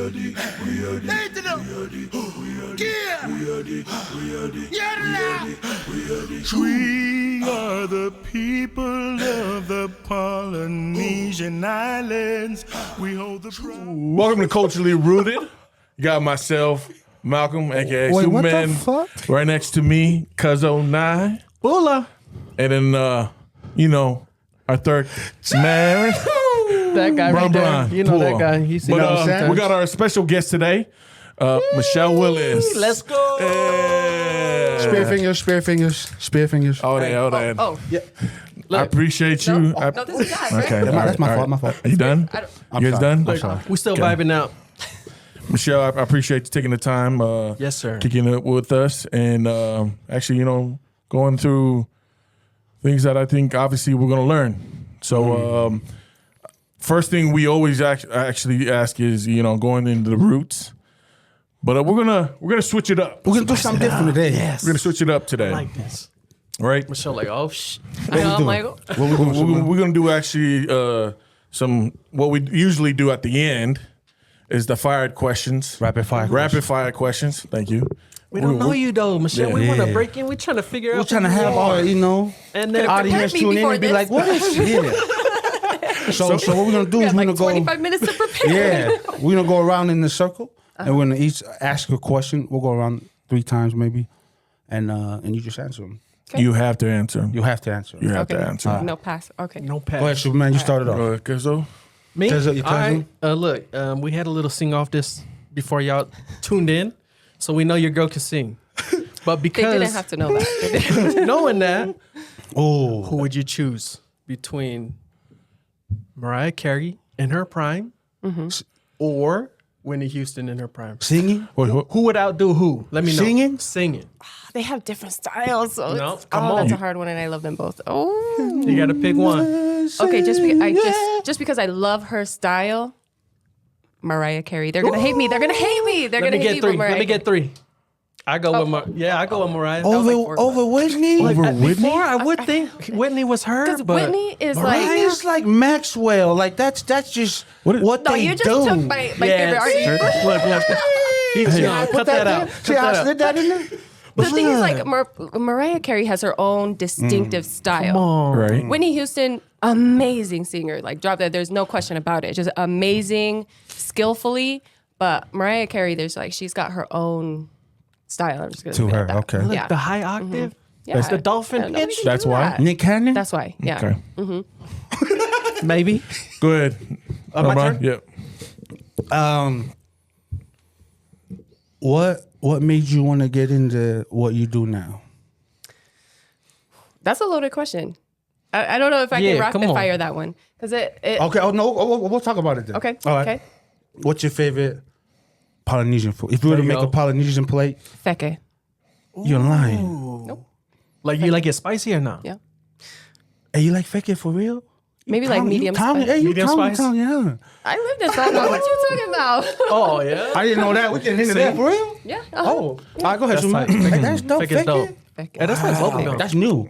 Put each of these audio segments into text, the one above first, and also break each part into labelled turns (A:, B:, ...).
A: We are the people of the Polynesian Islands. We hold the pride. Welcome to Culturally Rooted. You got myself, Malcolm, aka
B: Wait, what
A: Superman,
B: the fuck?
A: right next to me, Cuzzo 9.
B: Bula.
A: And then, our third man.
C: That guy right there. You know that guy. He's
A: But we got our special guest today, Michele Willis.
C: Let's go.
A: Hey.
B: Spear fingers.
A: Oh, that.
C: Oh,
B: Yeah.
A: I appreciate you.
C: No, this is that, right?
A: Okay,
B: That's my fault.
A: Are you done?
B: I'm
A: You guys
B: sorry.
A: done?
B: I'm sorry.
C: We still vibing out.
A: Michele, I appreciate you taking the time.
C: Yes, sir.
A: Kicking it with us and actually, going through things that I think obviously we're going to learn. So, first thing we always actually ask is, going into the roots. But we're gonna switch it up.
B: We're gonna do something different today.
C: Yes.
A: We're gonna switch it up today.
C: I like this.
A: Right?
C: Michele, like, oh, shh.
B: I'm
C: like,
A: We're gonna do actually what we usually do at the end is the fired questions.
B: Rapid fire
A: questions. Thank you.
C: we don't know you, though, Michele.
A: Yeah.
C: We want to
B: Yeah.
C: break in. We're trying to figure out.
B: We're trying to
C: who you
B: have
C: are.
B: our,
C: And then
B: audience tune in and be like, what is here? So what we're gonna do is we're gonna go.
C: 25 minutes to prepare.
B: Yeah, we're gonna go around in the circle, and we're gonna each ask a question. We'll go around 3 times maybe, and you just answer them.
C: Okay.
A: You have to answer.
B: You have to answer.
A: You have
C: Okay.
A: to answer.
C: No pass. Okay.
B: Go
C: No
B: ahead,
C: pass.
B: Superman. You started off.
A: Cuzzo?
C: Me?
B: Cuzzo, your
C: All right.
B: cousin?
C: Look, we had a little sing off this before y'all tuned in, so we know your girl can sing. But
D: They
C: because
D: didn't have to know that.
C: knowing that,
B: Oh,
C: who would you choose between Mariah Carey in her prime or Whitney Houston in her prime?
B: singing.
C: Who would outdo who? Let me know.
B: Singing?
C: Singing.
D: They have different styles, so
C: No,
D: it's,
C: come on.
D: that's a hard one, and I love them both. Oh,
C: You got to pick one.
D: okay. Just because I love her style, Mariah Carey. They're gonna hate me. They're gonna hate me. They're
C: Let me
D: gonna hate
C: get
D: me.
C: three.
D: But Mariah
C: Let me get three. I go with I go with Mariah.
B: Over Whitney.
C: Before I would think Whitney was her,
D: because
C: but
D: Whitney is
B: Mariah's like Maxwell. Like that's just what
D: no,
B: they
D: you just
B: do.
D: took my favorite artist.
C: Look, cut that out.
B: See how I slid that in there?
D: The thing is, like Mariah Carey has her own distinctive style.
A: Right.
D: Whitney Houston, amazing singer. Like drop that. There's no question about it. Just amazing, skillfully. But Mariah Carey, she's got her own style. I'm just gonna
B: To
D: leave it
B: her,
D: at that.
B: okay.
C: Look,
D: Yeah.
C: the high octave.
D: Yeah.
C: That's the dolphin
D: Nobody
C: pitch.
D: can
A: That's
D: do
A: why?
D: that.
B: Nick Cannon.
D: That's why. Yeah.
A: Okay.
C: Maybe.
A: Go ahead.
C: My turn?
A: Yep.
B: What made you want to get into what you do now?
D: That's a loaded question. I don't know if I can
C: come
D: rapid
C: on.
D: fire that one because it.
B: Okay. Oh no. We'll talk about it then.
D: Okay.
B: All right.
D: Okay.
B: What's your favorite Polynesian food? If you were to
C: There you
B: make a
C: go.
B: Polynesian plate,
D: Feke.
B: you're lying.
D: Nope.
C: Like you like it spicy or not?
D: Yeah.
B: Hey, you like feke for real?
D: Maybe like medium spice.
B: Hey, you
C: Medium
B: Tommy,
C: spice?
B: yeah.
D: I lived in South. What you talking about?
C: Oh yeah.
B: I didn't know that. We didn't into that for real.
D: Yeah.
C: Oh,
B: All right, go ahead.
C: That's
B: Superman.
C: tight.
B: Hey, that's dope.
C: Fake is dope.
D: Feke.
C: Yeah, that's like bubblegum.
B: That's new.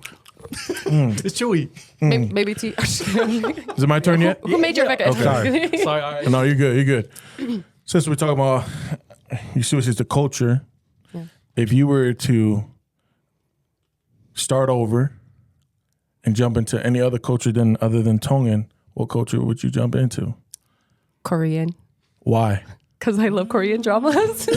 C: It's chewy.
D: Maybe tea.
A: Is it my turn yet?
D: Who made your Feke?
A: Okay.
C: Sorry. All right.
A: No, you're good. You're good. Since we're talking about you switch it to culture, if you were to start over and jump into any other culture other than Tongan, what culture would you jump into?
D: Korean.
A: Why?
D: Because I love Korean dramas.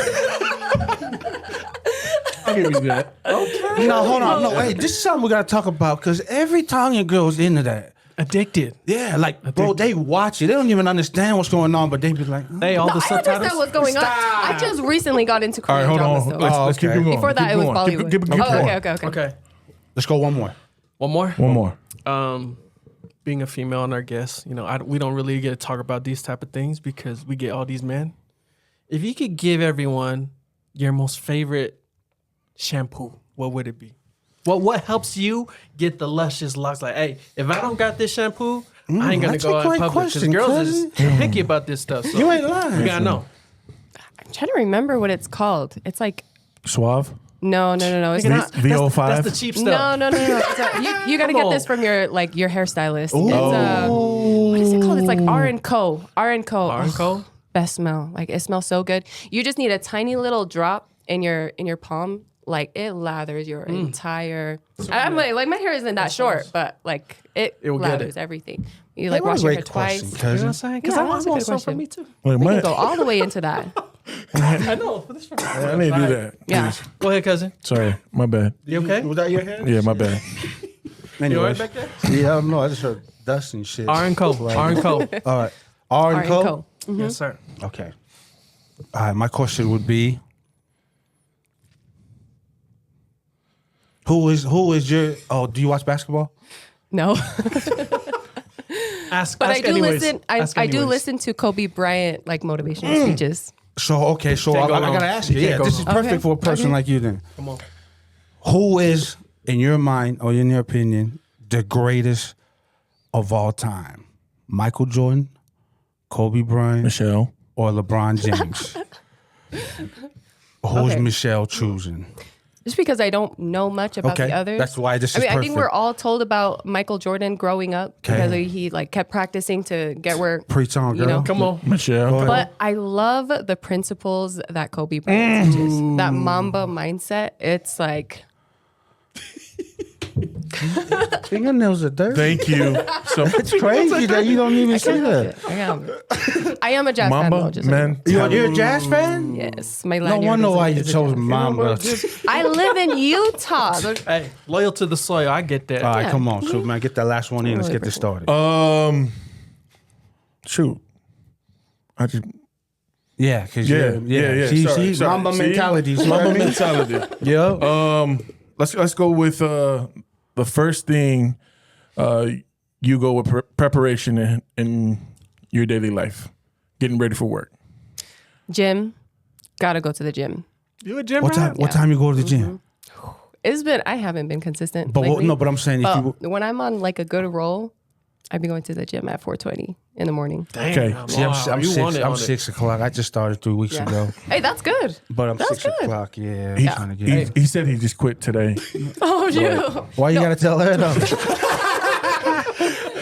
C: I'll give you that.
B: No, hold on. No, hey, this is something we gotta talk about because every Tongan girl's into that.
C: Addicted.
B: Yeah, like bro, they watch it. They don't even understand what's going on, but they be like,
C: They all
D: No,
C: the
D: I understand
C: subtitles.
D: what's going on. I just recently got into
A: All right,
D: Korean
A: hold on.
D: dramas. Though.
A: Let's keep
B: okay.
A: it going.
D: Before that,
A: Keep
D: it was
A: going.
D: Bollywood.
A: Keep
D: Oh,
A: going.
D: okay.
C: Okay.
B: let's go one more.
C: One more.
A: One more.
C: Being a female and our guest, we don't really get to talk about these type of things because we get all these men. If you could give everyone your most favorite shampoo, what would it be? What helps you get the luscious locks? Like, hey, if I don't got this shampoo, I ain't gonna
B: that's
C: go
B: a
C: out in
B: great
C: public because
B: question,
C: girls is
B: cousin.
C: picky about this stuff. So
B: You ain't lying.
C: You gotta know.
D: I'm trying to remember what it's called. It's like
A: Suave?
D: no. It's
C: Nigga,
D: not.
A: VO5?
C: That's the cheap stuff.
D: No. You got to
C: Come
D: get
C: on.
D: this from your hairstylist.
B: Ooh.
D: It's what is it called? It's like R and Co.
C: R&Co?
D: best smell. Like it smells so good. You just need a tiny little drop in your palm. Like it lathers your entire. I'm like my hair isn't that short, but like it
C: will get
D: lathers
C: it.
D: everything. You like
B: What a
D: wash your
B: great
D: hair twice.
B: question,
C: You know what I'm
B: cousin.
C: saying? Because
D: Yeah,
C: I
D: that's a
C: want
D: good
C: some for
D: question.
C: me too.
A: Wait,
D: We
A: my,
D: can go all the way into that.
C: I know. This for me.
A: I need to do that.
D: Yeah.
A: please.
C: Go ahead, cousin.
A: Sorry, my bad.
C: You okay?
B: Was that your hair?
A: Yeah, my bad.
C: You all right
B: Anyways.
C: back there?
B: Yeah, I don't know. I just heard dust and shit.
C: R and Co. R and Co.
B: All right. R and Co.
D: Co.
C: Yes, sir.
B: Okay. All right. My question would be, who is your? Oh, do you watch basketball?
D: No,
C: Ask.
D: but
C: ask
D: I do
C: anyways.
D: listen.
C: Ask
D: I do
C: anyways.
D: listen to Kobe Bryant like motivational speeches.
B: So okay. So I
C: Can't go wrong.
B: gotta ask you.
C: You can't
B: Yeah,
C: go
B: this is
C: wrong.
B: perfect
D: Okay.
B: for a person
D: Okay.
B: like you. Then,
C: Come on.
B: who is, in your mind or in your opinion, the greatest of all time? Michael Jordan, Kobe Bryant,
A: Michelle.
B: or LeBron James? Who's
D: Okay.
B: Michelle choosing?
D: Just because I don't know much about
B: Okay,
D: the others.
B: that's why this
D: I
B: is
D: mean, I think we're
B: perfect.
D: all told about Michael Jordan growing up because he like kept practicing to get where
B: Preach on, girl.
D: you know.
C: Come on.
A: Michelle.
D: But I love the principles that Kobe Bryant teaches. That Mamba mindset. It's like
B: Fingernails are dirty.
A: Thank you. So
B: It's crazy that you don't even say
D: I
B: that.
D: I am a jazz fan though.
A: Mamba
D: Just so you know.
A: man.
B: You're a jazz fan?
D: Yes, my
B: No
D: lanyard
B: wonder
D: is a-
B: why you
D: is a
B: chose
D: jazz.
B: Mamba.
D: I live in Utah.
C: Hey, loyal to the soil. I get that.
B: All right,
D: Yeah.
B: come on. So, man, get that last one in. Let's get this started.
A: Shoot. I just
B: Yeah, because
A: yeah.
B: See,
A: Sorry.
B: Mamba
A: See?
B: mentality. you know
A: Mamba
B: what I mean?
A: mentality.
B: Yeah.
A: Let's go with the first thing. You go with preparation in your daily life, getting ready for work.
D: Gym, gotta go to the gym.
C: You a gym
B: What time?
C: rat?
B: What time you go to the gym?
D: I haven't been consistent.
B: But
D: lately.
B: no, but I'm saying if
D: But
B: you.
D: when I'm on like a good roll, I'd be going to the gym at 4:20 in the morning.
C: Damn.
A: Okay.
B: See, I'm
C: you want it on it.
B: 6 o'clock. I just started 3 weeks
D: Yeah.
B: ago,
D: Hey, that's good.
B: but I'm
D: That's
B: 6
D: good.
B: o'clock. Yeah, I'm
A: He,
B: trying to get.
A: he said he just quit today.
D: Oh, you.
B: Why you gotta tell her though?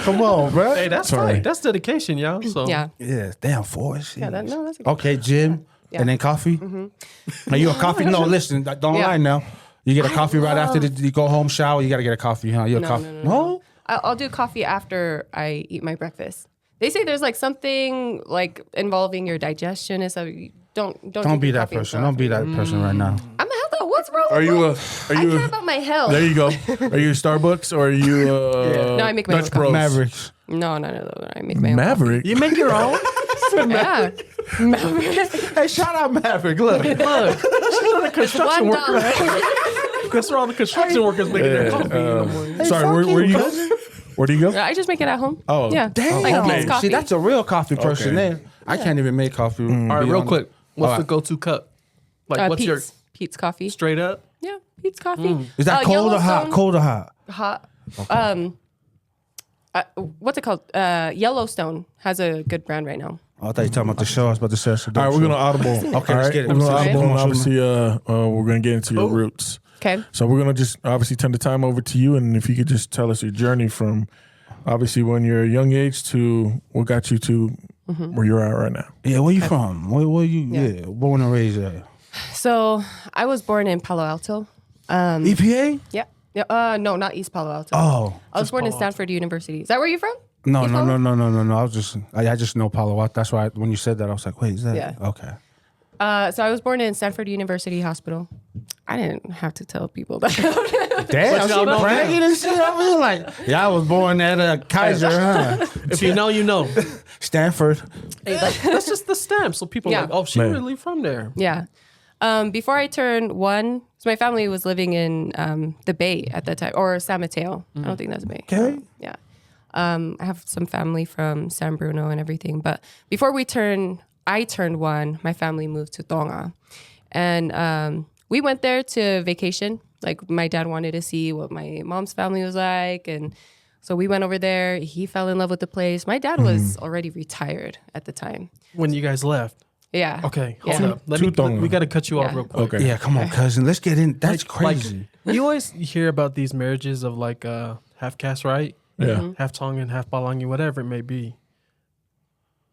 B: Come on, bro.
C: Hey, that's
A: Sorry.
C: right. That's dedication, y'all. So
D: Yeah.
B: Yeah, damn, 4.
D: Yeah, that's a
B: Okay, gym,
D: Yeah.
B: and then coffee. Are you a coffee? No, listen, don't
D: Yeah.
B: lie now. You get a coffee right after you go home, shower. You gotta get a coffee, huh? You a
D: No,
B: coffee?
D: no. I'll do coffee after I eat my breakfast. They say there's like something like involving your digestion and stuff. Don't
B: Don't be
D: your
B: that
D: coffee
B: person.
D: until
B: Don't be that person right now.
D: I'm a health. What's wrong?
A: Are
D: with
A: you
D: me?
A: are
D: I
A: you
D: care about my health.
A: there you go. Are you Starbucks or are you
D: No, I make my own
A: Dutch
D: coffee.
A: Bros?
B: Mavericks.
D: No. I make my own.
A: Maverick.
C: you make your own.
D: Yeah.
B: Hey, shout out Maverick. Look,
C: Look, she's on the construction worker.
D: $1.
C: That's where all the construction workers making their coffee in the morning.
A: Sorry, where you? Where do you go?
D: I just make it at home.
A: Oh,
D: yeah.
B: damn.
D: Like Pete's
B: See,
D: coffee.
B: that's a real coffee person
A: Okay.
B: there. I can't even make coffee.
C: All right, real quick. What's the go-to cup? Like, what's your
D: Pete's coffee.
C: straight up?
D: Yeah, Pete's coffee.
B: Is that cold or hot?
D: Yellowstone-
B: Cold or hot?
D: Hot. What's it called? Yellowstone has a good brand right now.
B: Oh, I thought you were talking about the show. I was about to say.
A: All right, we're gonna audible.
B: Okay, let's get it.
A: We're gonna
B: Okay.
A: audible, and
B: Come on,
A: obviously, we're gonna get into your roots.
D: Okay.
A: So we're gonna just obviously turn the time over to you, and if you could just tell us your journey from obviously when you're a young age to what got you to where you're at right now.
B: Yeah, where you from? Where you?
D: Yeah.
B: Yeah, born and raised at.
D: So I was born in Palo Alto.
B: EPA?
D: Yeah. Yeah. No, not East Palo Alto.
B: Oh,
D: I was born in Stanford University. Is that where you're from?
B: no.
D: Palo?
B: I was just, I just know Palo Alto. That's why when you said that, I was like, wait, is that?
D: Yeah.
B: Okay.
D: So I was born in Stanford University Hospital. I didn't have to tell people that.
B: Damn,
C: y'all know
B: bragging and shit. I mean, like, yeah, I was born at Kaiser, huh?
C: If you know, you know.
B: Stanford.
C: Hey, that's just the stamp. So people are
D: Yeah.
C: like, oh, she
A: Man.
C: really from there.
D: Yeah. Before I turned 1, so my family was living in the Bay at that time, or San Mateo. I don't think that's Bay.
B: Okay.
D: Yeah. I have some family from San Bruno and everything. But before I turned 1, my family moved to Tonga. And we went there to vacation. Like my dad wanted to see what my mom's family was like. And so we went over there. He fell in love with the place. My dad was already retired at the time.
C: When you guys left.
D: Yeah.
C: Okay, hold
D: Yeah.
C: up.
A: Tonga.
C: We got to cut you off
D: Yeah.
C: real quick.
A: Okay.
B: Yeah, come on, cousin. Let's get in. That's crazy.
C: Like, you always hear about these marriages of like half caste, right?
A: Yeah.
D: Mm-hmm.
C: Half Tongan, half Balangi, whatever it may be.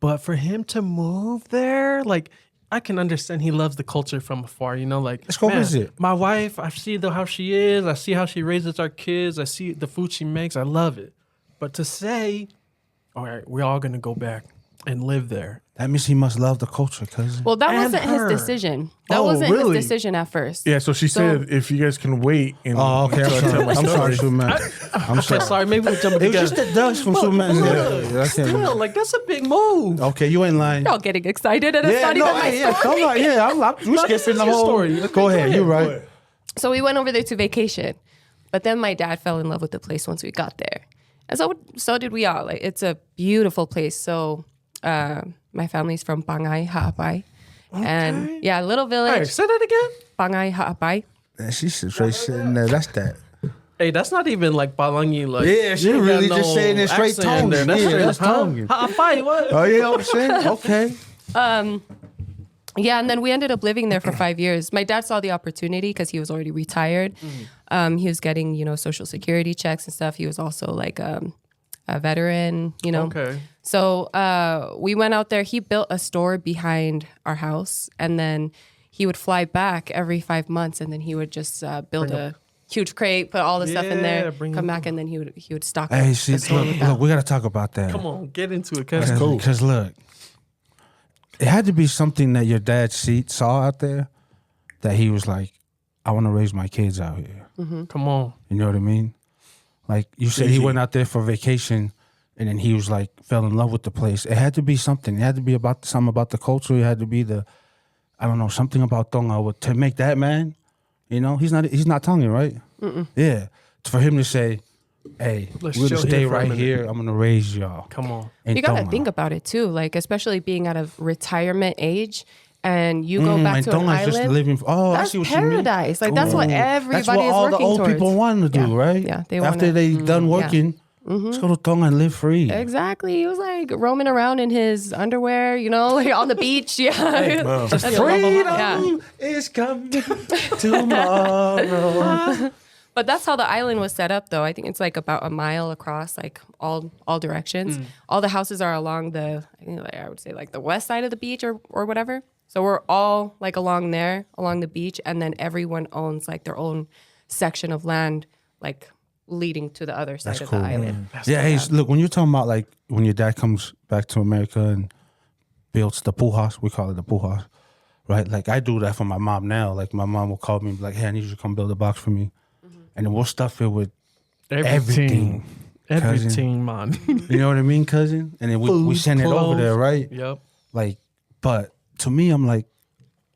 C: But for him to move there, like, I can understand he loves the culture from afar, you know, like,
B: Let's go visit.
C: My wife, I see how she is. I see how she raises our kids. I see the food she makes. I love it. But to say, all right, we're all going to go back and live there.
B: That means he must love the culture, cousin.
D: Well, that
C: And
D: wasn't
C: her.
D: his decision. That
C: Oh,
D: wasn't
C: really?
D: his decision at first.
A: Yeah, so she said if you guys can wait. And
B: Oh, okay. I'm
A: until I tell
B: sorry.
A: my
B: I'm sorry,
A: story.
B: Superman. I'm sorry.
C: Sorry, maybe we're jumping
B: It
C: the
B: was
C: gun.
B: just the dust from Superman. Yeah,
C: Still, like, that's a big move.
B: Okay, you ain't lying.
D: Y'all getting excited, and it's not even my
B: yeah,
D: story.
B: come on, yeah. We're
C: No, this
B: skipping
C: is
B: the
C: your
B: whole
C: story.
B: Go ahead, you're right.
D: So we went over there to vacation, but then my dad fell in love with the place once we got there, and so did we all. Like, it's a beautiful place. So my family's from Pangay, Ha'apay, and yeah, little
C: Hey,
D: village,
C: say that again.
D: Pangay, Ha'apay.
B: And she's straight sitting there. That's that.
C: Hey, that's not even like Palangi. Like,
B: Yeah, she
C: you ain't
B: really
C: got
B: just saying it straight
C: accent in there.
B: tongue.
C: That's
B: Yeah,
C: straight,
B: that's tongue.
C: Ha'apay, what?
B: Oh, you know what I'm saying? Okay.
D: Yeah, and then we ended up living there for 5 years. My dad saw the opportunity because he was already retired. He was getting, Social Security checks and stuff. He was also like a veteran,
C: Okay.
D: So we went out there. He built a store behind our house, and then he would fly back every 5 months, and then he would just build a huge crate, put all the stuff in
C: Yeah,
D: there,
C: bring
D: come
C: it
D: back, and then he would stock
B: Hey,
D: the
B: see,
D: store with that.
B: look, we got to talk about that.
C: Come on, get into it. Cause
B: Because look, it had to be something that your dad saw out there that he was like, I want to raise my kids out here.
C: come on.
B: You know what I mean? Like you said, he went out there for vacation, and then he was like fell in love with the place. It had to be something. It had to be about something about the culture. It had to be something about Tonga to make that man. He's not Tongan, right? Yeah, for him to say, "Hey,
C: Let's
B: we're gonna
C: chill
B: stay
C: here for a
B: right
C: minute."
B: here. I'm gonna raise y'all."
C: Come on.
B: in
D: You gotta
B: Tonga."
D: think about it too, like especially being out of retirement age, and you go back
B: and
D: to an
B: Tonga's
D: island.
B: just living. Oh, I
D: That's
B: see what you mean.
D: paradise. Like that's what everybody
B: That's what
D: is
B: all the
D: working
B: old
D: towards.
B: people want to do,
D: Yeah.
B: right?
D: Yeah, they
B: after
D: wanna-
B: they done working, let's go to Tonga and live free.
D: Exactly. He was like roaming around in his underwear, like on the beach. Yeah.
B: Freedom is coming tomorrow.
D: But that's how the island was set up, though. I think it's like about a mile across, like all directions. All the houses are along I would say like the west side of the beach or whatever. So we're all like along there, along the beach, and then everyone owns like their own section of land, like leading to the other side of
B: cool.
D: the island.
B: Yeah, hey, look, when you're talking about like when your dad comes back to America and builds the pool house, we call it the pool house, right? Like I do that for my mom now. Like my mom will call me like, hey, I need you to come build a box for me. And then we'll stuff it with everything.
C: Everything, man.
B: You know what I mean, cousin? And then we
C: Food,
B: send it over
C: clothes.
B: there, right?
C: Yep.
B: Like, but to me, I'm like,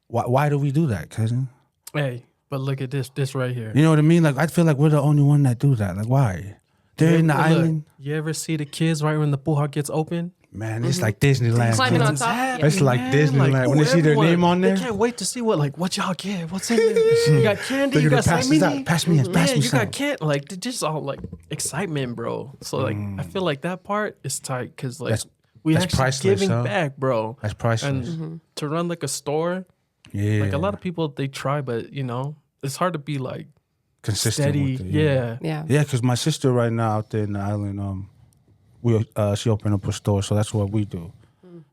B: why do we do that, cousin?
C: Hey, but look at this right here.
B: You know what I mean? Like, I feel like we're the only one that do that. Like, why? They're in the
C: Look,
B: island.
C: You ever see the kids right when the pool house gets open?
B: Man, it's like Disneyland.
D: Climbing on
B: cousin.
D: top. Yeah.
B: It's like Disneyland. When they see their name on there,
C: They can't wait to see what y'all get. What's in there? You got candy,
B: they're
C: you
B: gonna
C: got
B: pass this out.
C: salmini.
B: Pass me this. Pass
C: Yeah,
B: me
C: you
B: some.
C: got candy. Like, they're just all like excitement, bro. So like, I feel like that part is tight because like we
B: that's
C: actually
B: priceless,
C: giving
B: huh?
C: back, bro.
B: That's priceless.
C: And to run like a store,
B: Yeah,
C: like a lot of people they try, but it's hard to be like
B: consistent.
C: steady.
B: With it,
C: Yeah.
D: Yeah.
B: Yeah, because my sister right now out there in the island, she opened up a store, so that's what we do.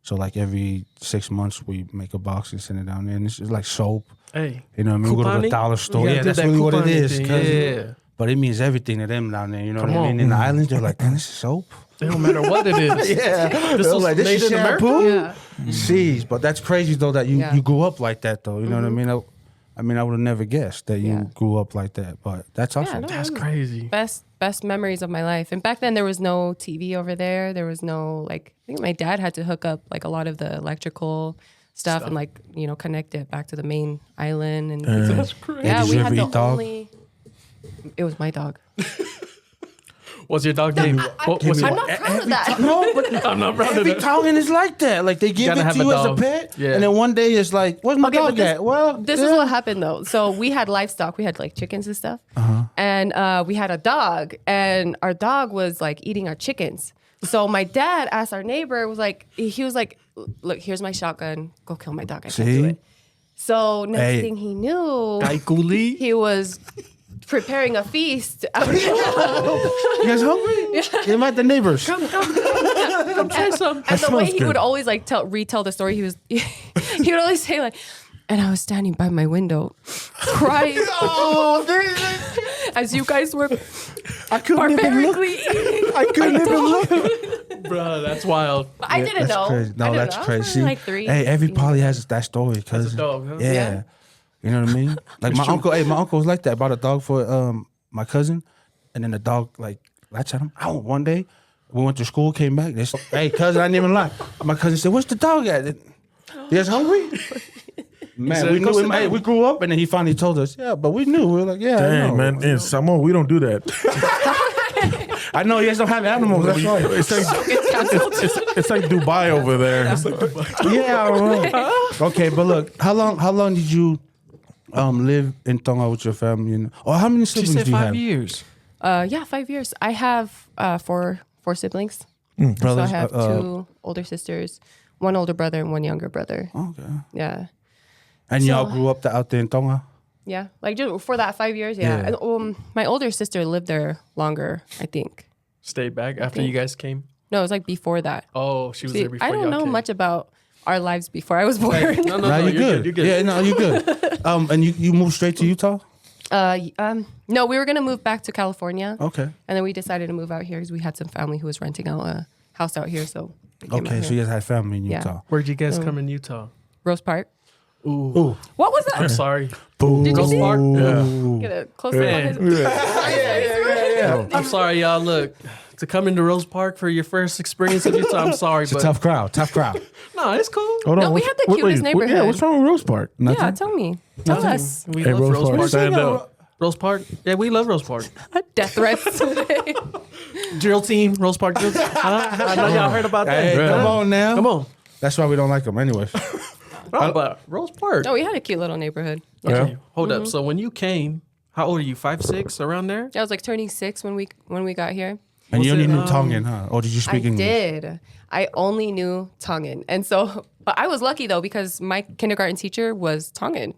B: So like every 6 months we make a box and send it down there, and it's just like soap.
C: Hey,
B: You know what I mean? We go to the
C: couponing?
B: dollar
C: You
B: store.
C: gotta
B: Yeah,
C: do
B: that's
C: that
B: really what it
C: couponing
B: is.
C: thing.
B: cousin.
C: Yeah.
B: But it means everything to them down there. You know
C: Come
B: what I
C: on.
B: mean? In the islands, they're like, man, this is soap.
C: It don't matter what it is.
B: Yeah.
C: This
B: They're
C: was
B: like, this
C: made
B: is
C: in America?
B: shampoo?
D: Yeah.
B: Jeez, but that's crazy though that
D: Yeah.
B: you grew up like that though. You know what I mean? I would have never guessed that you
D: Yeah.
B: grew up like that. But that's awesome.
D: no,
C: That's crazy.
D: Best memories of my life. And back then there was no TV over there. There was no I think my dad had to hook up like a lot of the electrical stuff and like connect it back to the main island and
C: That's crazy.
D: yeah,
B: did
D: we
B: you
D: had
B: ever
D: the
B: eat dog?
D: only. It was my dog.
C: What's your dog name? What's
D: I'm
C: your,
D: not proud of that.
B: No, but
C: I'm not proud of
B: every
C: that.
B: Tongan is like that. Like they give
C: gotta
B: it
C: have
B: to
C: a
B: you as a
C: dog.
B: pet,
C: Yeah.
B: and then one day it's like, "Where's my
D: Okay, but
B: dog
D: this-
B: at?" Well,
D: This is what happened though. So we had livestock. We had like chickens and stuff. And we had a dog, and our dog was like eating our chickens. So my dad asked our neighbor, he was like, look, here's my shotgun. Go kill my dog. I can't do
B: See?
D: it. So next
B: Hey.
D: thing he knew,
C: Kaikuli?
D: he was preparing a feast.
B: You guys hungry? Yeah. Invite the neighbors.
C: Come try some.
D: And the way
A: smells
D: he
A: good.
D: would always like retell the story, he would always say like, and I was standing by my window, crying as you guys were
B: I couldn't even look.
D: barbarically eating.
B: I couldn't even look.
C: Bro, that's wild.
D: But I didn't know.
B: Crazy. No,
D: I didn't
B: that's
D: know. I was
B: crazy.
D: probably
B: See,
D: like 3.
B: hey, every poly has that story. Cause
C: dog, huh?
B: yeah.
D: Yeah.
B: You know what I mean? Like my uncle. Hey, my uncle was like that. Bought a dog for my cousin, and then the dog like latched at him. One day, we went to school, came back. They said, hey, cousin, I didn't even lie. My cousin said, "Where's the dog at? You guys hungry?" Man,
C: said,
B: we
C: "Go
B: knew
C: sit
B: him. Hey,
C: down."
B: we grew up, and then he finally told us, "Yeah, but we knew." We were like, "Yeah, I
A: Dang,
B: know.
A: man. In Samoa, we don't do that.
B: I know you guys don't have animals. That's right."
A: It's like, it's like Dubai over there.
B: Yeah, right. Okay, but look, how long did you live in Tonga with your family? Or how many
C: She
B: siblings
C: said
B: do you
C: 5
B: have?
C: years.
D: Yeah, 5 years. I have 4 siblings.
B: Brothers,
D: So I have 2 older sisters, 1 older brother, and 1 younger brother.
B: Okay.
D: Yeah.
B: And y'all
D: So-
B: grew up out there in Tonga?
D: Yeah. Like just for that 5 years, yeah.
B: Yeah.
D: And, my older sister lived there longer, I think.
C: Stayed back after you guys came.
D: No, it was like before that.
C: Oh, she was
D: See,
C: there before
D: I don't
C: y'all
D: know
C: came.
D: much about our lives before I was born.
C: No,
B: Nah,
C: you're
B: you're good.
C: You're good.
B: Yeah, no, you're good. And you moved straight to Utah?
D: No, we were gonna move back to California,
B: Okay.
D: and then we decided to move out here because we had some family who was renting out a house out here. So we came
B: Okay,
D: out
B: so
D: here.
B: you guys had family in
D: Yeah.
B: Utah.
C: Where'd you guys come in Utah?
D: Rose Park.
C: Ooh.
D: What was
C: I'm
D: that?
C: sorry.
D: Did you
C: Rose
D: see?
C: Park?
D: Get a close up on
C: Man.
D: his.
C: I'm sorry, y'all. Look, to come into Rose Park for your first experience in Utah, I'm sorry,
B: It's a
C: but
B: tough crowd.
C: no, it's cool.
A: Hold
D: No, we had the cutest
A: Yeah,
D: neighborhood.
A: what's wrong with Rose Park?
D: Yeah, tell me. Tell us.
C: We
A: Hey,
C: love
A: Rose
C: Rose
A: Park,
C: Park.
A: stand up.
C: Rose Park? Yeah, we love Rose Park.
D: Death threats.
C: Drill team, Rose Park drill team. I know y'all heard about that.
B: Hey,
A: Yeah.
B: come on now.
C: Come on.
B: That's why we don't like them anyways.
C: Oh, but Rose Park.
D: Oh, we had a cute little neighborhood.
C: Okay, hold up. So when you came, how old are you? 5, 6, around there?
D: I was like turning 6 when we got here.
B: And you
C: Was
B: only
C: it,
B: knew Tongan, huh? Or did you
D: I
B: speak English?
D: did. I only knew Tongan, and so but I was lucky though because my kindergarten teacher was Tongan.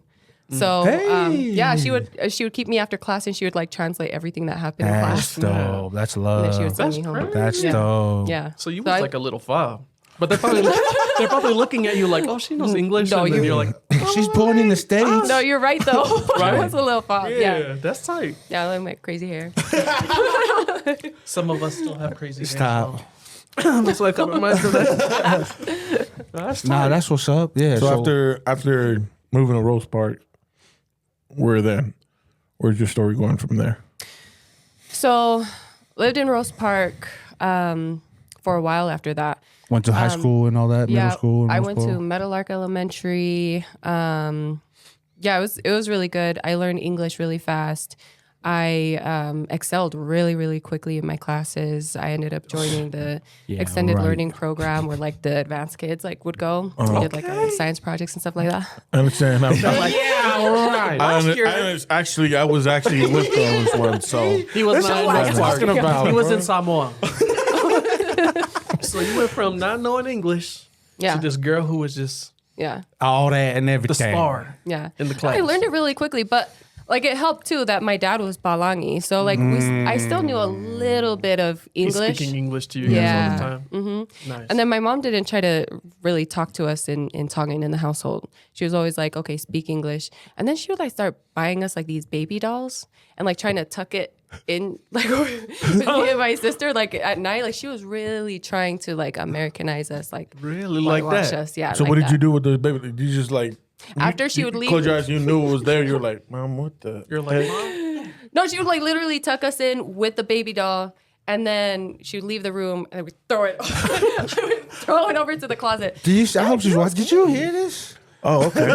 D: So yeah, she would keep me after class and she would like translate everything that happened in
B: That's
D: class.
B: dope. That's
D: And then she would
B: love.
D: send me home.
B: That's
D: Yeah.
B: dope.
D: Yeah.
C: So you
D: So
C: was
D: I-
C: like a little fob. But they're probably looking at you like, oh, she knows English.
D: No,
C: and then
D: you-
C: you're like,
B: She's born in the States.
D: No, you're right though.
C: Right?
D: I was a little fob.
C: yeah,
D: Yeah.
C: that's tight.
D: Yeah, I like my crazy hair.
C: Some of us still have crazy hair.
B: Stop.
C: That's why I come in mind today. That's
B: Nah,
C: tight.
B: that's what's up. Yeah.
A: So after moving to Rose Park, where's your story going from there?
D: So lived in Rose Park for a while after that.
B: went to high school and all that, middle school. And
D: I
B: middle
D: went
B: school.
D: to Meadowlark Elementary. Yeah, it was really good. I learned English really fast. I excelled really, really quickly in my classes. I ended up joining the extended
B: right.
D: learning program where like the advanced kids like would go. We did like science projects and stuff like that.
A: I understand. I'm like,
B: right.
A: I was actually with those ones. So
C: He was not in Rose Park.
B: talking about,
C: He was
B: bro.
C: in Samoa. So you went from not knowing English
D: Yeah,
C: to this girl who was just
D: yeah,
B: All that and
C: the
B: everything.
C: star
D: yeah.
C: in the class.
D: I learned it really quickly, but like it helped too that my dad was Balangi, so like I still knew a little bit of
C: He's
D: English.
C: speaking English to you
D: Yeah.
C: guys all the time. Mm-hmm. Nice.
D: And then my mom didn't try to really talk to us in Tongan in the household. She was always like, okay, speak English. And then she would like start buying us like these baby dolls and like trying to tuck it in like with me and my sister like at night. Like she was really trying to like Americanize us, like
C: Really like
D: whitewash
C: that?
D: us. Yeah.
A: so
D: like
A: what did
D: that.
A: you do with the baby? Did you just like
D: After she would leave?
A: close your eyes? You knew it was there. You were like, Mom, what the?
C: You're like, Mom?
D: No, she would like literally tuck us in with the baby doll. And then she would leave the room and we'd throw it, throw it over to the closet.
B: I hope she's watching. Did you hear this?
A: Oh, okay.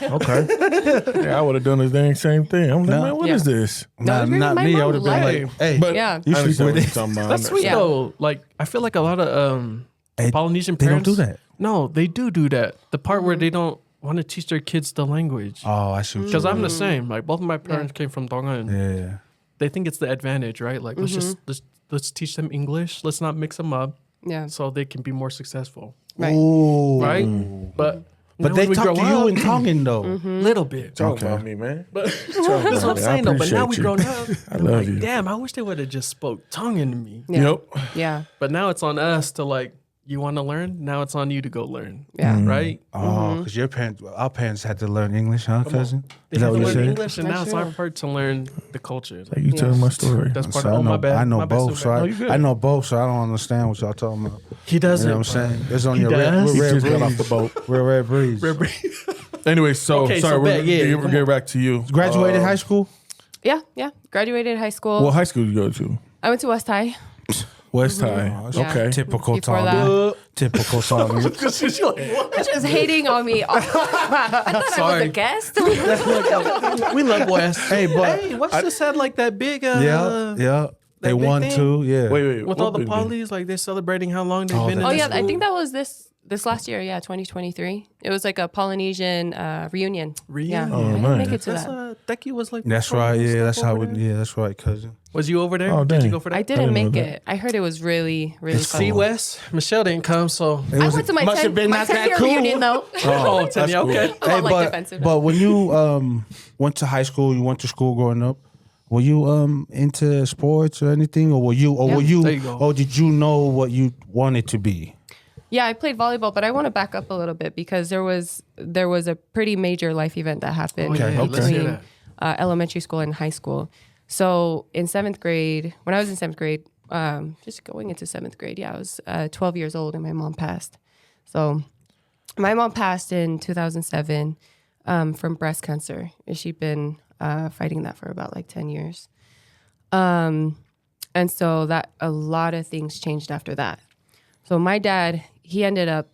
A: Okay. Yeah, I would have done the dang same thing. I'm like, man, what is this?
B: Nah,
D: remember
B: not
D: my
B: me. I
D: mom
B: would have been
D: lied.
B: like, hey,
A: But
D: Yeah.
B: you
A: I
B: sleep
A: understand
B: with
A: what
B: it.
A: you're talking about.
C: That's sweet
D: Yeah.
C: though. Like I feel like a lot of
B: Hey,
C: Polynesian
B: they don't
C: parents
B: do that.
C: No, they do that. The part where they don't want to teach their kids the language.
B: Oh, I see what you
C: Because I'm the same. Like both of my parents came from Tonga, and
B: Yeah.
C: they think it's the advantage, right? Like let's teach them English. Let's not mix them up,
D: Yeah.
C: so they can be more successful,
D: Right.
B: Ooh.
C: right? But
B: But
C: Now
B: they
C: when we
B: talk to
C: grow
B: you
C: up-
B: in Tongan though.
C: Little bit.
A: Talk
B: Okay.
A: about me, man.
C: But that's what I'm
A: I
C: saying though. But now we
A: appreciate
C: grown
A: you.
C: up.
A: I
C: I'm
A: love
C: like,
A: you.
C: damn, I wish they would have just spoke Tongan to me.
D: Yeah.
A: Yep.
D: Yeah.
C: But now it's on us to like, you want to learn? Now it's on you to go learn.
D: Yeah.
C: Right?
B: Oh, because our parents had to learn English, huh, cousin?
C: They
B: Is that
C: have
B: what
C: to
B: you
C: learn
B: said?
C: English, and
D: That's
C: now it's
D: true.
C: our part to learn the culture.
A: Like you telling my story.
C: That's part
B: So
C: of.
B: I
C: Oh,
B: know,
C: my bad.
B: I know
C: My bad,
B: both,
C: so
B: so
C: bad.
A: No, you good.
B: I know both, so I don't understand what y'all talking about.
C: He does
B: You
C: it.
B: know what I'm saying? It's on
C: He
B: your red,
C: does?
B: red
A: He just got off
B: breeze.
A: the boat.
B: We're red breeze.
A: Anyway, so
C: Okay,
A: sorry,
C: so
A: we're
C: back, yeah,
A: we'll
C: come
A: get back to you.
B: Graduated high school?
D: Yeah. Yeah. Graduated high school.
A: What high school did you go to?
D: I went to West High.
A: West High.
D: Yeah.
A: Okay.
B: Typical
D: Before
B: Tongan. Typical Tongan.
D: Just hating on me. I thought I was
C: Sorry.
D: a guest.
C: We love West.
B: Hey, but
C: Hey, West just had like that big.
B: yeah. They
C: big
B: won
C: thing?
B: too. Yeah.
A: Wait.
C: With
A: what
C: all the
A: big thing?
C: polys, like they're celebrating how long they've been in
D: Oh
C: the
D: yeah,
C: school.
D: I think that was this last year. Yeah, 2023. It was like a Polynesian reunion.
C: Reunion?
D: Yeah,
A: Oh,
D: I didn't
A: nice.
D: make it to
C: That's
D: that.
C: Becky was like.
B: That's
C: performing
B: right.
C: and
B: Yeah,
C: stuff
B: that's how
C: over
B: we.
C: there.
B: Yeah, that's right, cousin.
C: Was you over there?
A: Oh,
C: Did you
A: dang.
C: go for that?
D: I didn't
A: didn't know
D: make
A: that.
D: it. I heard it was really fun.
C: See West, Michelle didn't come, so.
D: I went to my
B: must have
D: 10
B: been
D: my
B: not that
D: 10-year
B: cool.
D: reunion though.
C: Oh, 10, yeah, okay.
D: I'm not, like, defensive.
B: but when you went to high school, you went to school growing up. Were you into sports or anything, or were you,
C: There you go.
B: or did you know what you wanted to be?
D: Yeah, I played volleyball, but I want to back up a little bit because there was a pretty major life event that happened
C: Okay, let's hear
D: between elementary school and high school. So in 7th grade, when I was in 7th grade, just going into 7th grade, I was 12 years old and my mom passed. So my mom passed in 2007 from breast cancer. She'd been fighting that for about like 10 years. And so that a lot of things changed after that. So my dad, he ended up,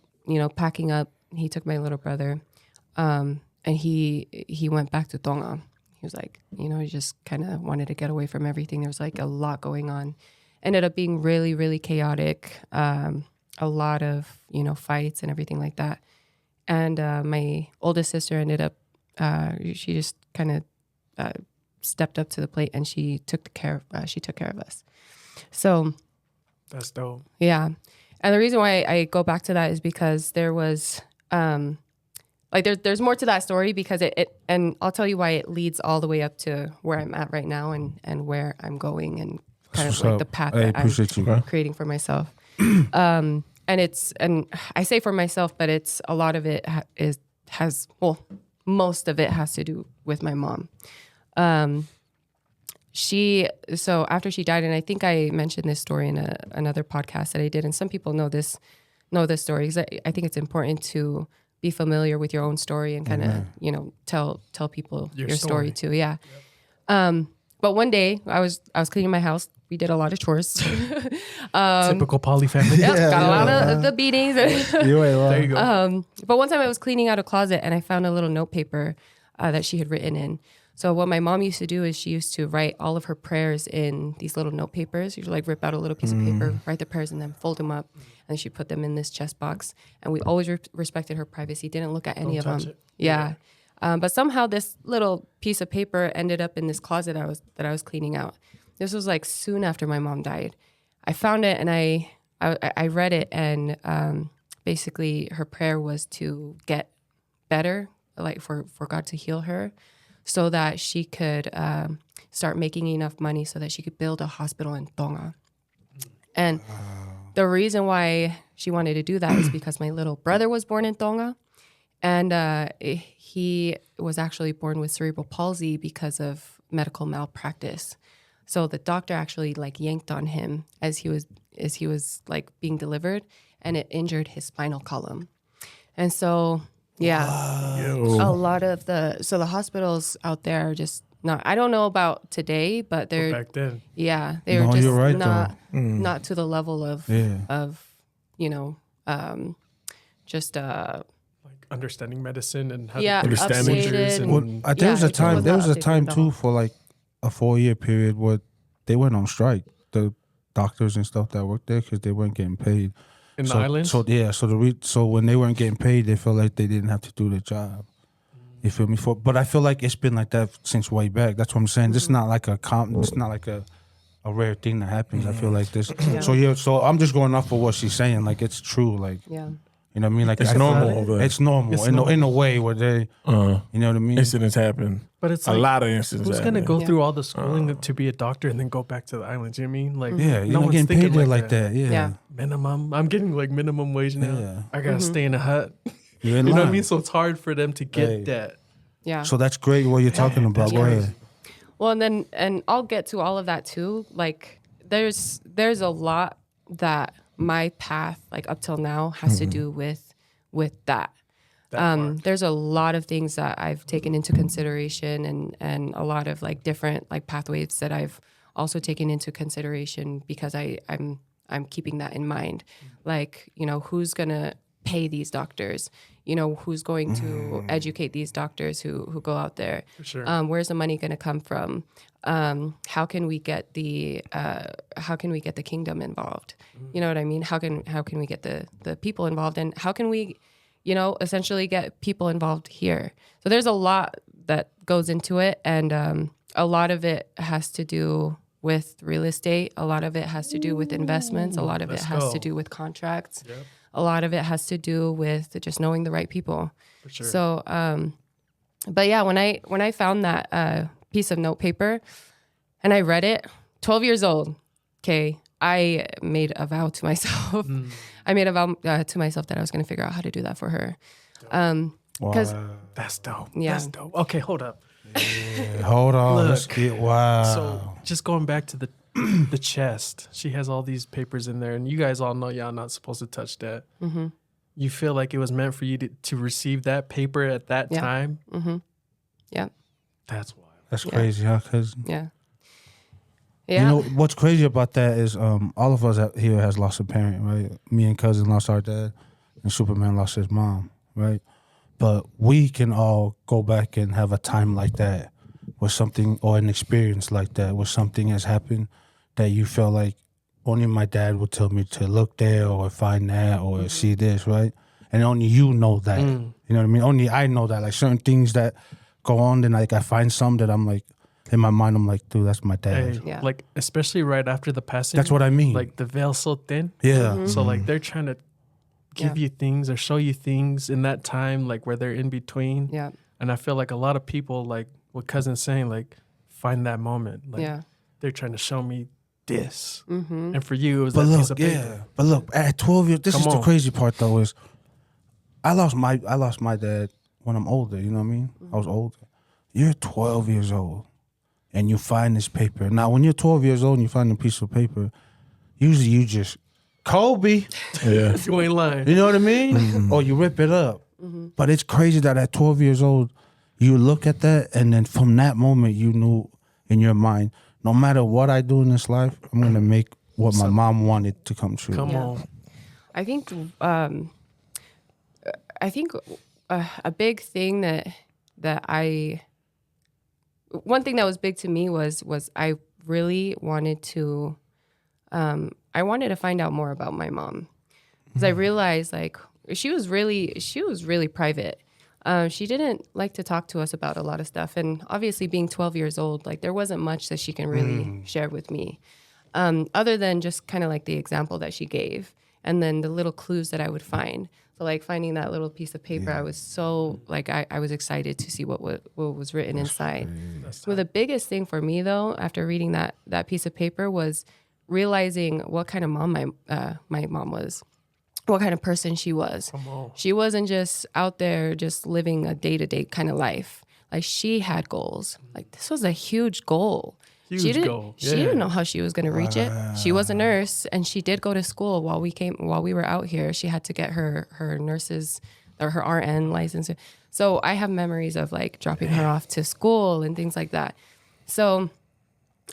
D: packing up. He took my little brother, and he went back to Tonga. He was like, he just kind of wanted to get away from everything. There was like a lot going on. Ended up being really, really chaotic. A lot of, fights and everything like that. And my oldest sister ended up, she just kind of stepped up to the plate and she took care of us. So
C: That's dope.
D: yeah. And the reason why I go back to that is because there was, there's more to that story because and I'll tell you why it leads all the way up to where I'm at right now and where I'm going and kind of like the path
B: I
D: that I'm
B: appreciate you.
D: creating for myself. And I say for myself, but it's a lot of it most of it has to do with my mom. So after she died, and I think I mentioned this story in another podcast that I did, and some people know this story because I think it's important to be familiar with your own story and kind of tell people your story too. Yeah. But one day I was cleaning my house. We did a lot of chores.
C: Typical poly family.
D: Got a lot of the beatings.
B: You ain't lying.
C: There you go.
D: But one time I was cleaning out a closet and I found a little note paper that she had written in. So what my mom used to do is she used to write all of her prayers in these little note papers. You'd like rip out a little piece of paper, write the prayers, and then fold them up. And she put them in this chest box. And we always respected her privacy. Didn't look at any of them.
C: touch it.
D: Yeah. But somehow this little piece of paper ended up in this closet that I was cleaning out. This was like soon after my mom died. I found it and I read it, and basically her prayer was to get better, like for God to heal her, so that she could start making enough money so that she could build a hospital in Tonga. And the reason why she wanted to do that is because my little brother was born in Tonga, and he was actually born with cerebral palsy because of medical malpractice. So the doctor actually like yanked on him as he was like being delivered, and it injured his spinal column. And so a lot of the hospitals out there are just not. I don't know about today, but they're
C: Back then.
D: they're
B: No,
D: just
B: you're right,
D: not to the level of just
C: Like understanding medicine and how
D: Yeah,
C: to
A: Understand
C: injuries
D: updated
C: and
B: Well, there was a
D: it
B: time.
D: was
B: There
D: not
B: was a
D: updated
B: time
D: at
B: too
D: all.
B: for like a 4-year period where they went on strike. The doctors and stuff that worked there because they weren't getting paid.
C: in the
B: so,
C: islands.
B: So when they weren't getting paid, they felt like they didn't have to do their job. You feel me? But I feel like it's been like that since way back. That's what I'm saying. This is not like it's not like a rare thing that happens. I feel like this. So I'm just going off of what she's saying. Like it's true. Like
D: yeah.
B: You know what I mean? Like
A: It's
B: I feel
A: normal
B: like
A: over there.
B: It's normal
C: It's
B: in
C: normal.
B: in a way where they, you know what I mean?
A: Incidents happen.
C: But it's
A: a
C: like,
A: lot of incidents.
C: who's gonna
A: happening.
C: go
D: Yeah.
C: through all the schooling to be a doctor and then go back to the islands? You know what I mean? Like,
B: Yeah, you're
C: no
B: not
C: one's
B: getting paid
C: thinking
B: there like that. Yeah.
D: Yeah.
C: minimum. I'm getting like minimum wage now.
B: Yeah.
C: I gotta stay in a hut.
B: You're in
C: You know what I
B: line.
C: mean? So it's hard for them to get
B: Hey.
C: that.
D: Yeah.
B: So that's great what you're talking about.
C: that's
B: Go
C: crazy.
B: ahead.
D: Well, and I'll get to all of that too. Like there's a lot that my path like up till now has to do with that. There's a lot of things that I've taken into consideration and a lot of like different like pathways that I've also taken into consideration because I'm keeping that in mind. Like, you know, who's gonna pay these doctors? You know, who's going to educate these doctors who go out there?
C: For sure.
D: Where's the money going to come from? How can we get the kingdom involved? You know what I mean? How can we get the people involved, and how can we, you know, essentially get people involved here? So there's a lot that goes into it, and a lot of it has to do with real estate. A lot of it has to do with investments. A lot of it
C: Let's
D: has
C: go.
D: to do with contracts.
C: Yep.
D: A lot of it has to do with just knowing the right people.
C: For sure.
D: So, but yeah, when I found that piece of note paper and I read it, 12 years old, okay, I made a vow to myself. I made a vow to myself that I was going to figure out how to do that for her. Because
C: That's dope.
D: Yeah.
C: That's dope. Okay, hold up.
B: Hold on. Let's
C: Look,
B: get wow.
C: So just going back to the chest, she has all these papers in there, and you guys all know y'all not supposed to touch that.
D: Mm-hmm.
C: You feel like it was meant for you to receive that paper at that
D: Yeah.
C: time.
D: yeah,
C: That's wild.
B: That's crazy, huh? Because
D: yeah,
B: you
D: yeah.
B: know what's crazy about that is all of us out here has lost a parent, right? Me and cousin lost our dad, and Superman lost his mom, right? But we can all go back and have a time like that, where something or an experience like that, where something has happened that you felt like only my dad would tell me to look there or find that or see this, right? And only you know that. You know what I mean? Only I know that. Like certain things that go on, then like I find some that I'm like, in my mind, I'm like, dude, that's my dad.
C: Hey,
D: Yeah.
C: Like especially right after the passing.
B: That's what I mean.
C: Like the veil's so thin.
B: Yeah.
C: So like they're trying to give
D: Yeah.
C: you things or show you things in that time, like where they're in between.
D: Yeah,
C: And I feel like a lot of people, like what cousin's saying, like find that moment. Like
D: yeah.
C: they're trying to show me this.
D: Mm-hmm.
C: And for you, it was
B: But
C: that
B: look,
C: piece of paper.
B: yeah. But look, at 12 years, this
C: Come
B: is the
C: on.
B: crazy part though, is I lost my dad when I'm older, you know what I mean? I was older. You're 12 years old and you find this paper. Now, when you're 12 years old and you find a piece of paper, usually you just, Kobe,
A: Yeah.
C: You ain't lying.
B: you know what I mean? Or you rip it up. But it's crazy that at 12 years old, you look at that and then from that moment, you knew in your mind, no matter what I do in this life, I'm going to make what my mom wanted to come true.
C: Come
D: Yeah.
C: on.
D: I think a big thing one thing that was big to me was I really wanted to I wanted to find out more about my mom because I realized like she was really private. She didn't like to talk to us about a lot of stuff, and obviously being 12 years old, like there wasn't much that she can really share with me, other than just kind of like the example that she gave, and then the little clues that I would find. So like finding that little piece of paper, I was so like I was excited to see what was written inside. So the biggest thing for me though, after reading that piece of paper, was realizing what kind of mom my mom was. What kind of person she was.
C: Come on.
D: She wasn't just out there just living a day-to-day kind of life. Like she had goals. Like this was a huge goal.
C: Huge goal.
D: She didn't know how she was going to reach it. She was a nurse and she did go to school while we were out here. She had to get her nurses or her RN license. So I have memories of like dropping her off to school and things like that. So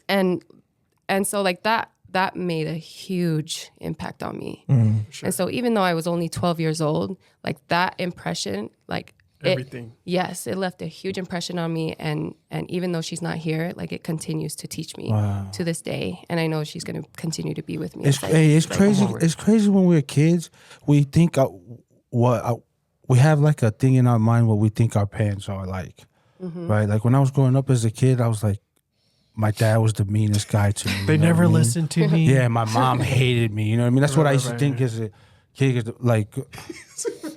D: and so like that made a huge impact on me.
C: Sure.
D: And so even though I was only 12 years old, like that impression, like
C: Everything.
D: it left a huge impression on me. And even though she's not here, like it continues to teach me to this day. And I know she's going to continue to be with me.
B: It's crazy. It's crazy when we're kids. We think we have like a thing in our mind what we think our parents are like, right? Like when I was growing up as a kid, I was like, my dad was the meanest guy to me.
C: They
B: you know
C: never
B: what I mean?
C: listened to me.
B: Yeah, my mom hated me. You know what I mean? That's what I used to think as a like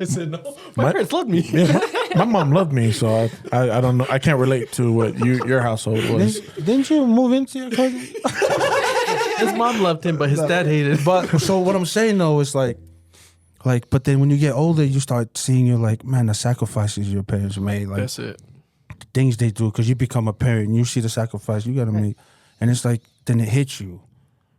C: I said no. My parents loved me.
A: My mom loved me, so I don't know. I can't relate to what your household was.
B: didn't you move into your cousin?
C: His mom loved him, but his dad hated.
B: But so what I'm saying though is like, but then when you get older, you start seeing you're like, man, the sacrifices your parents made, like
C: That's it.
B: the things they do, because you become a parent and you see the sacrifice you gotta make, and it's like then it hits you,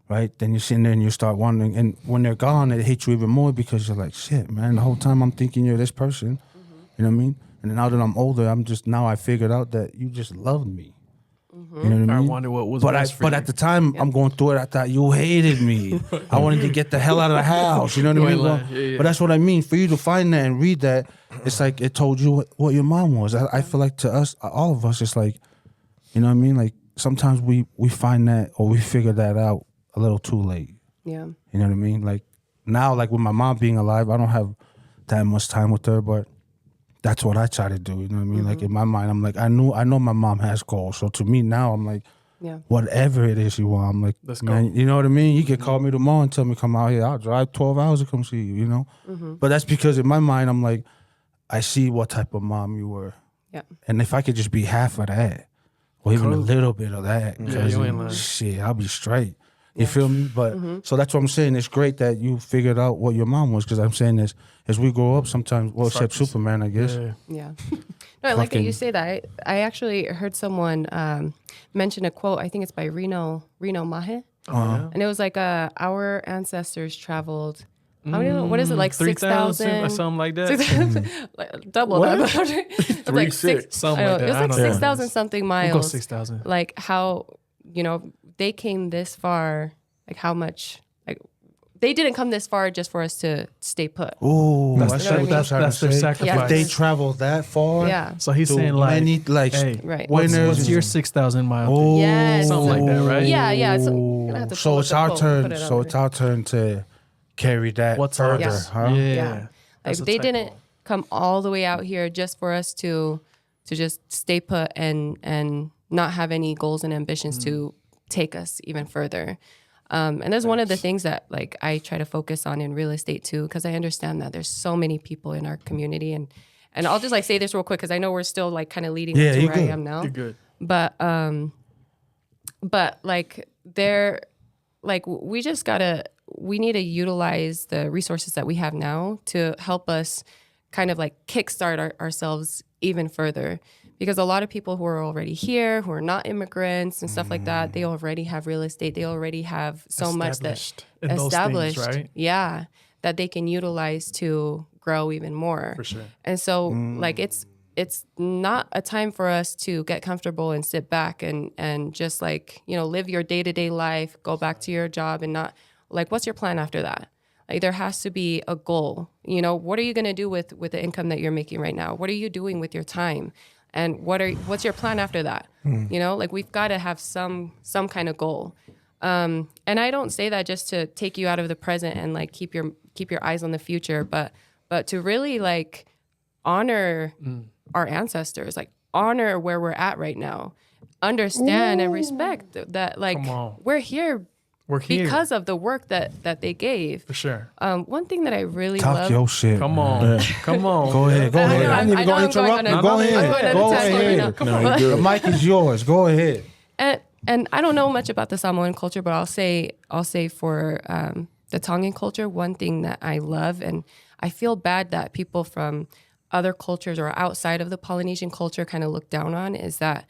B: right? Then you're sitting there and you start wondering, and when they're gone, it hits you even more because you're like, shit, man, the whole time I'm thinking you're this person, you know what I mean? And now that I'm older, I figured out that you just loved me. You know what I
C: I
B: mean?
C: wonder what was
B: But
C: best for
B: but
C: you.
B: at the time I'm going through it, I thought you hated me. I wanted to get the hell out of the house. You know what I
C: You
B: mean?
C: ain't lying. Yeah.
B: But that's what I mean. For you to find that and read that, it's like it told you what your mom was. I feel like to us, all of us, it's like, you know what I mean? Like sometimes we find that or we figure that out a little too late.
D: Yeah.
B: You know what I mean? Like now, like with my mom being alive, I don't have that much time with her, but that's what I try to do. You know what I mean? Like in my mind, I'm like, I know my mom has goals. So to me now, I'm like,
D: Yeah.
B: whatever it is you want, I'm like,
C: Let's
B: man,
C: go.
B: you know what I mean? You can call me tomorrow and tell me come out here. I'll drive 12 hours to come see you, you know? But that's because in my mind, I'm like, I see what type of mom you were.
D: Yeah.
B: And if I could just be half of that, or even a little bit of that,
C: Yeah, you ain't lying.
B: shit, I'll be straight. You feel me? But so that's what I'm saying. It's great that you figured out what your mom was, because I'm saying this as we grow up sometimes, well, except Superman, I guess.
C: Yeah.
D: Yeah. No, I like that you
B: Fucking-
D: say that. I actually heard someone mention a quote. I think it's by Reno Mahe. And it was like our ancestors traveled. How many? What is it, like
C: 3,000 or
D: 6,000?
C: something like that.
D: Like, double that. It's like
A: 3,600.
C: Something
D: I know,
C: like that.
D: it was
C: I
D: like
C: don't know.
D: 6,000 something
C: We'll go
D: miles.
C: 6,000.
D: Like how, they came this far. Like how much? Like they didn't come this far just for us to stay put.
B: Ooh,
C: That's
B: that's
D: their-
B: what I'm trying
C: that's
B: to
C: their
B: say.
C: sacrifice.
B: If they travel that far,
D: Yeah.
C: So he's
B: to
C: saying like,
B: many, like,
C: hey,
D: Right.
C: what's your 6,000 mile thing?
D: Yes.
C: Something like that, right?
D: Yeah, yeah. So, I'm gonna have to
B: So
D: pull up
B: it's
D: the
B: our
D: quote and put
B: turn.
D: it
B: So
D: on
B: it's
D: there.
B: our turn to carry that
C: What's
B: further,
C: ours?
B: huh?
C: Yeah.
D: Yeah. Like
C: That's a
D: they
C: typo.
D: didn't come all the way out here just for us to just stay put and not have any goals and ambitions to take us even further. And there's one of the things that like I try to focus on in real estate too, because I understand that there's so many people in our community, and I'll just like say this real quick because I know we're still like kind of leading
B: Yeah,
D: up to
B: you're
D: where I
B: good.
D: am now.
C: You're good.
D: But like they're like we need to utilize the resources that we have now to help us kind of like kickstart ourselves even further, because a lot of people who are already here, who are not immigrants and stuff like that, they already have real estate, they already have so much that
C: Established in those things, right?
D: yeah, that they can utilize to grow even more.
C: For sure.
D: And so like it's not a time for us to get comfortable and sit back and just like, live your day-to-day life, go back to your job and not like, what's your plan after that? Like there has to be a goal. What are you going to do with the income that you're making right now? What are you doing with your time? And what's your plan after that? Like we've got to have some kind of goal. And I don't say that just to take you out of the present and like keep your eyes on the future, but to really like honor our ancestors, like honor where we're at right now, understand and respect that like
C: Come on.
D: we're here
C: We're here.
D: because of the work that they gave.
C: For sure.
D: One thing that I really
B: Talk
D: love.
B: your shit.
C: Come on. Come on.
B: Go ahead. Go
D: I
B: ahead.
D: know,
B: I need to
D: I
B: go
D: know I'm
B: interrupt
D: going
B: you.
D: on
B: Go
D: a-
B: ahead.
D: I'm going on a
B: Go
D: tangent right
B: ahead.
D: now.
A: No, you're
B: The
A: good.
B: mic is yours. Go ahead.
D: And I don't know much about the Samoan culture, but I'll say for the Tongan culture, one thing that I love, and I feel bad that people from other cultures or outside of the Polynesian culture kind of look down on, is that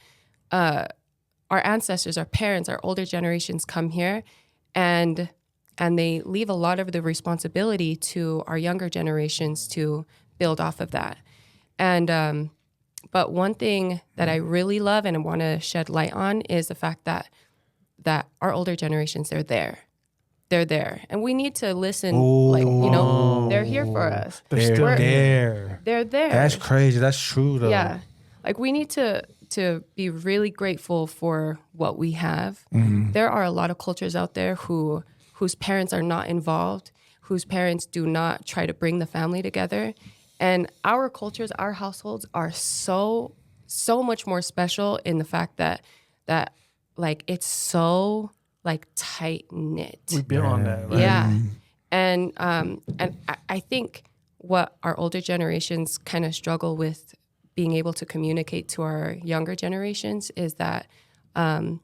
D: our ancestors, our parents, our older generations come here and they leave a lot of the responsibility to our younger generations to build off of that. And but one thing that I really love and I want to shed light on is the fact that our older generations, they're there. They're there. And we need to listen, they're here for us.
B: They're
C: still
B: there.
D: They're there.
B: That's crazy. That's true, though.
D: Yeah. Like we need to be really grateful for what we have. There are a lot of cultures out there whose parents are not involved, whose parents do not try to bring the family together. And our cultures, our households are so much more special in the fact that like it's so like tight knit.
C: We built on that, right?
D: Yeah. And I think what our older generations kind of struggle with being able to communicate to our younger generations is that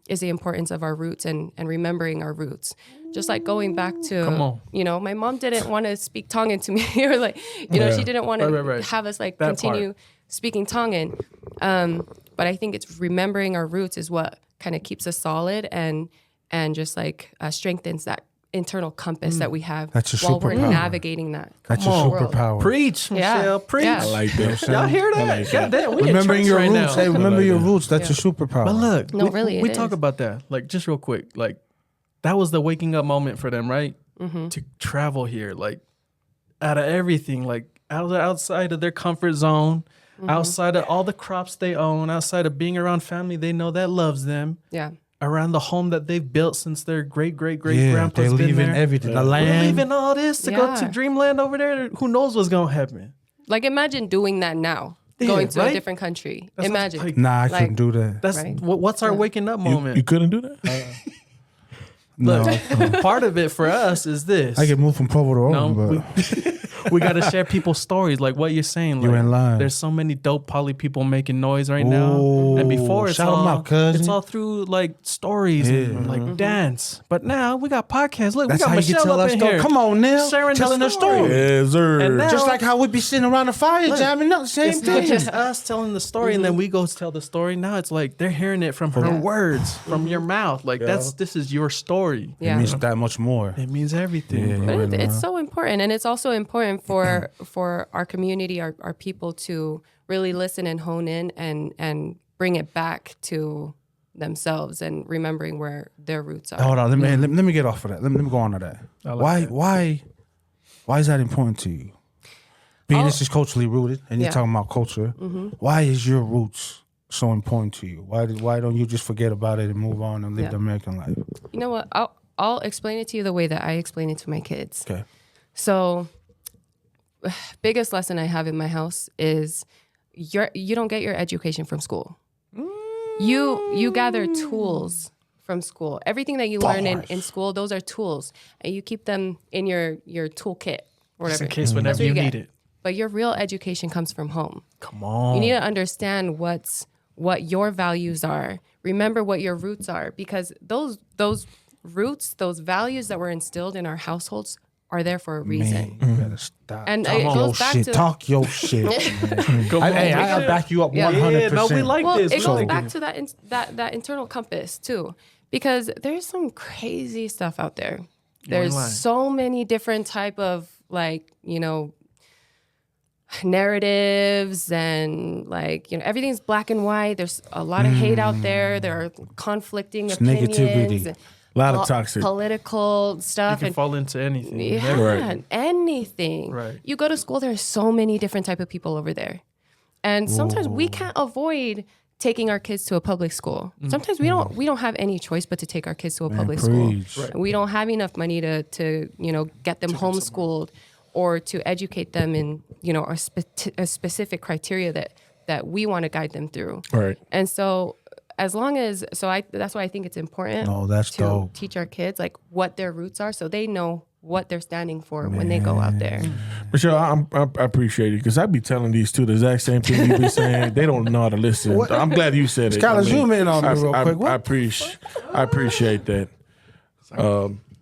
D: is the importance of our roots and remembering our roots. Just like going back to, you know, my mom didn't want to speak Tongan to me, or like, you know, she didn't want to have us like that continue speaking Tongan. But I think it's remembering our roots is what kind of keeps us solid and just like strengthens that internal compass that we have while we're navigating that.
B: That's your superpower.
E: Preach, Michelle. Preach.
A: I like that.
E: Y'all hear that?
A: Like
E: God damn, we
B: Remembering your
E: right
B: roots.
E: now.
B: Hey, remember your roots. That's your superpower.
E: But look,
D: No, really,
E: we
D: it
E: talk
D: is.
E: about that. Like, just real quick. Like, that was the waking up moment for them, right? To travel here, like, out of everything, like, outside of their comfort zone, outside of all the crops they own, outside of being around family they know that loves them.
D: Yeah.
E: Around the home that they've built since their great
B: they're
E: grandpa's been
B: leaving
E: there.
B: everything. The
E: We're
B: land.
E: leaving all this to go to
D: Yeah.
E: dreamland over there. Who knows what's gonna happen?
D: Like imagine doing that now,
E: Yeah,
D: going to
E: right?
D: a different country.
E: That's
D: Imagine.
E: like-
B: Nah, I
D: Like-
B: couldn't do that.
E: That's
D: Right.
E: what's our waking up moment.
A: You couldn't do that?
B: No,
E: Look, part of it for us is this.
B: I get moved from Provo to Rome,
E: No,
B: but
E: we got to share people's stories, like what you're saying.
B: You
E: like,
B: ain't lying.
E: There's so many dope poly people making noise right now, and before it's
B: shout 'em
E: all
B: out, cousin.
E: it's all through like stories and like dance. But now we got podcasts. Look,
B: that's
E: we got
B: how you can
E: Michelle
B: tell
E: up
B: our
E: in
B: story.
E: here.
B: Come on, Neil.
E: Sharing the
B: Telling the
E: story.
B: story.
A: Yes, sir.
E: And now-
B: Just like how we be sitting around the fire jamming up, same
E: It's
B: thing.
E: not just us telling the story, and then we go tell the story. Now it's like they're hearing it from her words, from your mouth. Like this is your story.
B: It
D: Yeah.
B: means that much more.
E: It means everything.
B: Yeah.
E: bro.
D: But it's so important, and it's also important for our community, our people to really listen and hone in and bring it back to themselves and remembering where their roots are.
B: Hold on, let me get off of that. Let me go on to that. Why is that important to you? Being this is culturally rooted, and you're
D: Yeah.
B: talking about culture. Why is your roots so important to you? Why don't you just forget about it and move on and live
D: Yeah.
B: the American life?
D: You know what? I'll explain it to you the way that I explain it to my kids.
B: Okay.
D: So, biggest lesson I have in my house is you don't get your education from school. You gather tools from school. Everything that you learn in school, those are tools, and you keep them in your toolkit, or
E: Just
D: whatever.
E: in case
D: That's
E: whenever
D: what
E: you
D: get.
E: need it.
D: But your real education comes from home.
E: Come on.
D: You need to understand what your values are. Remember what your roots are, because those roots, those values that were instilled in our households are there for a reason.
B: Man, you better stop.
D: And
B: Talk
D: it
B: your
D: goes back
B: shit.
D: to
B: Talk your shit. man.
E: Come on.
B: I'll back you up 100%.
E: Yeah, no, we like
D: Well,
E: this.
D: it
E: We
D: goes
E: like
D: back
E: this.
D: to that internal compass too, because there's some crazy stuff out there. There's
E: lying.
D: so many different type of narratives and everything's black and white. There's a lot of hate out there. There are conflicting opinions.
B: negativity.
D: and
A: A lot of toxic.
D: political
E: You
D: stuff
E: can
D: and
E: fall into anything.
D: yeah,
A: Right.
D: anything.
E: Right.
D: You go to school, there's so many different type of people over there. And sometimes we can't avoid taking our kids to a public school. Sometimes we don't have any choice but to take our kids to a public
B: preach.
D: school. We don't have enough money to get them homeschooled or to educate them in a specific criteria that we want to guide them through.
A: Right.
D: And so that's why I think it's important
B: No, that's
D: to
B: dope.
D: teach our kids like what their roots are, so they know what they're standing for when they go out there.
A: Michelle, I appreciate it because I be telling these two the exact same thing you be saying. They don't know how to listen. I'm glad you said it.
B: Skylar, zoom in on me real quick. What?
A: I appreciate that.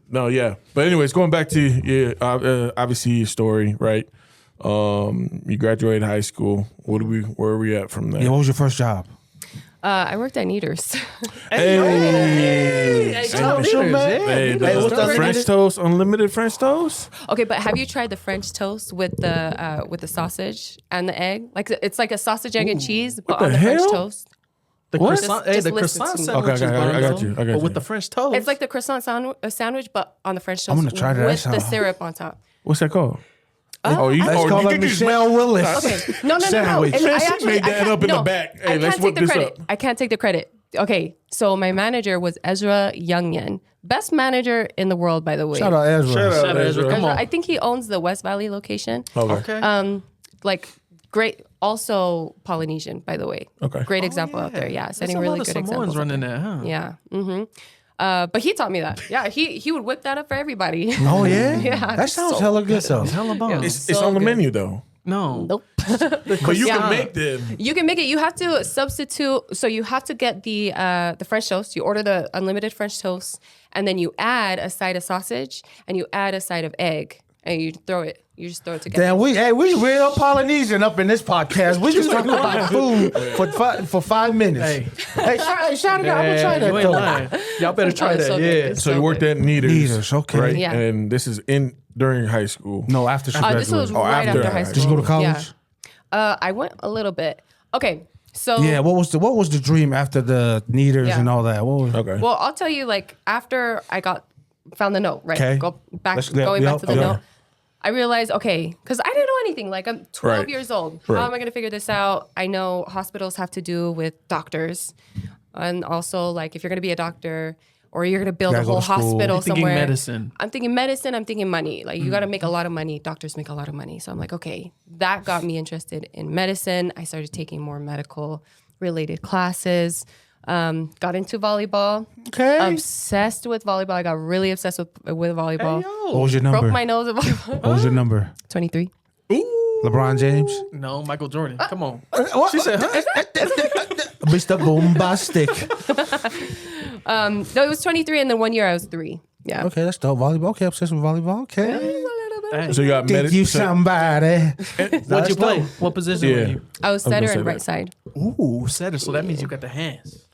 A: No, yeah. But anyways, going back to obviously your story, right? You graduated high school. Where are we at from there?
B: Yeah, what was your first job?
D: I worked at Kneaders.
A: Hey,
E: Tell me, man.
A: Hey,
B: what's that?
A: French toast, unlimited French toast.
D: Okay, but have you tried the French toast with the sausage and the egg? Like it's like a sausage, egg, and cheese, but
A: the
D: on the French
A: hell?
D: toast.
E: The
A: What?
E: croissant,
D: Just
E: the
D: listen
E: croissant
D: to me.
E: sandwich
A: Okay,
E: is
A: I
E: bomb,
A: got
E: though.
A: you.
E: But with the French toast,
D: It's like the croissant sandwich, but on the French toast.
B: I'm gonna try that.
D: with
B: That
D: the
B: sound-
D: syrup on top.
A: What's that called?
B: Let's call
A: you
B: her
A: can just
B: Michelle Willis.
D: Okay. No.
B: Sandwich.
D: And
A: Man,
D: I
A: she
D: actually
A: made that
D: can't-
A: up in the
D: no,
A: back. Hey,
D: I
A: let's
D: can't
A: whip
D: take the
A: this
D: credit.
A: up.
D: I can't take the credit. Okay, so my manager was Ezra Youngyan, best manager in the world, by the way.
B: Shout out Ezra.
A: Shout out,
E: Ezra. Come
D: Ezra,
E: on.
D: I think he owns the West Valley location.
E: okay.
D: Like great, also Polynesian, by the way.
A: Okay.
D: Great example out there. Yeah,
E: There's
D: setting
E: a
D: really
E: lot of
D: good
E: Samoans
D: examples. out
E: running
D: there.
E: that, huh?
D: Yeah. But he taught me that. Yeah, he would whip that up for everybody.
B: Oh yeah,
D: Yeah.
B: That sounds hella good though.
E: Hella bomb.
A: It's
D: So
A: on the
D: good.
A: menu though.
E: No.
D: Nope.
A: But you
D: Yeah.
A: can make them.
D: You can make it. You have to substitute. So you have to get the French toast. You order the unlimited French toast, and then you add a side of sausage, and you add a side of egg, and you throw it. You just throw it together.
B: Damn, we real Polynesian up in this podcast. We just talking about food for 5 minutes. Hey, shout it out. I'm gonna try that
E: You ain't
B: though.
E: lying. Y'all better try
D: Oh, it's
E: that.
D: so good.
E: Yeah.
D: It's
A: So you worked
D: good.
A: at Neaters.
B: Neaters, okay.
A: Right?
D: Yeah.
A: And this is during high school.
B: No, after she
D: This was
B: graduated.
D: right
A: after
D: after high
A: high
D: school.
B: Did you go to college?
D: Yeah. I went a little bit. Okay, so
B: Yeah. What was the dream after the Neaters
D: Yeah.
B: and all that? What was,
A: Okay.
D: Well, I'll tell you, like, after I found the note, right?
B: Okay.
D: Going back
B: Let's-
D: to the
B: yeah.
D: note, I realized, okay, because I didn't know anything. Like, I'm 12
A: Right.
D: years old.
A: Right.
D: How am I going to figure this out? I know hospitals have to do with doctors. And also, like, if you're going to be a doctor or you're going to build a
B: Gotta go
D: whole
B: to school.
D: hospital
E: You're thinking
D: somewhere.
E: medicine.
D: I'm thinking medicine. I'm thinking money. Like, you got to make a lot of money. Doctors make a lot of money. So I'm like, okay, that got me interested in medicine. I started taking more medical related classes. Got into volleyball.
B: Okay.
D: Obsessed with volleyball. I got really obsessed with volleyball.
B: What was your number?
D: Broke my nose at volleyball.
B: What was your number?
D: 23.
B: LeBron James.
E: No, Michael Jordan. Come on.
B: What?
E: She said, huh?
B: Mr. Bombastic.
D: No, it was 23, and then 1 year I was 3. Yeah.
B: Okay, that's dope. Volleyball. Okay, obsessed with volleyball. Okay.
E: Hey.
A: So you got
B: Think you somebody.
E: What'd you play? What position were
A: Yeah.
E: you?
D: I was
A: gonna
D: setter
A: say
D: and
A: that.
D: right side.
E: Ooh, setter. So that means you got the hands.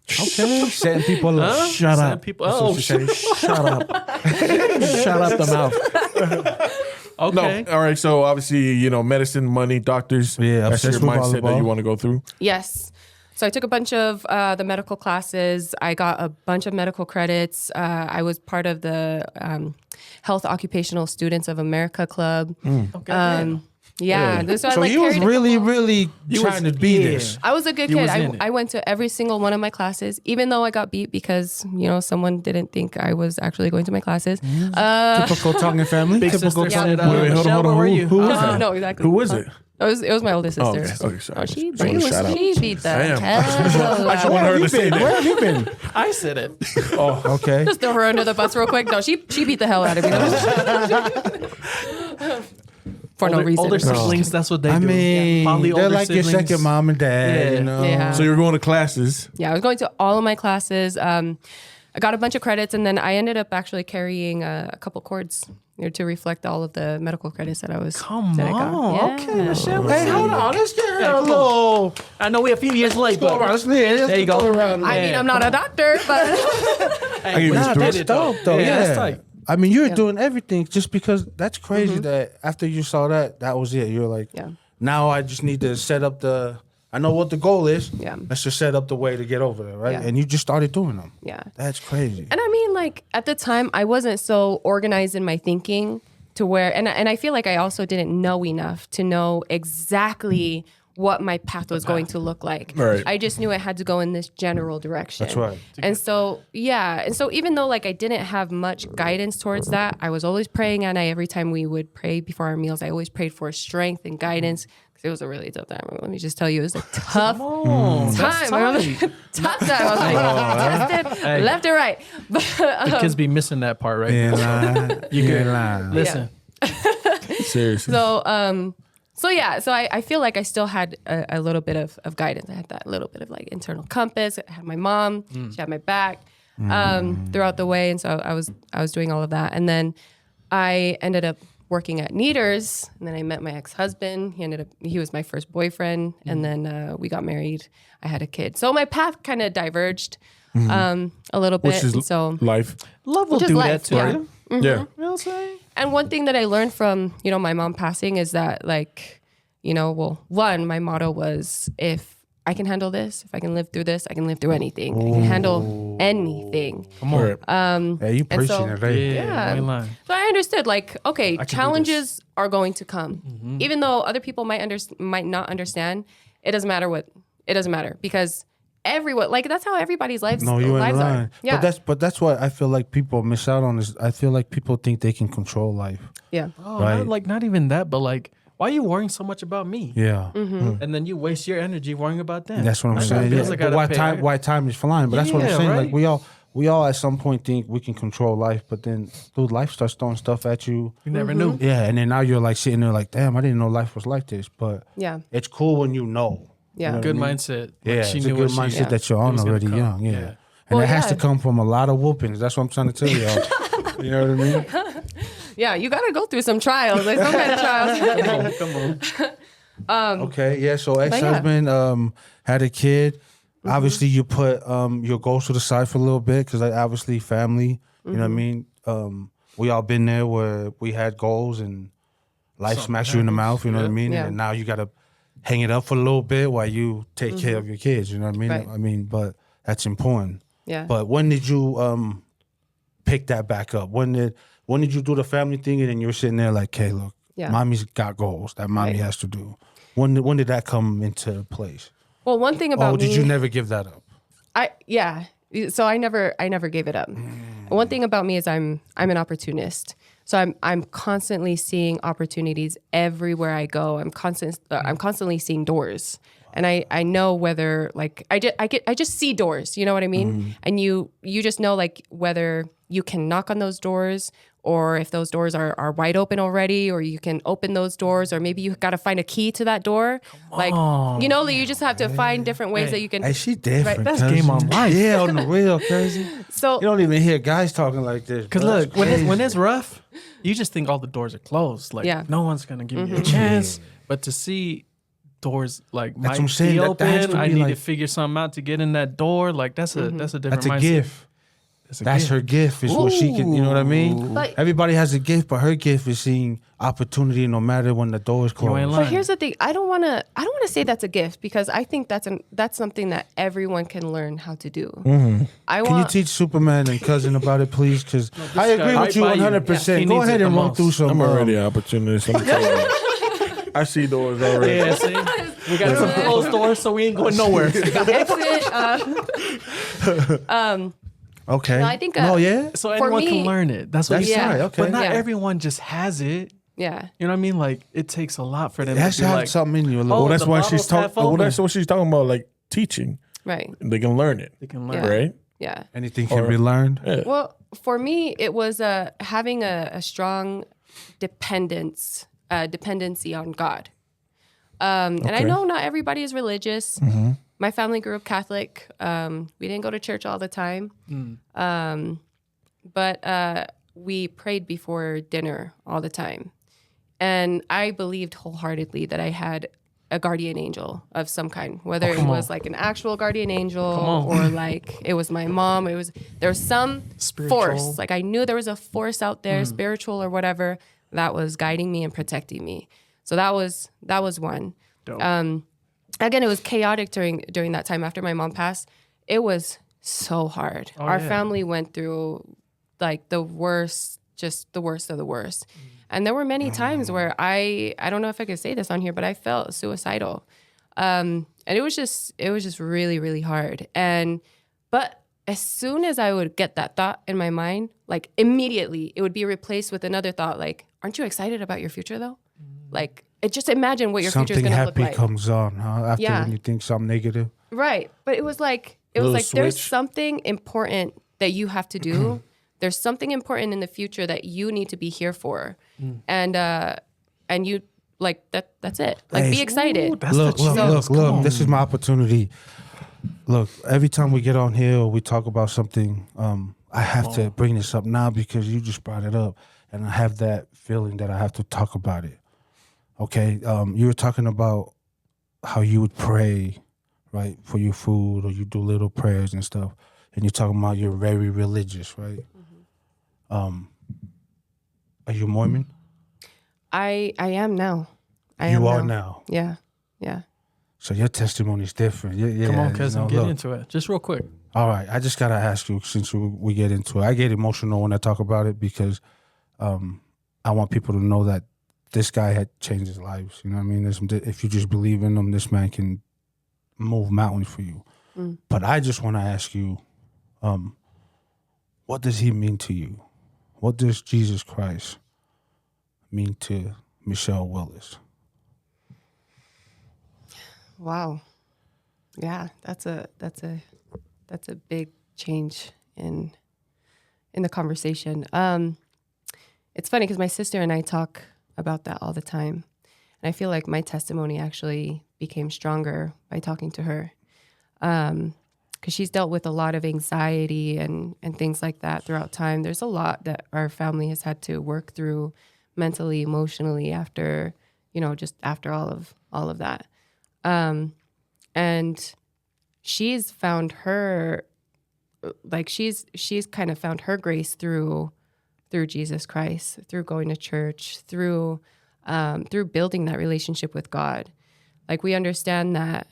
B: Okay. Setting people up.
E: Huh?
B: Shut
E: Setting
B: up.
E: people-
B: That's what
E: oh,
B: she said. Shut up. Shut up the mouth.
E: Okay.
A: No, all right. So obviously, medicine, money, doctors.
B: Yeah,
A: that's your
B: obsessed with
A: mindset that
B: volleyball.
A: you want to go through.
D: Yes. So I took a bunch of the medical classes. I got a bunch of medical credits. I was part of the Health Occupational Students of America Club.
E: Okay.
D: Yeah. So,
B: So
D: I
B: you was
D: carried a
B: really,
D: couple-
B: really trying to be this.
D: I was a good
E: You
D: kid.
E: was in it.
D: I went to every single one of my classes, even though I got beat because, someone didn't think I was actually going to my classes.
B: Typical Tongan family.
E: Big
B: Typical
E: sister
B: Tongan
E: said,
A: Wait, hold on,
E: Michele,
A: hold on.
E: where were you?
A: Who was that?
D: No, exactly.
A: Who was it?
D: It was my older sister.
A: Oh, okay, sorry.
D: Oh, she
A: Just wanna shout out.
D: beat the
A: Damn.
D: hell
A: I just want her to say
B: Where
A: that.
B: have you been?
E: I said it.
B: Oh, okay.
D: Just throw her under the bus real quick. No, she beat the hell out of me. For no reason.
E: Older siblings, that's what they
B: I
E: do.
B: mean,
E: Probably
B: they're
E: older
B: like your
E: siblings.
B: second mom and dad,
E: Yeah.
B: you know?
D: Yeah.
A: So you're going to classes.
D: Yeah, I was going to all of my classes. I got a bunch of credits, and then I ended up actually carrying a couple cords to reflect all of the medical credits that I was.
E: Come
D: that I got.
E: on.
D: Yeah.
E: Okay, Michelle.
B: Hey, hold on. Let's get a
E: come on.
B: little.
E: I know we're a few years late,
B: Go around.
E: but
B: Let's there
E: you go.
B: Go around.
D: I mean, I'm not a doctor, but
A: I give you
B: Nah,
A: three.
B: that's dope, though.
E: Yeah,
B: Yeah,
E: that's tight.
B: I mean, you're doing everything just because that's crazy that after you saw that was it. You're like,
D: Yeah.
B: now I just need to set up I know what the goal is.
D: Yeah.
B: Let's just set up the way to get over there, right?
D: Yeah.
B: And you just started doing them.
D: yeah.
B: That's crazy.
D: And I mean, like at the time, I wasn't so organized in my thinking to where, and I feel like I also didn't know enough to know exactly what my path was going to look like.
A: Right.
D: I just knew it had to go in this general direction.
B: That's right.
D: And so, yeah. And so even though like I didn't have much guidance towards that, I was always praying, and every time we would pray before our meals, I always prayed for strength and guidance. Because it was a really tough time. Let me just tell you, it was a tough time. I remember tough time. I was like, tested left and right. But
E: The kids be missing that part, right?
B: You ain't lying.
E: Listen.
A: Seriously.
D: So yeah, so I feel like I still had a little bit of guidance. I had that little bit of like internal compass. I had my mom; she had my back throughout the way, and so I was doing all of that. And then I ended up working at Neaters, and then I met my ex-husband. He was my first boyfriend, and then we got married. I had a kid, so my path kind of diverged a little bit.
A: Which is
D: and so
A: life.
E: Love will
D: Which is
E: do
D: life,
E: that too.
D: yeah.
E: Right?
A: Yeah.
E: You know what I'm saying?
D: And one thing that I learned from, my mom passing is that like, one, my motto was if I can handle this, if I can live through this, I can live through anything. I can handle anything.
E: Come on.
A: Right.
B: Yeah, you preaching
D: so-
B: it, right?
D: Yeah.
E: I ain't lying.
D: So I understood like, okay,
E: do
D: challenges are going to come. Even though other people might not understand, it doesn't matter because everyone, like that's how everybody's lives,
B: No, you ain't
D: lives
B: lying.
D: are. Yeah.
B: But that's what I feel like people miss out on is I feel like people think they can control life.
D: yeah.
E: Oh,
B: Right.
E: not even that, but like why are you worrying so much about me?
B: Yeah.
E: And then you waste your energy worrying about them.
B: That's what I'm
E: I got
B: saying.
E: bills
B: Yeah.
E: I
B: But
E: gotta pay.
B: why time is flying? But that's what I'm
E: Yeah,
B: saying.
E: right.
B: Like we all at some point think we can control life, but then dude, life starts throwing stuff at you.
E: You never knew.
B: Yeah, and then now you're like sitting there like, damn, I didn't know life was like this. But
D: Yeah.
B: it's cool when you know.
D: Yeah.
B: You know
E: Good
B: what I mean?
E: mindset. Like,
B: Yeah,
E: she
B: it's a
E: knew
B: good
E: what she-
B: mindset that you're
E: it
B: on
E: was gonna
B: already
E: come.
B: young. Yeah.
E: Yeah.
B: And
D: Well,
B: it has to
D: yeah.
B: come from a lot of whoopings. That's what I'm trying to tell y'all. You know what I mean?
D: Yeah, you got to go through some trials, like some kind of trials.
E: Come on.
B: Okay, yeah. So ex-husband had a kid. Obviously, you put your goals to the side for a little bit because obviously family. You know what I mean? We all been there where we had goals and life smashed you in the mouth. You know what I mean?
D: Yeah.
B: And now you got to hang it up for a little bit while you take care of your kids. You know what I mean?
D: Right.
B: I mean, but that's important.
D: Yeah.
B: But when did you pick that back up? When did you do the family thing and then you were sitting there like, hey, look,
D: Yeah.
B: mommy's got goals that mommy
D: Right.
B: has to do. When did that come into place?
D: Well, one thing about
B: Oh, did
D: me,
B: you never give that up?
D: So I never gave it up. One thing about me is I'm an opportunist. So I'm constantly seeing opportunities everywhere I go. I'm constantly seeing doors. And I know whether like I just see doors, you know what I mean? And you just know like whether you can knock on those doors or if those doors are wide open already, or you can open those doors, or maybe you got to find a key to that door. Like, you know, you just have to find different ways that you can.
B: Hey, she different.
D: Right,
E: that's game on life.
B: Yeah, on the real, crazy.
D: So
B: You don't even hear guys talking like this.
E: Because
B: bro.
E: look,
B: That's
E: when
B: crazy.
E: it's rough, you just think all the doors are closed. Like
D: Yeah.
E: no one's gonna give you a chance. But to see doors like
B: That's
E: might
B: what I'm saying.
E: be
B: That has
E: open,
B: to
E: I
B: be
E: need
B: like-
E: to figure something out to get in that door. Like that's a different
B: That's a
E: mindset.
B: gift.
E: That's, a
B: That's
E: gift.
B: her gift. Is what she can. You know what I mean?
D: But-
B: Everybody has a gift, but her gift is seeing opportunity no matter when the door is
E: You ain't
B: closed.
E: lying.
D: But here's the thing: I don't want to say that's a gift, because I think that's something that everyone can learn how to do. I
B: Can you
D: want.
B: teach Superman and cousin about it, please? Because I agree
E: guy
B: with you
E: right by you.
B: 100%.
E: He
B: Go
E: needs
B: ahead
E: it
B: and
E: the
B: run
E: most.
B: through some.
A: I'm already an opportunist. I'm telling you. I see doors already.
E: Yeah, see, we got some closed doors, so we ain't going nowhere.
D: Exit.
B: Okay.
D: No, I think,
B: no, yeah.
E: So
D: For
E: anyone
D: me-
E: can learn it. That's what
B: That's
E: you
D: Yeah.
B: right.
E: said.
B: Okay.
E: But not
D: Yeah.
E: everyone just has it.
D: Yeah.
E: You know what I mean? Like it takes a lot for them
B: It has
E: to
B: to
E: be
B: have
E: like,
B: something in you. A little.
E: oh,
A: Well, that's
E: the
A: why
E: bottle's
A: she's talking.
E: half
A: Well,
E: open.
A: that's what she's talking about, like teaching.
D: Right.
A: They can learn it,
E: they can
D: Yeah.
E: learn.
A: right?
D: Yeah.
B: Anything can be learned.
A: Yeah.
D: Well, for me, it was having a strong dependency on God. And I know not everybody is religious. My family grew up Catholic. We didn't go to church all the time. But we prayed before dinner all the time. And I believed wholeheartedly that I had a guardian angel of some kind, whether it was like an actual guardian angel or like it was my mom. There was some
E: Spiritual.
D: force. Like I knew there was a force out there, spiritual or whatever, that was guiding me and protecting me. So that was one.
E: Dope.
D: Again, it was chaotic during that time after my mom passed. It was so hard. Our
E: yeah.
D: family went through like the worst, just the worst of the worst. And there were many times where I don't know if I could say this on here, but I felt suicidal. And it was just really, really hard. But as soon as I would get that thought in my mind, like immediately it would be replaced with another thought, like, aren't you excited about your future though? Like, just imagine what your future is
B: Something
D: going to look
B: happy
D: like.
B: comes on, huh? After
D: Yeah.
B: when you think something negative.
D: Right. But it was like
A: Little
D: there's
A: switch.
D: something important that you have to do. There's something important in the future that you need to be here for. And you like that's it. Like
B: Hey,
D: be excited.
E: That's
B: Look,
E: the
B: look,
E: chance.
B: look,
E: Come
B: look.
E: on.
B: This is my opportunity. Look, every time we get on here or we talk about something, I have to bring this up now because you just brought it up. And I have that feeling that I have to talk about it. Okay? You were talking about how you would pray, right, for your food, or you do little prayers and stuff. And you're talking about you're very religious, right? Are you Mormon?
D: I am now. I
B: You
D: am
B: are now.
D: Yeah. Yeah.
B: So your testimony is different. Yeah,
E: Come on,
B: you
E: cousin,
B: know,
E: get
B: look.
E: into it. Just real quick.
B: All right, I just gotta ask you since we get into it. I get emotional when I talk about it because I want people to know that this guy had changed his lives. You know what I mean? If you just believe in him, this man can move mountains for you. But I just want to ask you, what does he mean to you? What does Jesus Christ mean to Michele Willis?
D: Wow. Yeah, that's a big change in the conversation. It's funny because my sister and I talk about that all the time. And I feel like my testimony actually became stronger by talking to her. Because she's dealt with a lot of anxiety and things like that throughout time. There's a lot that our family has had to work through mentally, emotionally after, just after all of that. And she's found her, like she's kind of found her grace through Jesus Christ, through going to church, through building that relationship with God. Like we understand that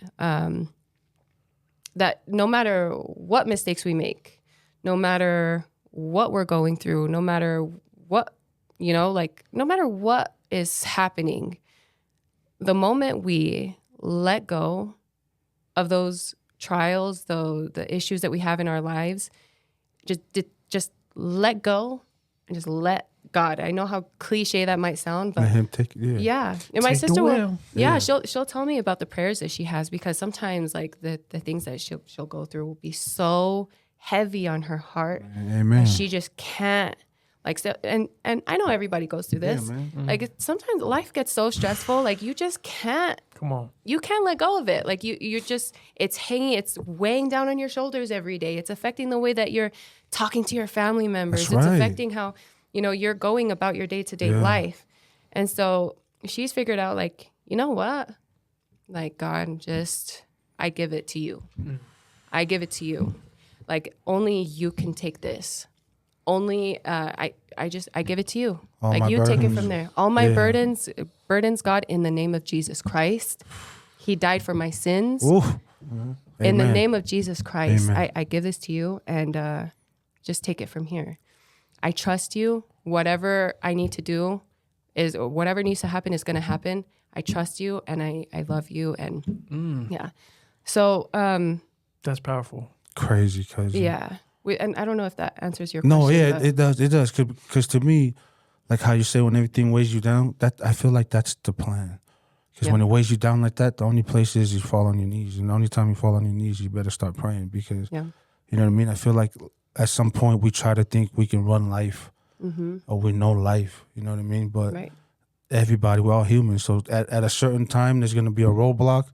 D: that no matter what mistakes we make, no matter what we're going through, no matter what, no matter what is happening, the moment we let go of those trials, the issues that we have in our lives, just let go and just let God. I know how cliche that might sound, but
B: Let him take it.
D: yeah. And my
E: Take the
D: sister will,
E: wheel.
D: yeah, she'll tell me about the prayers that she has, because sometimes like the things that she'll go through will be so heavy on her heart.
B: Amen.
D: She just can't and I know everybody goes through this.
B: man.
D: Like sometimes life gets so stressful, like you just can't.
E: Come on.
D: You can't let go of it. Like you just, it's weighing down on your shoulders every day. It's affecting the way that you're talking to your family members.
B: That's
D: It's
B: right.
D: affecting how, you're going about your day-to-day life. And so she's figured out, like, you know what? Like, God, I give it to you. I give it to you. Like, only you can take this. Only, I give it to you.
B: All
D: like,
B: my
D: you take it
B: burdens.
D: from there. All my
B: Yeah.
D: burdens, God, in the name of Jesus Christ. He died for my sins.
B: Oof.
D: In the
B: Amen.
D: name of Jesus Christ,
B: Amen.
D: I give this to you, and just take it from here. I trust you. Whatever I need to do whatever needs to happen is going to happen. I trust you, and I love you, and yeah. So
E: That's powerful.
B: Crazy, cousin.
D: yeah, and I don't know if that answers your
B: No,
D: question.
B: yeah,
D: but-
B: it does. Because to me, like how you say, when everything weighs you down, that I feel like that's the plan. Because
D: Yeah.
B: when it weighs you down like that, the only place is you fall on your knees, and the only time you fall on your knees, you better start praying. Because
D: Yeah.
B: you know what I mean. I feel like at some point we try to think we can run life, or we know life. You know what I mean? But
D: Right.
B: everybody, we're all humans. So at a certain time, there's going to be a roadblock,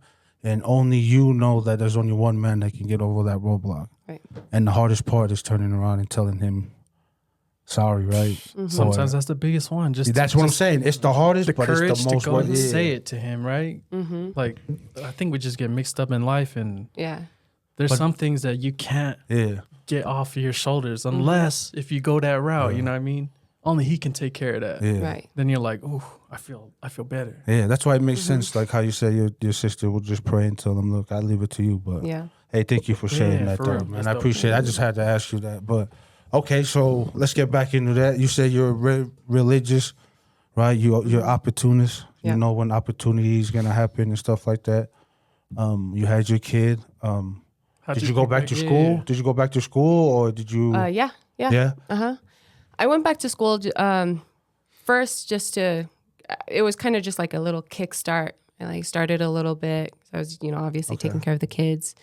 B: and only you know that there's only one man that can get over that roadblock.
D: Right.
B: And the hardest part is turning around and telling him, sorry, right?
E: Sometimes that's the biggest one.
B: That's what I'm saying. It's the hardest,
E: The
B: but
E: courage
B: it's the most
E: to go and
B: yeah.
E: say it to him, right? Like, I think we just get mixed up in life, and
D: Yeah.
E: there's some things that you can't
B: Yeah.
E: get off of your shoulders unless if you go that route. You know what I mean? Only he can take care of that.
B: Yeah.
D: Right.
E: Then you're like, oh, I feel better.
B: Yeah, that's why it makes sense. Like how you said your sister will just pray and tell him, look, I leave it to you. But
D: Yeah.
B: hey, thank you for sharing
E: Yeah,
B: that,
E: for
B: though,
E: real.
B: man.
E: That's
B: I
E: dope.
B: appreciate it. I just had to ask you that. But okay, so let's get back into that. You said you're religious, right? You're opportunist.
D: Yeah.
B: You know when opportunity is gonna happen and stuff like that. You had your kid. Did you go back to school?
E: Yeah.
B: Did you go back to school, or did you?
D: Yeah.
B: Yeah.
D: I went back to school first just to, it was kind of just like a little kickstart. I like started a little bit. So I was, obviously taking care of the kids.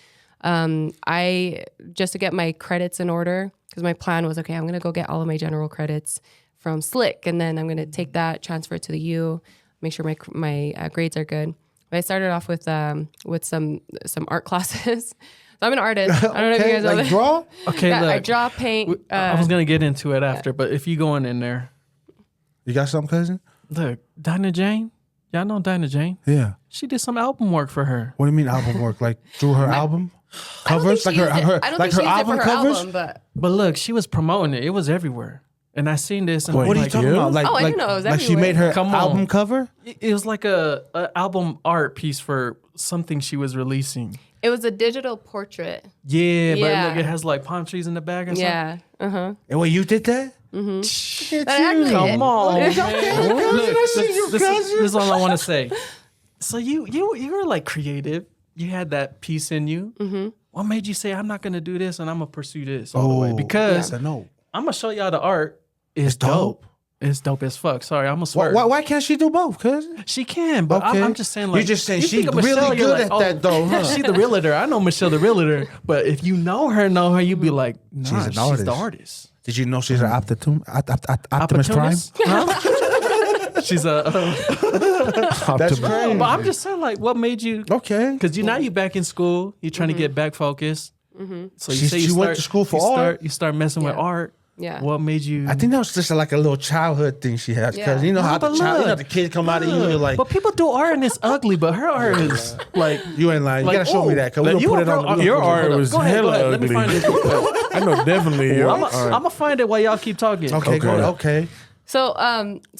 D: I just to get my credits in order, because my plan was, okay, I'm going to go get all of my general credits from Slick, and then I'm going to take that, transfer it to the U, make sure my grades are good. But I started off with some art classes. So I'm an artist. I don't know if you guys know
B: like
D: that.
B: draw.
E: Okay,
D: Yeah,
E: look,
D: I draw, paint.
E: I was gonna get into it after, but if you going in there,
B: You got something, cousin?
E: look, Dinah Jane, y'all know Dinah Jane.
B: Yeah.
E: She did some album work for her.
B: What do you mean album work? Like drew her album
D: I don't
B: covers,
D: think she used it- I don't think she used it for her
B: covers.
D: album, but
E: But look, she was promoting it. It was everywhere, and I seen this. And
B: What
E: I'm
B: are you
E: like,
B: talking about? Like,
D: Oh, I
B: like,
D: didn't know it was
B: like she
D: everywhere.
B: made her
E: Come on.
B: album cover.
E: It was like a album art piece for something she was releasing.
D: it was a digital portrait.
E: Yeah, but
D: Yeah.
E: look, it has like palm trees in the back or something.
D: Yeah.
B: And wait, you did that?
D: That actually-
E: Come on, man. Look,
B: you,
E: this is all I want to say. So you were like creative. You had that piece in you. Mm-hmm. What made you say I'm not gonna do this and I'm gonna pursue this all the way? Because
B: I know.
E: I'm gonna show y'all the art. It's
B: dope.
E: dope. It's dope as fuck. Sorry, I'm a swear.
B: Why can't she do both? Cause
E: She can, but
B: Okay.
E: I'm just saying, like,
B: You're just saying
E: you
B: she's
E: think of Michelle,
B: really
E: you're
B: good at that, though, huh?
E: She's the realtor. I know Michelle the realtor, but if you know her, you'd be like, nah,
B: She's an
E: she's
B: artist.
E: the artist.
B: did you know she's an Optimus Prime?
E: Opportunist? Huh? She's a.
B: That's
E: No,
B: crazy.
E: but I'm just saying, like, what made you?
B: Okay.
E: Because now you back in school. You're trying to get back focused. So you say
B: She
E: you
B: went to school for art?
E: You start messing with
D: Yeah.
E: art.
D: Yeah.
E: What made you?
B: I think that was just like a little childhood thing she has. Because
D: Yeah.
B: you know
E: No,
B: how
E: but look.
B: the kids come out of you, you're like,
E: But people do art and it's ugly. But her art is like.
B: you ain't lying. You
E: Like,
B: gotta show me
E: ooh,
B: that. Cause
E: like,
B: we're
E: you
B: gonna put it
E: are
B: on.
E: bro-
B: we're
A: Your
B: gonna put it
A: art
B: on.
A: was
E: Go ahead,
A: hella
E: go ahead. Let me
A: ugly.
E: find it.
A: I know definitely your
E: I'm
A: art.
E: gonna find it while y'all keep talking.
B: Okay,
A: Okay.
B: okay.
D: So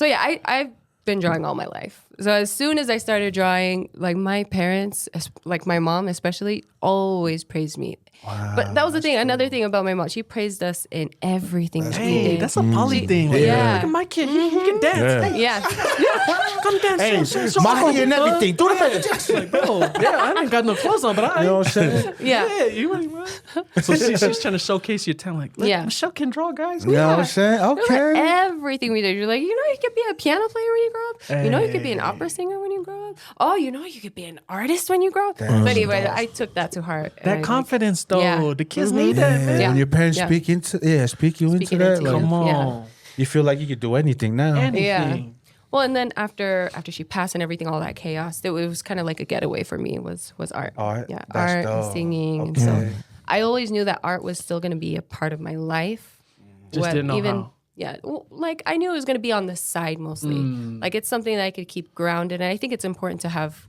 D: yeah, I've been drawing all my life. So as soon as I started drawing, like my parents, like my mom especially, always praised me. But that was the thing. Another thing about my mom, she praised us in everything that we
E: Hey,
D: did.
E: that's a poly thing. Like,
D: Yeah.
E: Look at my kid. He can dance.
A: Yeah.
D: Yeah,
E: Come dance.
B: Hey,
E: so
B: my hair and everything. Do the thing.
E: Like, bro, yeah, I ain't got no clothes on, but I.
B: You know what I'm saying?
D: yeah.
E: You really want? So she's trying to showcase your talent. Like, look,
D: Yeah.
E: Michelle can draw, guys.
B: You know what I'm saying?
D: It was like
B: Okay.
D: everything we did. You're like, you could be a piano player when you grow up. You know, you could be an opera singer when you grow up. Oh, you could be an artist when you grow up. But anyway, I took that to heart. and I,
E: That
D: like,
E: confidence, though.
D: Yeah.
E: The kids need that, man.
D: Yeah.
B: When your parents
D: Yeah.
B: speak you into
D: Speaking
B: that,
D: into
B: like,
D: you.
E: Come on.
D: Yeah.
B: you feel like you could do anything now.
E: Anything.
D: Yeah. Well, and then after she passed and everything, all that chaos, it was kind of like a getaway for me. Was art.
B: Art?
D: Yeah,
B: That's
D: art and
B: dope.
D: singing, and
B: Okay.
D: so I always knew that art was still going to be a part of my life.
E: Just didn't know how.
D: Yeah, well, like I knew it was going to be on the side mostly. Like it's something that I could keep grounded, and I think it's important to have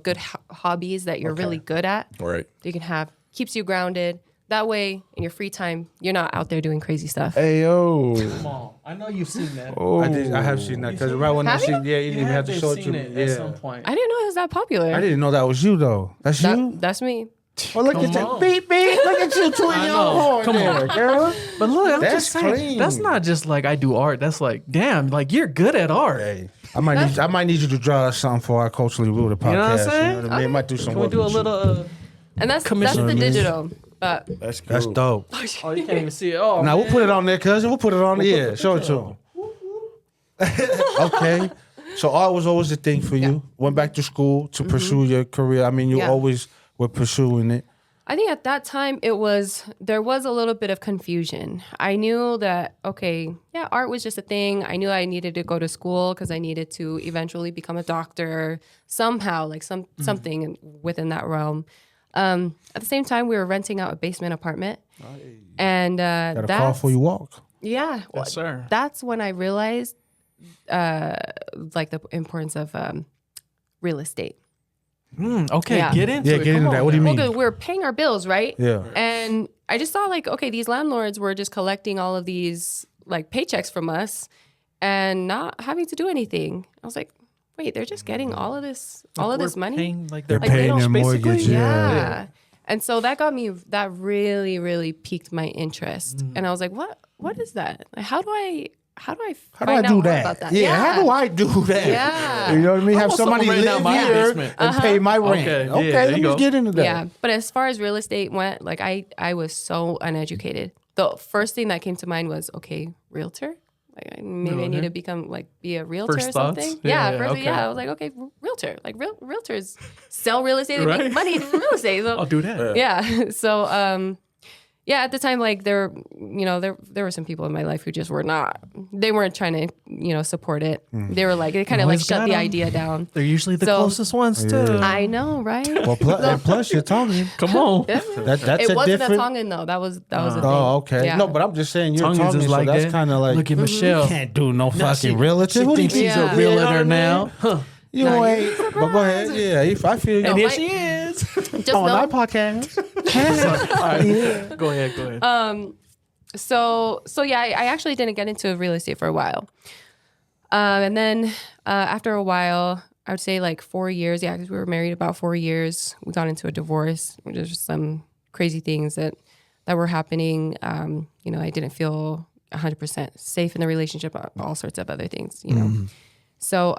D: good hobbies that you're really good at.
A: Right.
D: You can have keeps you grounded. That way, in your free time, you're not out there doing crazy stuff.
A: Hey yo.
E: Come on. I know you've seen that.
B: I have seen that because right when I
D: Have you?
B: seen, you didn't even have to show it to
E: seen
B: me.
E: it
B: Yeah.
E: at some point.
D: I didn't know it was that popular.
B: I didn't know that was you though. That's you.
D: That's me.
B: Well, look at
E: on.
B: that. Beep, beep. Look at you tooting
E: I
B: your
E: know.
B: horn
E: Come
B: there,
E: on.
B: girl.
E: But look, I'm
B: That's
E: just saying,
B: clean.
E: that's not just like I do art. That's like, damn, like you're good at art.
B: Hey, I might need you to draw us something for our culturally rooted podcast.
E: You know what I'm saying?
B: what I mean? Might do some
E: Can we
B: work
E: do a
B: with you.
E: little?
D: And that's
E: Commission.
D: the digital. But
A: That's cool.
B: That's dope.
E: Oh, you can't even see it. Oh,
B: Now we'll put it on there, cousin. We'll put it on there. Yeah, show it to him. Okay. So art was always a thing for you. Went back to school to pursue your career. I mean, you
D: Yeah.
B: always were pursuing it.
D: I think at that time there was a little bit of confusion. I knew that art was just a thing. I knew I needed to go to school because I needed to eventually become a doctor somehow, like something within that realm. At the same time, we were renting out a basement apartment, and
B: Got a call
D: that's
B: before you walk.
D: yeah,
E: Yes, sir.
D: that's when I realized like the importance of real estate.
E: Okay,
D: Yeah.
E: get into
B: Yeah,
E: it.
B: get
E: Come
B: into
E: on
B: that. What do you
E: now.
B: mean?
D: Well, 'cause we're paying our bills, right?
B: Yeah.
D: And I just saw like, okay, these landlords were just collecting all of these like paychecks from us and not having to do anything. I was like, wait, they're just getting all of this
E: We're
D: money?
E: paying, like
B: They're
E: their
B: paying
E: bills,
B: their
E: basically.
B: mortgage,
D: Yeah. And so that really, really piqued my interest. And I was like, what is that? Like, how do I
B: How do I
D: find out
B: do
D: more
B: that?
D: about that?
B: Yeah, how do I do that?
D: Yeah.
B: You know what I mean? Have
E: want
B: somebody
E: someone right now
B: live
E: in my
B: here
E: basement.
B: and pay my rent.
E: Okay, yeah,
B: Okay,
E: there
B: let
E: you
B: me
E: go.
B: get into that.
D: Yeah, but as far as real estate went, like I was so uneducated. The first thing that came to mind was, okay, realtor. Like maybe I need to be a realtor
E: First
D: or something.
E: thoughts? Yeah,
D: First,
E: okay.
D: I was like, okay, realtor. Like realtors sell real estate, they
E: Right.
D: make money from real estate. So,
E: I'll do that.
D: yeah. So at the time, like there were some people in my life who just weren't trying to, support it. They were like, they kind of like
E: Always
D: shut
E: got
D: the
E: 'em.
D: idea down.
E: They're usually the
D: So-
E: closest ones too.
D: I know, right?
B: Well, and plus you're talking.
E: Come on.
B: That's
D: It
B: a
D: wasn't
B: different.
D: a Tongan though. That was the thing.
B: Oh, okay.
D: Yeah.
B: No, but I'm just saying you're
E: Tongues
B: Tongan,
E: is
B: so
E: like
B: that's
E: that.
B: kind of like
E: Look at Michelle.
B: You can't do no
E: Now
B: fucking
E: she
B: realtor. Who do you
E: thinks
B: think
E: she's
D: Yeah.
E: a realtor
B: Yeah,
E: now. Huh.
B: You
D: Nah,
B: ain't.
D: you'd be
B: But go ahead. Yeah, I feel you.
E: And
D: No,
E: here
D: my-
E: she is.
D: Just
B: on
D: know,
B: our podcast.
E: All right. Go ahead.
D: So yeah, I actually didn't get into real estate for a while. And then after a while, I would say like 4 years. Yeah, because we were married about 4 years. We got into a divorce. There's just some crazy things that were happening. I didn't feel 100% safe in the relationship. All sorts of other things. So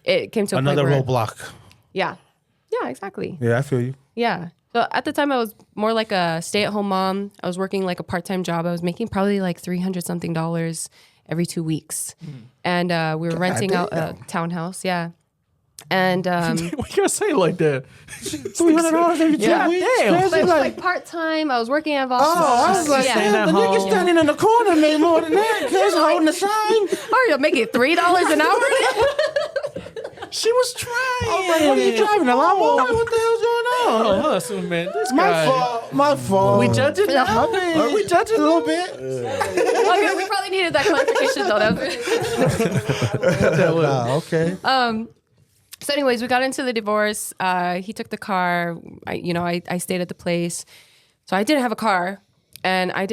D: it came to
B: Another
D: a point where,
B: roadblock.
D: Yeah, exactly.
B: Yeah, I feel you.
D: Yeah. So at the time, I was more like a stay-at-home mom. I was working like a part-time job. I was making probably like $300 something, every 2 weeks. And we were renting out a townhouse. Yeah. And
E: Why you gotta say it like that?
B: $300 every 2 weeks.
E: damn.
B: That's
D: but it was
B: like,
D: like part-time. I was working at Vox.
B: I was like,
D: yeah.
B: damn, the nigga standing in the corner made more than that. Cause holding the sign.
D: Oh, you're making $3 an hour?
E: She was trying.
B: What are you driving? A lawnmower? What the hell's going on?
E: Oh, hustle, man. This
B: My
E: guy.
B: fault. My fault.
E: We judging now? Are we judging
B: a little bit?
D: Okay, we probably needed that clarification though.
B: Okay.
D: So anyways, we got into the divorce. He took the car. I stayed at the place. So I didn't have a car, and I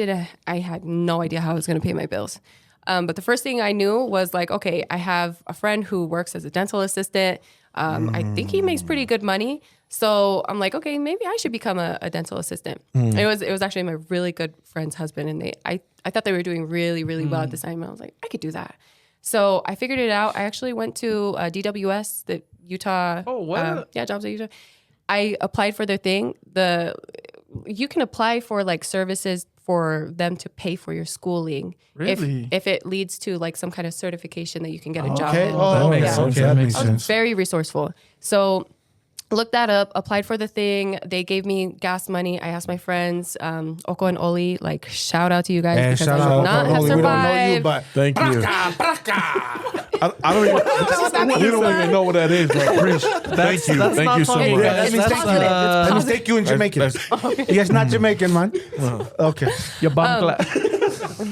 D: had no idea how I was going to pay my bills. But the first thing I knew was like, okay, I have a friend who works as a dental assistant. I think he makes pretty good money. So I'm like, okay, maybe I should become a dental assistant. It was actually my really good friend's husband, and I thought they were doing really, really well at the time. And I was like, I could do that. So I figured it out. I actually went to DWS, the Utah.
E: Oh, what?
D: Jobs at Utah. I applied for their thing. You can apply for like services for them to pay for your schooling.
E: Really?
D: If it leads to like some kind of certification that you can get a job
B: Okay.
D: in.
B: Oh,
E: makes
B: yeah.
E: sense.
B: Okay, that
E: That
B: makes
E: makes
B: sense.
D: Very resourceful. So looked that up, applied for the thing. They gave me gas money. I asked my friends, Oko and Oli, like shout out to you guys
B: And
D: because
B: shout
D: I
B: out
D: would not
B: to
D: have
B: Oli. We don't know you,
D: survived.
B: but
A: Thank you. I don't even. You don't even know what that is, but thank you.
E: That's
A: Thank
E: not
A: you so
E: funny,
A: much.
E: guys.
D: It's
E: That's,
D: positive.
B: let me take you in Jamaican. Yes, not Jamaican, man. Okay.
E: your bum clap.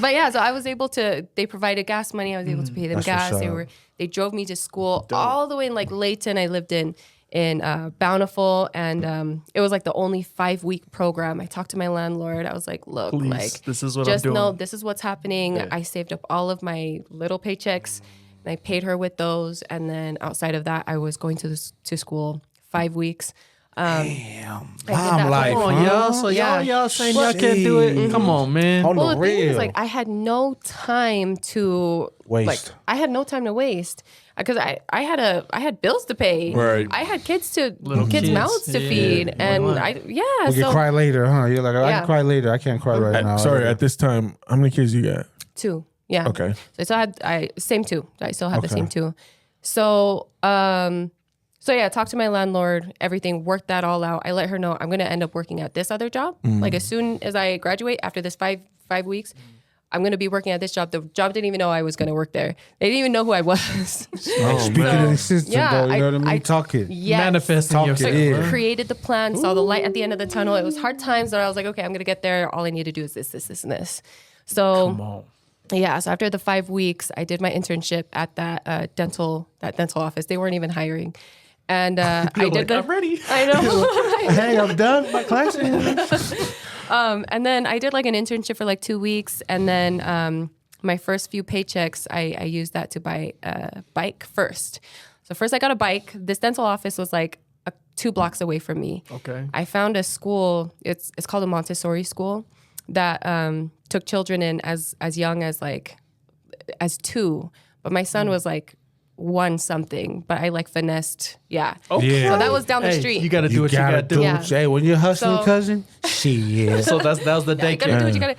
D: But yeah, so I was able to. They provided gas money. I was able to pay them
B: That's
D: gas.
B: what's up.
D: They drove me to school all the way in like Layton. I lived in Bountiful, and it was like the only 5-week program. I talked to my landlord. I was like, look,
E: Please,
D: like
E: this is what
D: just
E: I'm doing.
D: know this is what's happening. I saved up all of my little paychecks, and I paid her with those. And then outside of that, I was going to school 5 weeks.
B: Damn.
D: that
B: Mom
D: for
B: life,
E: Come on,
B: huh?
E: y'all. So
D: Yeah.
E: y'all saying y'all can't do it? Come on, man.
B: On
D: Well,
B: the
D: the thing is,
B: real.
D: like, I had no time to
B: Waste.
D: Like, I had no time to waste because I had bills to pay.
A: Right.
D: I had kids kids'
E: kids.
D: mouths to
E: Yeah.
D: feed, and
E: Right.
B: We can
D: so
B: cry later, huh? You're like, I
D: Yeah.
B: can cry later. I can't cry right now.
A: Sorry, at this time, how many kids you got?
D: 2. Yeah.
A: Okay.
D: So I still had same 2. I still had the
B: Okay.
D: same 2. So yeah, talked to my landlord, everything, worked that all out. I let her know I'm going to end up working at this other job. Like as soon as I graduate after this 5 weeks, I'm going to be working at this job. The job didn't even know I was going to work there. They didn't even know who I was.
B: Speaking in existence,
D: yeah,
B: though, you know what I mean?
D: I-
B: Talk it.
D: Yes.
E: Manifesting
B: Talk
E: yourself.
B: it, yeah.
D: Created the plan, saw the light at the end of the tunnel. It was hard times, but I was like, okay, I'm going to get there. All I need to do is this, and this. So
E: Come on.
D: yeah, so after the 5 weeks, I did my internship at that dental office. They weren't even hiring. And I
E: You're
D: did
E: like, I'm ready.
D: I know.
B: Hey, I'm done. My class.
D: And then I did like an internship for like 2 weeks. And then my first few paychecks, I used that to buy a bike first. So first I got a bike. This dental office was like 2 blocks away from me.
E: Okay.
D: I found a school, it's called a Montessori school, that took children in as young as 2. But my son was like 1 something, but I like finessed. Yeah.
E: Okay.
B: Yeah.
D: So that was down the
E: Hey,
D: street.
E: you got to do what you got to do.
D: Yeah.
B: Hey, when you're hustling,
D: So-
B: cousin, shit.
E: So that was the
D: You gotta
E: daycare.
D: do what you gotta.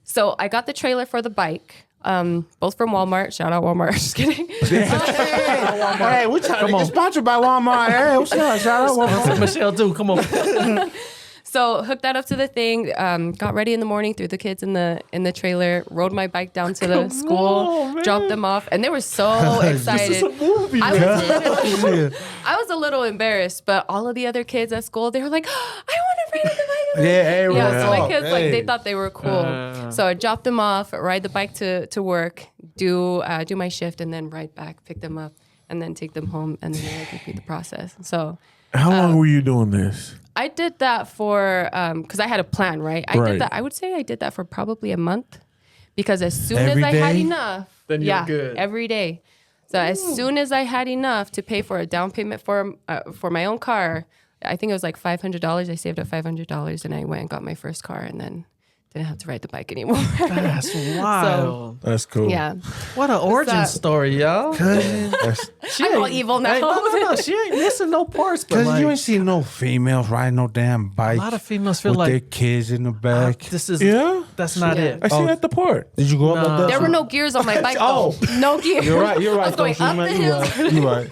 D: So I got the trailer for the bike, both from Walmart. Shout out Walmart. Just kidding.
B: Hey, we're trying to get sponsored by Walmart. Hey, what's up? Shout out Walmart.
E: Michele, too. Come on.
D: So hooked that up to the thing. Got ready in the morning, threw the kids in the trailer, rode my bike down to the school, dropped them off, and they were so excited. I was a little embarrassed, but all of the other kids at school, they were like, "I want to ride the bike."
B: Yeah, hey,
D: Yeah,
B: real
D: so my
B: talk.
D: kids
B: Hey.
D: they thought they were cool. So I dropped them off, ride the bike to work, do my shift, and then ride back, pick them up, and then take them home, and then they like repeat the process. So
A: How long were you doing this?
D: I did that for because I had a plan, right? I
A: Right.
D: did that. I would say I did that for probably a month because as soon
B: Every
D: as I had
B: day?
D: enough,
E: Then you're good.
D: every day. So as soon as I had enough to pay for a down payment for my own car, I think it was like $500. I saved up $500 and I went and got my first car and then didn't have to ride the bike anymore.
E: That's wild.
A: That's cool.
D: Yeah.
E: What an origin
D: that?
E: story, y'all. She
D: I'm all
E: ain't-
D: evil now.
E: Hey, no. She ain't missing no parts. But
B: Because you
E: like,
B: ain't seen no females riding no damn bike
E: a lot of females feel
B: with their
E: like
B: kids in the back.
E: this is
A: Yeah?
E: That's not
D: Yeah.
E: it.
A: I see at the port.
B: Did you go up like that?
D: There were no gears on my bike
B: Oh.
D: though. No gears.
B: You're right. You're
D: I
B: right.
D: was going up the hills.
B: You're right.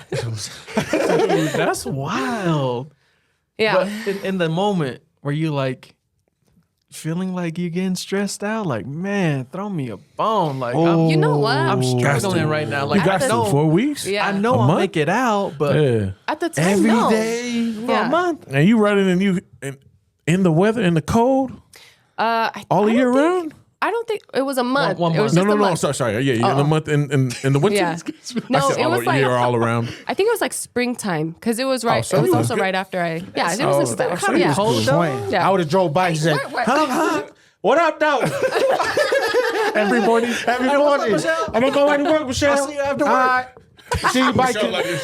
E: Dude, that's wild.
D: Yeah.
E: But in the moment where you like feeling like you're getting stressed out, like, man, throw me a bone. Like
D: You know what?
E: I'm struggling right now. Like
A: You got
D: I
A: to
D: know-
A: 4 weeks?
D: Yeah.
E: I know
A: A
E: I'll
A: month?
E: make it out, but
A: Yeah.
D: At the time,
B: Every
D: no.
B: day.
E: for
D: Yeah.
E: a month.
A: And you running in the weather, in the cold, all
D: I
A: year
D: don't think-
A: round?
D: I don't think it was a month.
E: One
D: It was
A: No,
D: just
A: no,
D: a
A: no.
D: month.
A: Sorry. Yeah, in the month in the winter.
D: Yeah.
A: I
D: No,
A: said
D: it
A: all
D: was like
A: year, all around.
D: I think it was like springtime because it was right.
A: so
D: it was
A: it was
D: also
A: good.
D: right after I. Yeah, it
A: Oh,
D: was like
A: so it
D: yeah.
A: was cool.
B: Swing.
D: Yeah.
B: I would have drove by and said,
D: Where-
B: huh? What up, though?
A: Every morning.
B: Every morning. I'm going to go right to work, Michelle.
E: I'll see you after work.
B: All right. See you biking.
A: Like this.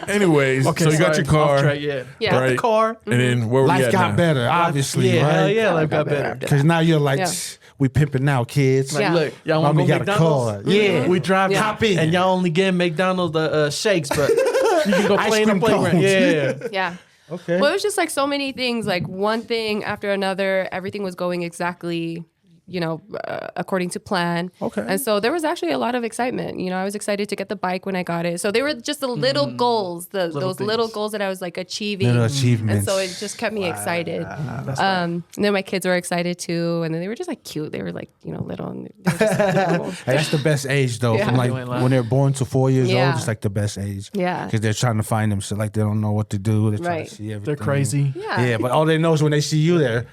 A: Anyways,
E: Okay,
A: so you got
E: sorry,
A: your car,
E: off track, yeah.
D: Yeah.
A: right?
E: The car.
A: And then where we
B: Life
A: at
B: got
A: now?
B: better, obviously,
E: Yeah, hell
B: right?
E: yeah, life got better.
B: Because now you're like,
D: Yeah.
B: we pimping now, kids.
E: Like,
D: Yeah.
E: look, y'all want to
B: Mommy
E: go
B: got a
E: McDonald's?
B: car. Yeah.
E: We drive
D: Yeah.
B: Hop in.
E: and y'all only get McDonald's shakes, but you can go
B: Ice
E: play in the
B: cream
E: playground.
B: cones.
E: Yeah.
D: Yeah.
B: Okay.
D: Well, it was just like so many things, like one thing after another. Everything was going exactly, according to plan.
A: Okay.
D: And so there was actually a lot of excitement. I was excited to get the bike when I got it. So they were just the little goals, those little
E: things.
D: goals that I was like achieving.
B: Little achievements.
D: And so it just kept me excited. And then my kids were excited too. And then they were just like cute. They were like, little. And they were just adorable.
B: Hey, that's the best age, though.
D: Yeah.
B: From like
E: You ain't lying.
B: when they're born to 4 years
D: Yeah.
B: old, it's like the best age.
D: Yeah.
B: Because they're trying to find them. So like they don't know what to do. They're trying
D: Right.
B: to see everything.
E: They're crazy.
D: Yeah.
B: Yeah, but all they know is when they see you there.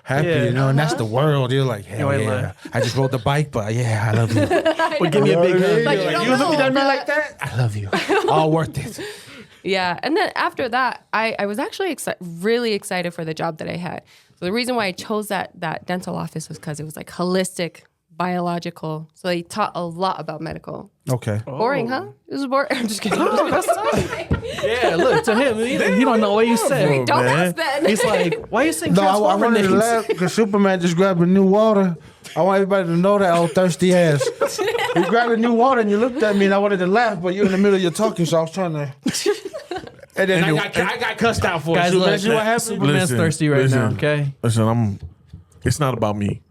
B: Happy,
E: Yeah.
B: and that's the world. You're like, hell
E: You ain't
B: yeah. I just rode the bike, but yeah, I love you.
E: But give me a big hug.
D: Like,
B: You're
D: you don't
B: you looking
D: know,
B: at me
D: but-
B: like that? I love you. All worth it.
D: Yeah. And then after that, I was actually really excited for the job that I had. So the reason why I chose that dental office was because it was like holistic, biological. So they taught a lot about medical.
B: Okay.
D: Boring, huh? It was boring. I'm just kidding.
E: Yeah, look, to him, he don't know what you said.
D: Don't
A: man.
D: ask then.
E: He's like, why you saying
B: No, I
E: Transformer
B: wanted to
E: names?
B: laugh because Superman just grabbed a new water. I want everybody to know that old thirsty ass. You grabbed a new water and you looked at me and I wanted to laugh, but you're in the middle of your talking, so I was trying to. And then I got cussed out for
E: Guys,
B: it.
E: look,
B: See what happened?
E: Superman's
A: Listen,
E: thirsty right now,
A: listen.
E: okay?
A: Listen, it's not about me.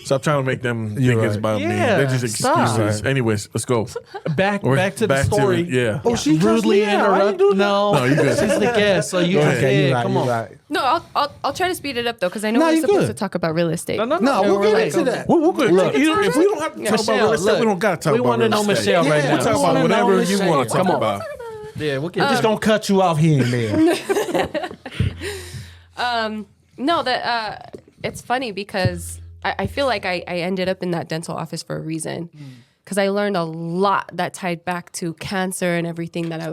A: Stop trying to make them think
B: You're
A: it's
B: right.
A: about me.
E: Yeah,
A: They're just
E: stop.
A: excuses. Anyways, let's go.
E: Back to the
A: Back
E: story.
A: yeah.
B: Oh, she cussed
E: Rudely
B: me out. Why you
E: interrupt.
B: do that?
E: No,
A: you good.
E: she's the guest, so you
B: Okay,
E: yeah,
B: you're right.
E: come
B: You're
E: on.
B: right.
D: No, I'll try to speed it up though, because I know
B: No,
D: we're
B: you
D: supposed
B: good.
D: to talk about real estate.
B: No,
D: we're
B: we'll
D: like,
B: get into that.
A: We're good.
B: Look,
A: If we don't have to talk about
E: Michelle,
A: real estate,
E: look,
A: we don't got to talk
E: we
A: about
E: wanna
A: real
E: know
A: estate.
E: Michelle right
B: Yeah,
E: now.
A: We'll talk
B: we
A: about
B: wanna know
A: whatever you
B: Michelle.
A: want to talk
E: Come on.
A: about.
E: Yeah, we'll get
B: Just gonna cut you off here and there.
D: No, that it's funny because I feel like I ended up in that dental office for a reason. Because I learned a lot that tied back to cancer and everything that I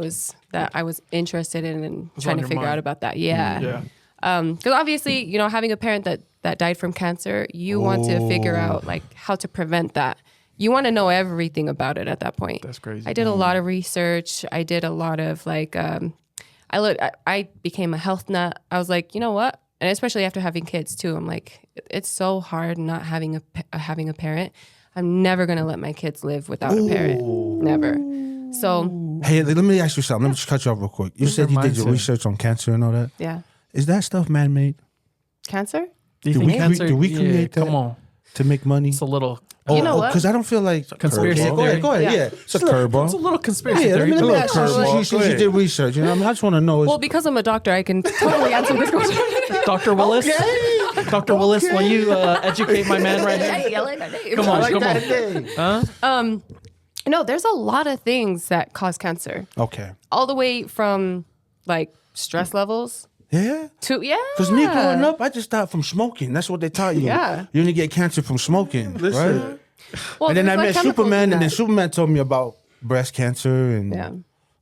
D: was interested in and trying to
E: your
D: figure
E: mind.
D: out about that. Yeah. Because obviously, having a parent that died from cancer, you want to figure out like how to prevent that. You want to know everything about it at that point.
E: That's crazy.
D: I did a lot of research. I did a lot of like, I became a health nut. I was like, you know what? And especially after having kids too, I'm like, it's so hard not having having a parent. I'm never gonna let my kids live without a parent. Never. So
B: Hey, let me ask you something. Let me just cut you off real quick. You said you did your
E: mindset.
B: research on cancer and all that.
D: yeah,
B: Is that stuff man-made?
D: cancer.
E: Do you
B: Do
E: think
B: we
E: cancer?
B: do we create that?
E: Come on,
B: To make money?
E: it's a little.
D: You know what?
B: Because I don't feel like
E: Conspiracy
B: Go ahead,
E: theory.
B: go ahead.
D: Yeah.
B: Yeah, it's a curveball.
E: It's a little conspiracy
B: Yeah, let
E: theory.
B: me
E: but-
B: ask you.
A: curveball.
B: She
A: Go ahead.
B: did research. You know, I just want to know.
D: Well, because I'm a doctor, I can totally answer this question.
E: Dr. Willis, Dr. Willis, will you educate my man right here?
D: Hey, I like that name.
E: Come on,
B: like
E: come
B: that
E: on.
B: name.
D: No, there's a lot of things that cause cancer,
B: Okay.
D: all the way from like stress levels
B: Yeah.
D: to
B: Because me growing up, I just thought from smoking. That's what they taught you.
D: Yeah.
B: You only get cancer from smoking, right?
D: Well,
B: And then I
D: there's, like,
B: met
D: chemicals
B: Superman,
D: in
B: and then
D: that.
B: Superman told me about breast cancer and
D: Yeah.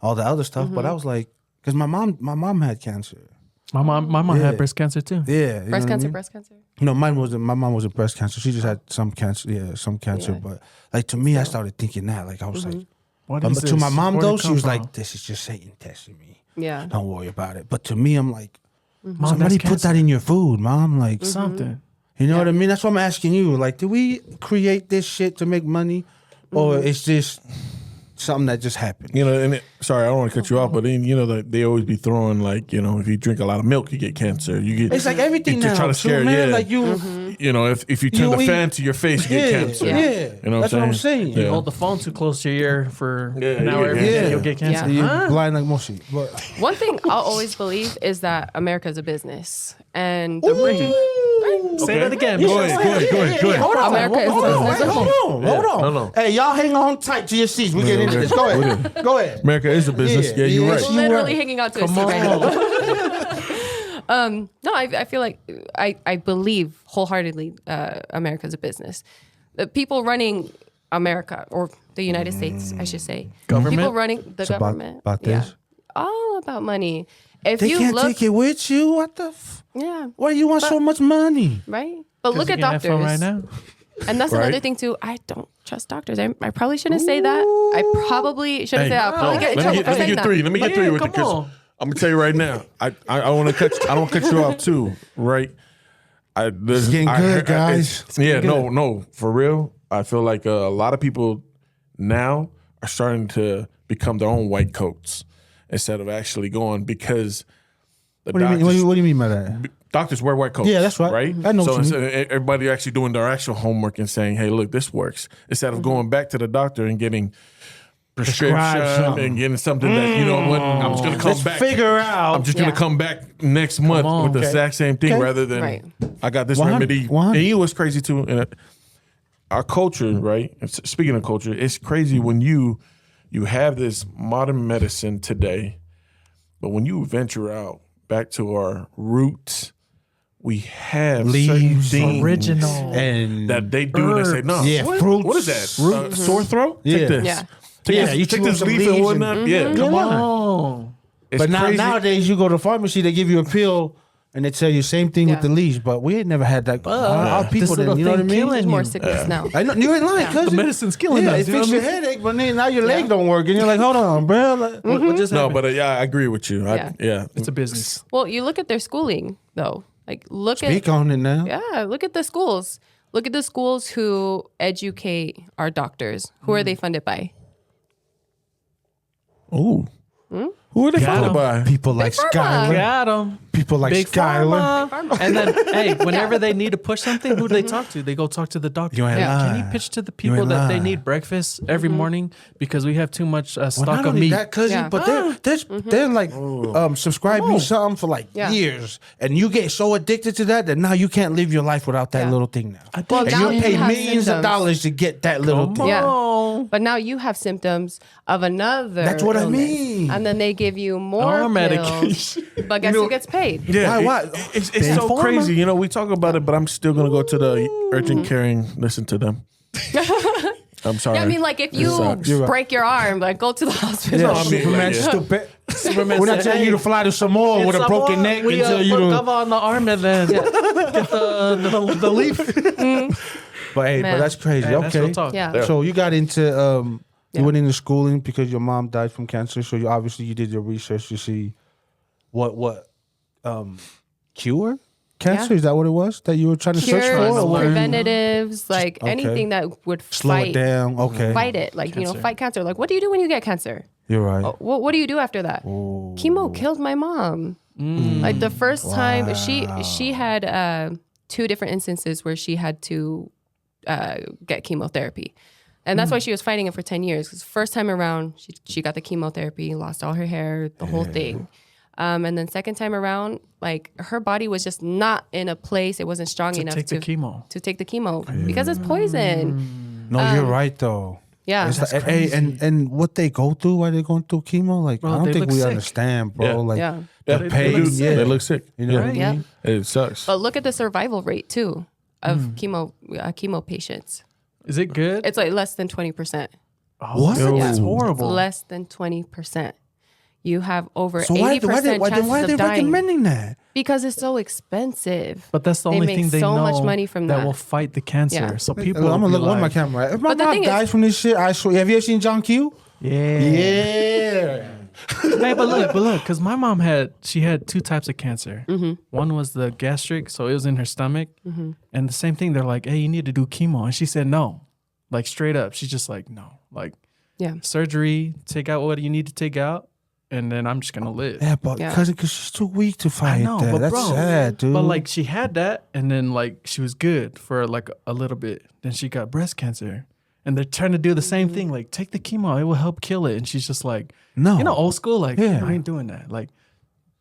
B: all the other stuff. But I was like, because my mom had cancer.
E: My mom
B: Yeah.
E: had breast cancer too.
B: Yeah. you know
D: breast
B: what I
D: cancer,
B: mean?
D: breast cancer.
B: No, mine wasn't. My mom wasn't breast cancer. She just had some cancer. Yeah, some cancer.
D: Yeah.
B: But like to me, I started thinking that. Like I was like,
E: What
B: but
E: is
B: to my
E: this?
B: mom
E: Where'd it
B: though, she
E: come
B: was
E: from?
B: like, "This is just Satan testing me."
D: Yeah.
B: Don't worry about it. But to me, I'm like,
E: Mom,
B: somebody
E: that's
B: put that
E: cancer.
B: in your food, Mom. Like,
E: Something.
B: you know what I mean? That's what I'm asking you. Like, do we create this shit to make money, or it's just something that just happened?
A: You know, sorry, I don't want to cut you off, but then you know that they always be throwing like, you know, if you drink a lot of milk, you get cancer. You get
B: It's like everything
A: they're
B: now,
A: trying to
B: too,
A: scare
B: man.
A: yeah.
B: Like you,
A: You know, if you turn
B: You
A: the
B: eat-
A: fan to your face, you get cancer. You know
B: That's what I'm saying.
A: Yeah.
E: Hold the phone too close to your ear for
A: Yeah,
E: an hour
A: yeah,
E: every day,
B: yeah.
E: you'll get cancer.
D: Yeah.
B: You're blind like Moshi. But
D: One thing I'll always believe is that America is a business, and the rich.
E: Say that again.
A: Go ahead.
B: hold on,
D: America is
B: hold on,
D: business.
B: hold on.
A: No.
B: Hey, y'all hang on tight to your seats. We get into this. Go ahead. Go ahead.
A: America is a business.
B: Yeah,
A: Yeah, you're
B: yeah.
A: right.
D: Literally hanging out to a
E: Come
D: seat right now.
E: on.
D: No, I feel like I believe wholeheartedly America's a business. The people running America, or the United States, I should say.
E: Government?
D: People running the
B: about-
D: government.
B: about this?
D: All about money. If
B: They
D: you
B: can't
D: look,
B: take it with you. What the?
D: yeah,
B: Why do you want so much money?
D: right? But look
E: You
D: at
E: can have
D: doctors.
E: fun right now.
D: And that's
A: Right.
D: another thing too. I don't trust doctors. I probably shouldn't say that. I probably shouldn't say that. I'll probably get in trouble for
A: let me
D: saying
A: get
D: that.
A: three. Let me get
E: Yeah,
A: three with it
E: come
A: because
E: on.
A: I'm gonna tell you right now. I want to cut. I don't cut you off too, right? It's
B: getting good, guys.
A: Yeah, no, for real. I feel like a lot of people now are starting to become their own white coats instead of actually going because the
B: What do you mean?
A: doctors,
B: What do you mean by that?
A: doctors wear white coats.
B: Yeah, that's right.
A: Right?
B: I know
A: So
B: what you
A: instead of everybody actually doing their actual homework and saying, "Hey, look, this works," instead of going back to the doctor and getting prescription
B: something.
A: and getting something that you know what I'm just gonna come
B: Let's
A: back.
B: figure out.
A: I'm just gonna
D: Yeah.
A: come back next month
E: on.
A: with the
B: Okay.
A: exact same thing
B: Okay.
A: rather than
D: Right.
A: I got this
B: 100,
A: remedy.
B: 100.
A: And you know what's crazy too? And our culture, right? Speaking of culture, it's crazy when you have this modern medicine today, but when you venture out back to our roots, we have certain
B: Leaves,
A: things
E: Original.
B: and
A: that they do and they say, no,
B: Yeah,
A: what,
B: fruits.
A: what is that? Sore throat?
B: Yeah.
A: Take this.
D: Yeah.
A: Take
B: Yeah,
A: this,
B: you
A: take
B: chew
A: this
B: some
A: leaf
B: leaves
A: and
B: and-
A: whatnot. Yeah,
E: Come
B: Yeah.
E: on.
A: It's
B: But
A: crazy.
B: nowadays you go to pharmacy, they give you a pill and they tell you same thing with
D: Yeah.
B: the leaves. But we ain't never had that. Our people
E: this
B: didn't.
E: little
B: You know what I
E: thing
B: mean?
E: killing
D: There's more
E: you.
D: sickness now.
B: I know you ain't lying, cuz
E: The medicine's killing
B: yeah,
E: us.
B: it
E: you know
B: fixed
E: what
B: your
E: I mean?
B: headache, but then now your leg don't work, and you're like, hold on, bro. Like,
E: What just
A: no,
E: happened?
A: but yeah, I agree with you.
D: Yeah.
A: Yeah.
E: It's a business.
D: Well, you look at their schooling though. Like look
B: speak
D: at
B: on it now.
D: yeah, look at the schools. Look at the schools who educate our doctors. Who are they funded by?
A: Ooh. Who are they
E: Got
A: followed
E: 'em.
A: by?
B: People like
D: Pharma.
B: Skylar.
E: Got them.
B: People like
E: Big
B: Skylar.
E: Pharma. And then, hey, whenever they need to push something, who do they talk to? They go talk to the doctor.
B: You ain't
D: Yeah.
B: lying.
E: Can you pitch to the
B: You
E: people
B: ain't
E: that they
B: lying.
E: need breakfast every morning because we have too much
B: Well,
E: stock
B: not
E: of
B: only
E: meat?
B: that, cousin,
D: Yeah.
B: but they're like subscribe you something for like
D: Yeah.
B: years, and you get so addicted to that now you can't live your life without that
D: Yeah.
B: little thing now.
D: Well,
B: And
D: now
B: you
D: you
B: pay
D: have
B: millions of
D: symptoms.
B: dollars to get that little
E: Come
B: thing.
D: Yeah.
E: on.
D: But now you have symptoms of another.
B: That's what I
D: illness.
B: mean.
D: And then they give you more
E: Our
D: pills.
E: medication.
D: But guess who gets paid?
A: Yeah,
B: Why?
A: It's
B: Big
A: so
B: Pharma?
A: crazy. You know, we talk about it, but I'm still gonna go to the urgent care and listen to them. I'm sorry.
D: Yeah, I mean, like if you
A: sucks.
B: You're right.
D: break your arm, like go to the hospital.
B: Yeah,
A: No, I mean,
B: Superman
A: like, yeah.
B: stupid.
E: Superman
B: We're not
E: said,
B: telling
E: hey,
B: you to fly to Samoa with a broken neck
E: We
B: until you
E: put
B: do.
E: cover on the arm and then get the leaf.
B: But hey,
D: Man.
B: but that's crazy.
E: Hey, that's
B: okay.
E: real talk.
D: Yeah.
B: So you got into you
D: Yeah.
B: went into schooling because your mom died from cancer. So you obviously you did your research to see what cure cancer,
D: Yeah.
B: is that what it was that you were trying to search
D: Cures,
B: for? Or what?
D: preventatives, like
B: Okay.
D: anything that would
B: Slow
D: fight,
B: it down. Okay.
D: fight it. Like, you know, fight cancer. Like, what do you do when you get cancer?
B: You're right.
D: What do you do after that? Chemo killed my mom. Like the first time she had 2 different instances where she had to get chemotherapy. And that's why she was fighting it for 10 years. Because first time around, she got the chemotherapy, lost all her hair, the whole thing. And then second time around, like her body was just not in a place. It wasn't strong enough
E: Take the chemo.
D: to take the chemo because it's poison.
B: No, you're right though.
D: Yeah.
B: It's like, hey, and what they go through while they're going through chemo, like
E: Bro,
B: I don't
E: they
B: think
E: look
B: we
E: sick.
B: understand, bro.
A: Yeah.
B: Like
D: Yeah.
B: the
E: They
B: pain,
E: look
B: yeah.
A: They look sick.
B: You know what I
D: Yeah.
B: mean?
A: It sucks.
D: But look at the survival rate too of chemo patients.
E: Is it good?
D: It's like less than 20%.
B: What?
E: That's
D: Yeah.
E: horrible.
D: Less than 20%. You have over
B: So
D: 80%
B: why
D: chances
B: are they
D: of dying
B: recommending that?
D: because it's so expensive.
E: But that's the
D: They
E: only
D: make
E: thing they
D: so
E: know
D: much money from that.
E: will fight the cancer.
D: Yeah.
E: So
B: I'm
E: people
B: gonna
E: will be
B: look on my
E: like,
B: camera. If my
D: But the
B: mom
D: thing is-
B: dies from this shit, I swear. Have you ever seen John Q?
E: Yeah.
B: Yeah.
E: Hey, but look, because my mom had 2 types of cancer. One was the gastric, so it was in her stomach, and the same thing. They're like, "Hey, you need to do chemo," and she said no, like straight up. She's just like, "No, like surgery, take out what you need to take out, and then I'm just gonna live."
B: Yeah, but because she's too weak to fight
E: I know,
B: that.
E: but
B: That's
E: bro,
B: sad, dude.
E: But like she had that, and then like she was good for like a little bit. Then she got breast cancer, and they're trying to do the same thing. Like, take the chemo, it will help kill it. And she's just like,
B: no,
E: old school. Like,
B: Yeah.
E: I ain't doing that. Like,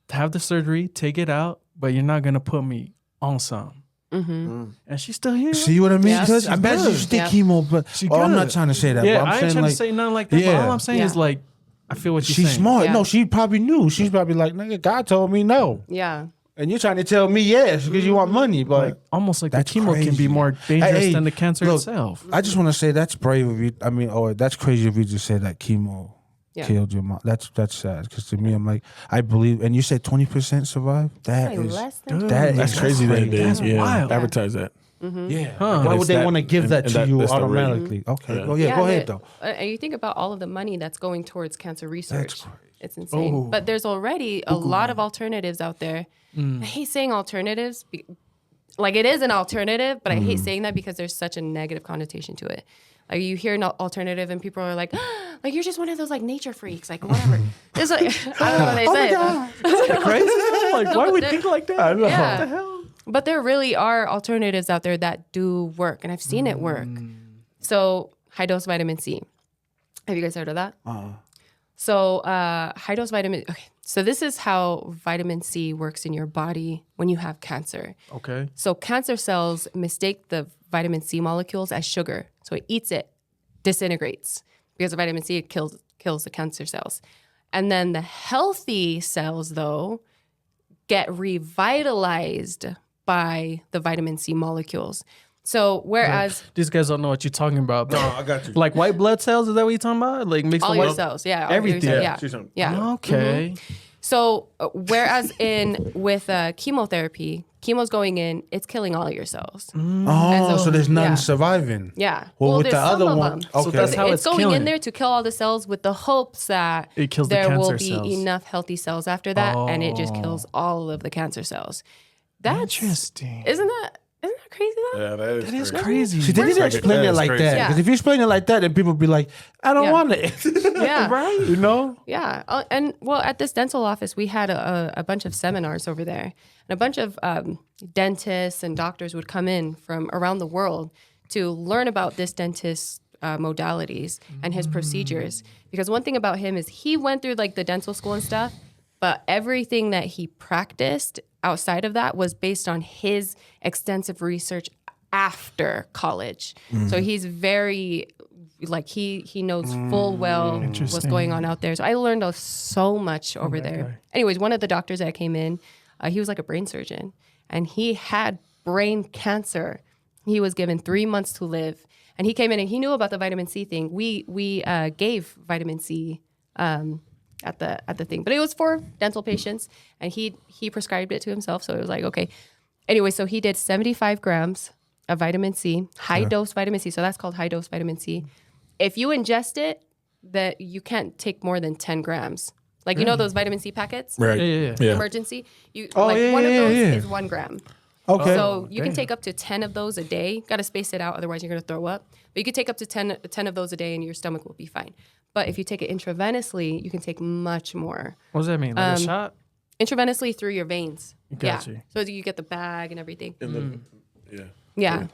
E: have the surgery, take it out, but you're not gonna put me on some. And she's still here.
B: See what I mean?
D: Yeah.
B: Because I bet
E: good.
B: you stick chemo, but I'm not
E: good.
B: trying to say that.
E: Yeah,
B: but I'm
E: I ain't
B: saying
E: trying
B: like,
E: to say nothing like that. But
B: Yeah.
E: all I'm saying is like, I feel what you're
B: she's
E: saying.
B: smart.
D: Yeah.
B: No, she probably knew. She's probably like, nigga, God told me no.
D: Yeah.
B: And you're trying to tell me yes because you want money. But
E: Like, almost like the
B: That's
E: chemo can
B: crazy.
E: be more dangerous
B: Hey,
E: than the cancer
B: look,
E: itself.
B: I just want to say that's brave of you. I mean, or that's crazy of you to say that chemo killed your mom. That's sad. Because to me, I'm like, I believe. And you said 20% survive. That
D: Like
B: is
D: less than
A: That's crazy that they
E: That's wild.
A: advertise that.
B: yeah.
E: Huh.
B: Why
A: And
B: would they
A: it's
B: want to
A: that-
B: give that
A: and
B: to
A: that-
B: you
A: that's the rate.
B: automatically? Okay.
A: Yeah.
B: Oh yeah. Go ahead though.
D: And you think about all of the money that's going towards cancer research.
B: crazy.
D: It's insane. But there's already a lot of alternatives out there. I hate saying alternatives. Like it is an alternative, but I hate saying that because there's such a negative connotation to it. Like you hear an alternative and people are like, like you're just one of those like nature freaks, like whatever. It's like I don't know what they say.
E: Crazy? Like, why would we think like that? I know.
D: Yeah.
E: What the hell?
D: But there really are alternatives out there that do work, and I've seen it work. So high dose vitamin C. Have you guys heard of that? So high dose vitamin. Okay, so this is how vitamin C works in your body when you have cancer.
E: Okay.
D: So cancer cells mistake the vitamin C molecules as sugar. So it eats it, disintegrates because the vitamin C kills the cancer cells. And then the healthy cells, though, get revitalized by the vitamin C molecules. So whereas
E: These guys don't know what you're talking about. But
B: I got you.
E: like white blood cells, is that what you're talking about? Like mixed
D: all
E: with
D: your
E: white-
D: cells, yeah, all your
E: Everything.
D: cells,
E: Yeah,
A: she's on-
D: yeah.
E: Okay.
D: So whereas with chemotherapy, chemo's going in, it's killing all your cells.
B: Oh, so there's none
D: yeah.
B: surviving.
D: Yeah.
B: Well, with
D: there's
B: the
D: some
B: other
D: of
B: one,
D: them.
B: okay.
E: So that's how
D: It's
E: it's
D: going
E: killing
D: in there to kill all the cells with the hopes that
E: It kills the
D: there will
E: cancer
D: be
E: cells.
D: enough healthy cells after that, and it just kills all of the cancer cells. That's
E: Interesting.
D: Isn't that crazy though?
A: Yeah, that is crazy.
E: Crazy.
B: See, they didn't
A: That's
B: explain it
A: crazy.
B: like
A: That's
B: that.
D: crazy.
B: Because if you explain it like that, then people be like, I don't
D: Yeah.
B: want it.
D: Yeah.
E: Right.
B: You know?
D: Yeah. And well, at this dental office, we had a bunch of seminars over there. And a bunch of dentists and doctors would come in from around the world to learn about this dentist's modalities and his procedures. Because one thing about him is he went through like the dental school and stuff, but everything that he practiced outside of that was based on his extensive research after college. So he's very like he knows full well what's going on out there. So I learned so much over there.
E: guy.
D: Anyways, one of the doctors that came in, he was like a brain surgeon, and he had brain cancer. He was given 3 months to live, and he came in and he knew about the vitamin C thing. We gave vitamin C at the thing, but it was for dental patients, and he prescribed it to himself. So it was like okay. Anyway, so he did 75 grams of vitamin C, high dose vitamin C. So that's called high dose vitamin C. If you ingest it, that you can't take more than 10 grams. Like you know those vitamin C packets,
A: Right.
E: Yeah.
D: emergency. You
B: Oh,
D: like
B: yeah,
D: one of
B: yeah,
D: those
B: yeah.
D: is 1 gram.
B: Okay.
D: So you can
E: damn.
D: take up to 10 of those a day. Got to space it out, otherwise you're going to throw up. But you could take up to 10 of those a day and your stomach will be fine. But if you take it intravenously, you can take much more.
E: What does that mean? Like a shot?
D: Intravenously through your veins.
E: Got
D: yeah.
E: you.
D: So you get the bag and everything.
A: Yeah.
D: Yeah.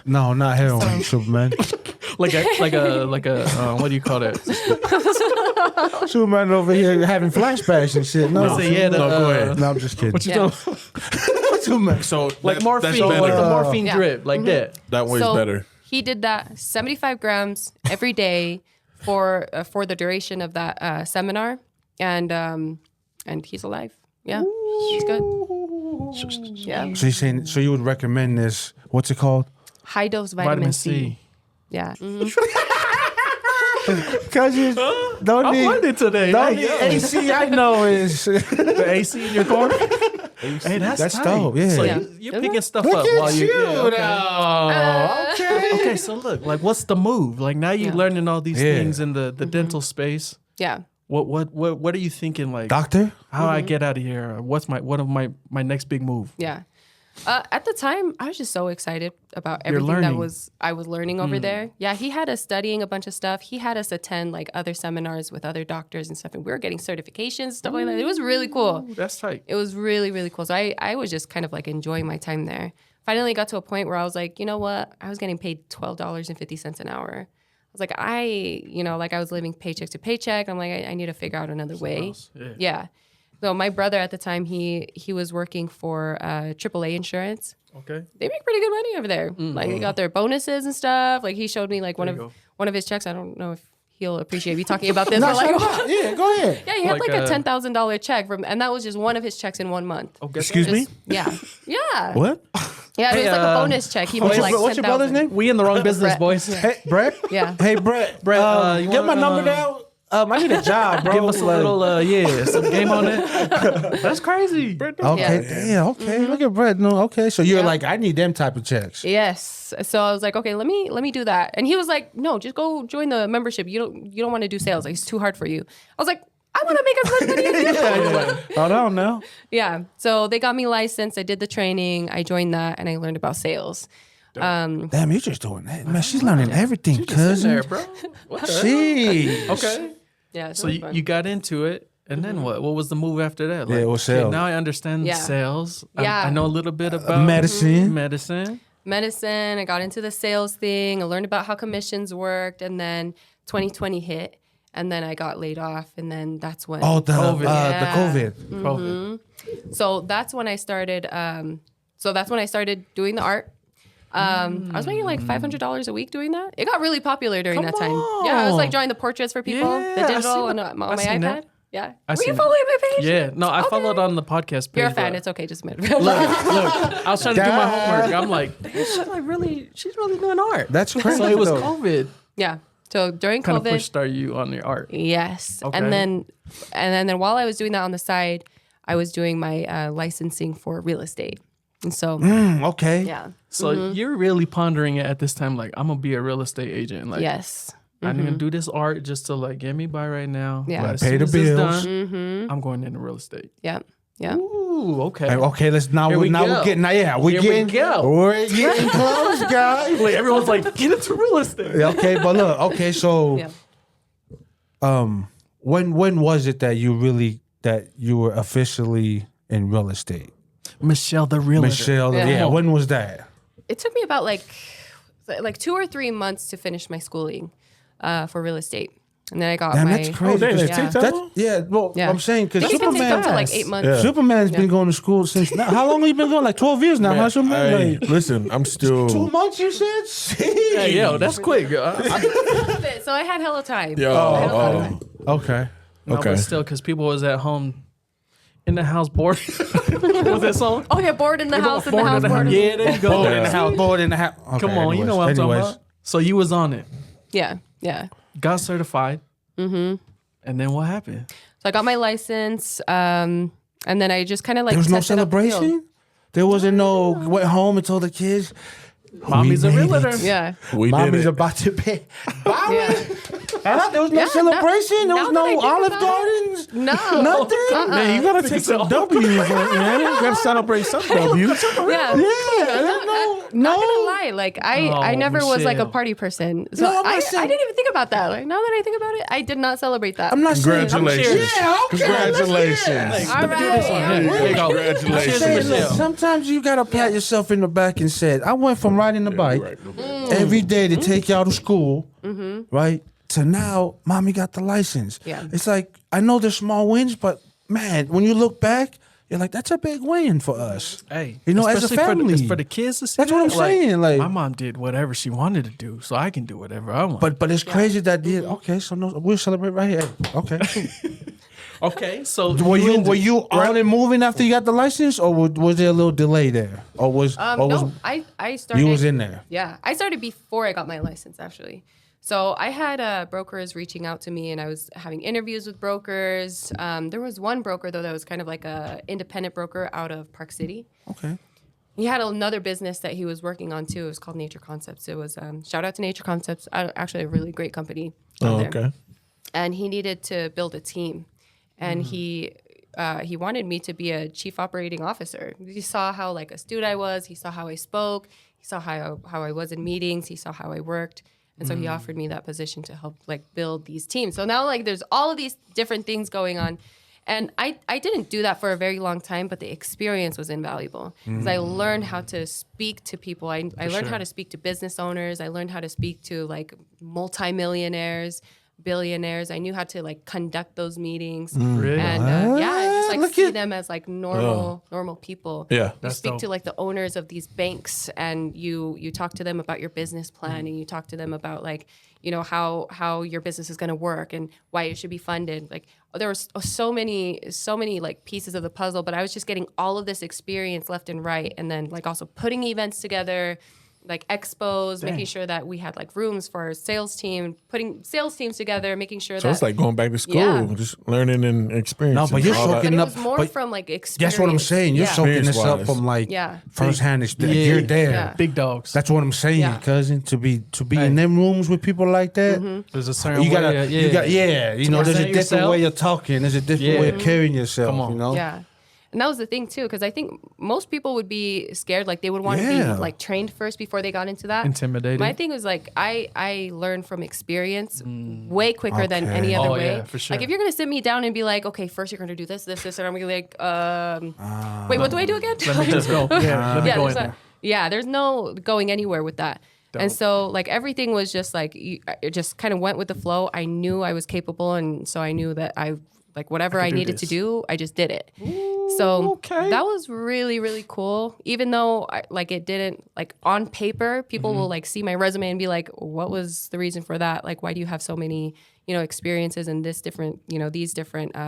B: No, not heroin, Superman.
E: Like a what do you call that?
B: Superman over here having flashbacks and shit. No,
E: So yeah, the,
A: No, go ahead.
B: no, I'm just kidding.
E: What you
D: Yeah.
E: doing?
B: Superman.
A: So
E: Like
A: that's
E: morphine,
A: better.
E: like the morphine
D: Yeah.
E: drip, like that.
A: That way's
D: So
A: better.
D: he did that 75 grams every day for the duration of that seminar, and he's alive. Yeah, he's good. Yeah,
B: So you're saying, so you would recommend this? What's it called?
D: high dose vitamin C. Yeah.
B: Cause you don't
E: I'm
B: need,
E: learning today.
B: don't
E: Hey,
B: need
E: yo.
B: AC. I know is.
E: The AC in your corner. Hey, that's tight.
B: dope. Yeah.
E: So
D: Yeah.
E: you're picking stuff
B: Look
E: up
B: at
E: while you.
B: you
E: Yeah, okay.
B: now. Okay.
E: Okay, so look, like, what's the move? Like now you're
D: Yeah.
E: learning all these
B: Yeah.
E: things in the dental space.
D: Yeah.
E: What are you thinking? Like,
B: Doctor?
E: how I get out of here? Or what's my next big move?
D: Yeah. At the time, I was just so excited about
E: You're
D: everything
E: learning.
D: I was learning over there. Yeah, he had us studying a bunch of stuff. He had us attend like other seminars with other doctors and stuff, and we were getting certifications, stuff like that. It was really cool.
E: Ooh, that's tight.
D: It was really, really cool. So I was just kind of like enjoying my time there. Finally got to a point where I was like, you know what? I was getting paid $12.50 an hour. I was like, I was living paycheck to paycheck. I'm like, I need to figure out another way. Yeah. So my brother at the time, he was working for AAA insurance.
E: Okay.
D: They make pretty good money over there. Like they got their bonuses and stuff. Like he showed me like one of his checks. I don't know if he'll appreciate me talking about this.
B: No,
D: but like,
B: yeah, go ahead.
D: yeah, he had like a $10,000 check and that was just one of his checks in 1 month.
E: Okay.
B: Excuse me?
D: Yeah. Yeah.
B: What?
D: Yeah, it was like a bonus check. He made like
B: What's your brother's
D: 10,000.
B: name?
E: We in the wrong business,
D: Brett.
E: boys.
B: Hey, Brett?
D: Yeah.
B: Hey, Brett.
E: Brett, you
B: get my
E: wanna,
B: number down. I need a job, bro.
E: Give us a
B: Like-
E: little, some game on it. That's crazy.
B: Okay,
D: Yeah.
B: damn, okay. Look at Brett. No, okay. So you're like, I need them type of checks.
D: Yes. So I was like, okay, let me do that. And he was like, no, just go join the membership. You don't want to do sales. Like, it's too hard for you. I was like, I want to make as much money as you.
B: Hold on now.
D: Yeah. So they got me licensed. I did the training. I joined that and I learned about sales.
B: Damn, you're just doing that. Man, she's learning everything, cousin.
E: There, bro. What the
B: Jeez.
E: Okay.
D: Yeah.
E: So
D: it was fun.
E: you got into it, and then what? What was the move after that?
B: Yeah, it was sales.
E: Now I understand
D: Yeah.
E: sales.
D: Yeah.
E: I know a little bit about
B: medicine.
E: Medicine.
D: medicine. I got into the sales thing. I learned about how commissions worked. And then 2020 hit. And then I got laid off. And then that's when.
B: Oh, the
E: COVID.
B: COVID.
E: COVID.
D: So that's when I started. Doing the art. I was making like $500 a week doing that. It got really popular during that time. Yeah, I was like drawing the portraits for people,
E: Yeah,
D: the
E: I
D: digital,
E: seen
D: and
E: that.
D: on
E: I
D: my
E: seen
D: iPad.
E: that.
D: Yeah.
E: I
D: Were you
E: seen
D: following my page?
E: Yeah. No, I
D: Okay.
E: followed on the podcast page.
D: You're a fan.
E: but-
D: It's okay. Just admit.
E: Look, I was trying to do my homework. I'm like, damn, she's really doing art.
B: That's crazy.
E: So it was
B: though.
E: COVID.
D: Yeah. So during
E: Kind of
D: COVID,
E: pushed you on your art.
D: yes.
E: Okay.
D: And then while I was doing that on the side, I was doing my licensing for real estate. And so,
B: Okay.
D: yeah.
E: So you're really pondering it at this time, like, I'm gonna be a real estate agent. Like,
D: Yes.
E: I'm gonna do this art just to like get me by right now.
D: Yeah.
E: But as
B: Pay
E: soon
B: the
E: as it's
B: bills.
E: done, I'm going into real estate.
D: Yeah. Yeah.
E: Ooh, okay.
B: Okay, let's now.
E: Here we
B: Now
E: go.
B: we're getting.
E: Here we go.
B: We're getting close, guys.
E: Like everyone's like, get into real estate.
B: Okay, but look. Okay, so
D: Yeah.
B: when was it that you were officially in real estate?
E: Michelle, the realtor.
B: Michele,
D: Yeah.
B: yeah. When was that?
D: It took me about like 2 or 3 months to finish my schooling for real estate. And then I got
B: Damn,
D: my.
B: that's crazy.
A: damn, it
D: Yeah.
A: takes that
B: That's,
A: long?
B: yeah, well,
D: Yeah.
B: I'm saying
D: I
B: because
D: think it can take
B: Superman,
D: up to like 8 months.
A: Yeah.
B: Superman's been going to school since. Now, how long have you been going? Like 12 years now, huh, Superman?
A: Hey,
B: Like,
A: listen, I'm
B: 2
A: still.
B: months, you said?
E: Hey, yo, that's quick.
D: So I had hella time.
A: Yo,
D: I had a lot of time.
B: Okay.
E: No,
A: Okay.
E: but still, because people was at home in the house bored. Was that song?
D: Oh yeah, bored in the house. In the
E: Bored
D: house. Bored in the
E: Yeah, there you go.
B: Bored in the house. Bored in the house. Okay,
E: Come on, you know what I'm talking about. So you was on it.
D: Yeah. Yeah.
E: Got certified. Mm-hmm. And then what happened?
D: So I got my license. And then I just kind of like.
B: There was no
D: tested out the field.
B: celebration? There wasn't no went home and told the kids.
E: Mommy's a
B: made it.
E: realtor.
D: Yeah.
A: We did
B: Mommy's
A: it.
B: about to pay.
D: Yeah.
B: There was no
D: Yeah,
B: celebration. There
D: now
B: was
D: that I
B: no
D: think
B: Olive
D: about
B: Gardens.
D: No.
B: Nothing.
A: Man, you gotta take some W's, man. You gotta celebrate some W's.
D: Yeah. Not gonna lie, like I
E: Oh,
D: never was like a
E: Michelle.
D: party person, so
B: No, I'm
D: I
B: not saying-
D: didn't even think about that. Like now that I think about it, I did not celebrate that.
B: I'm not saying.
A: Congratulations.
B: Yeah, okay.
A: Congratulations.
D: All right.
E: There you go.
A: Congratulations.
E: Cheers to
B: Say, look,
E: Michelle.
B: sometimes you gotta pat yourself in the back and say, I went from riding the bike every day to take y'all to school, right? To now, mommy got the license.
D: Yeah.
B: It's like, I know there's small wins, but man, when you look back, you're like, that's a big win for us.
E: Hey,
B: You know, as a
E: especially for the-
B: family.
E: for the kids to see
B: That's what I'm
E: that, like,
B: saying, like-
E: my mom did whatever she wanted to do, so I can do whatever I want.
B: But it's crazy that okay, so no, we'll celebrate right here. Okay.
E: okay, so
B: were you on and moving after you got the license, or was there a little delay there, or was
D: No, I started.
B: you was in there?
D: Yeah, I started before I got my license actually. So I had brokers reaching out to me, and I was having interviews with brokers. There was one broker though that was kind of like a independent broker out of Park City.
B: Okay.
D: He had another business that he was working on too. It was called Nature Concepts. It was shout out to Nature Concepts. Actually, a really great company. out
A: Oh,
D: there.
A: okay.
D: and he needed to build a team, and he wanted me to be a chief operating officer. He saw how like astute I was. He saw how I spoke. He saw how I was in meetings. He saw how I worked. And so he offered me that position to help like build these teams. So now like there's all of these different things going on. And I didn't do that for a very long time, but the experience was invaluable because I learned how to speak to people. I learned how to speak to business owners. I learned how to speak to like multimillionaires, billionaires. I knew how to like conduct those meetings.
E: Really?
D: And just like see them as like normal people.
A: Yeah.
D: You speak to like the owners of these banks, and you talk to them about your business plan, and you talk to them about like, you know, how your business is going to work and why it should be funded. Like there was so many like pieces of the puzzle, but I was just getting all of this experience left and right, and then like also putting events together, like expos, making sure that we had like rooms for our sales team, putting sales teams together, making sure
A: So
D: that
A: it's like going back to school,
D: Yeah.
A: just learning and experiencing.
B: No, but you're
A: all that.
B: soaking
D: but it
B: up.
D: was more
B: but
D: from like experience.
B: that's what I'm saying. You're soaking this up
A: Experience-wise.
B: from like
D: Yeah.
B: firsthand. You're there.
D: Yeah.
E: Big dogs.
B: That's what I'm saying,
D: Yeah.
B: cousin. To be in them rooms with people like that,
E: There's a certain
B: you gotta,
E: way.
B: you know, there's a
E: Present
B: different
E: yourself.
B: way of talking. There's a different way of carrying yourself.
E: Come on.
B: You know,
D: Yeah. And that was the thing too, because I think most people would be scared, like they would want to
B: Yeah.
D: be like trained first before they got into that.
E: Intimidated.
D: My thing was like I learned from experience way quicker than
B: Okay.
D: any other
E: Oh,
D: way.
E: yeah, for sure.
D: Like if you're gonna sit me down and be like, okay, first you're gonna do this, and I'm gonna be like, wait, what do I do again?
E: Let me just go. Yeah, let me go in there.
D: There's no going anywhere with that. And so like everything was just like it just kind of went with the flow. I knew I was capable, and so I knew that like whatever I
E: do
D: needed
E: this.
D: to do, I just did it. So that was really, really cool. Even though like it didn't, like on paper, people will like see my resume and be like, what was the reason for that? Like, why do you have so many, you know, experiences in these different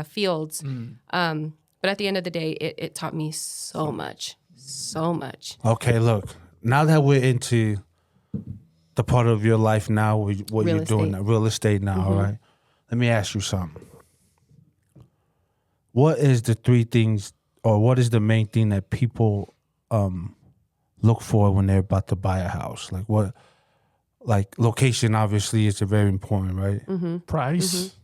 D: fields? But at the end of the day, it taught me so much.
B: Okay, look. Now that we're into the part of your life now, what
D: Real
B: you're doing,
D: estate.
B: real estate now, all right? Let me ask you something. What is the three things, or what is the main thing that people look for when they're about to buy a house? Like what? Like location, obviously, is very important, right?
E: Price.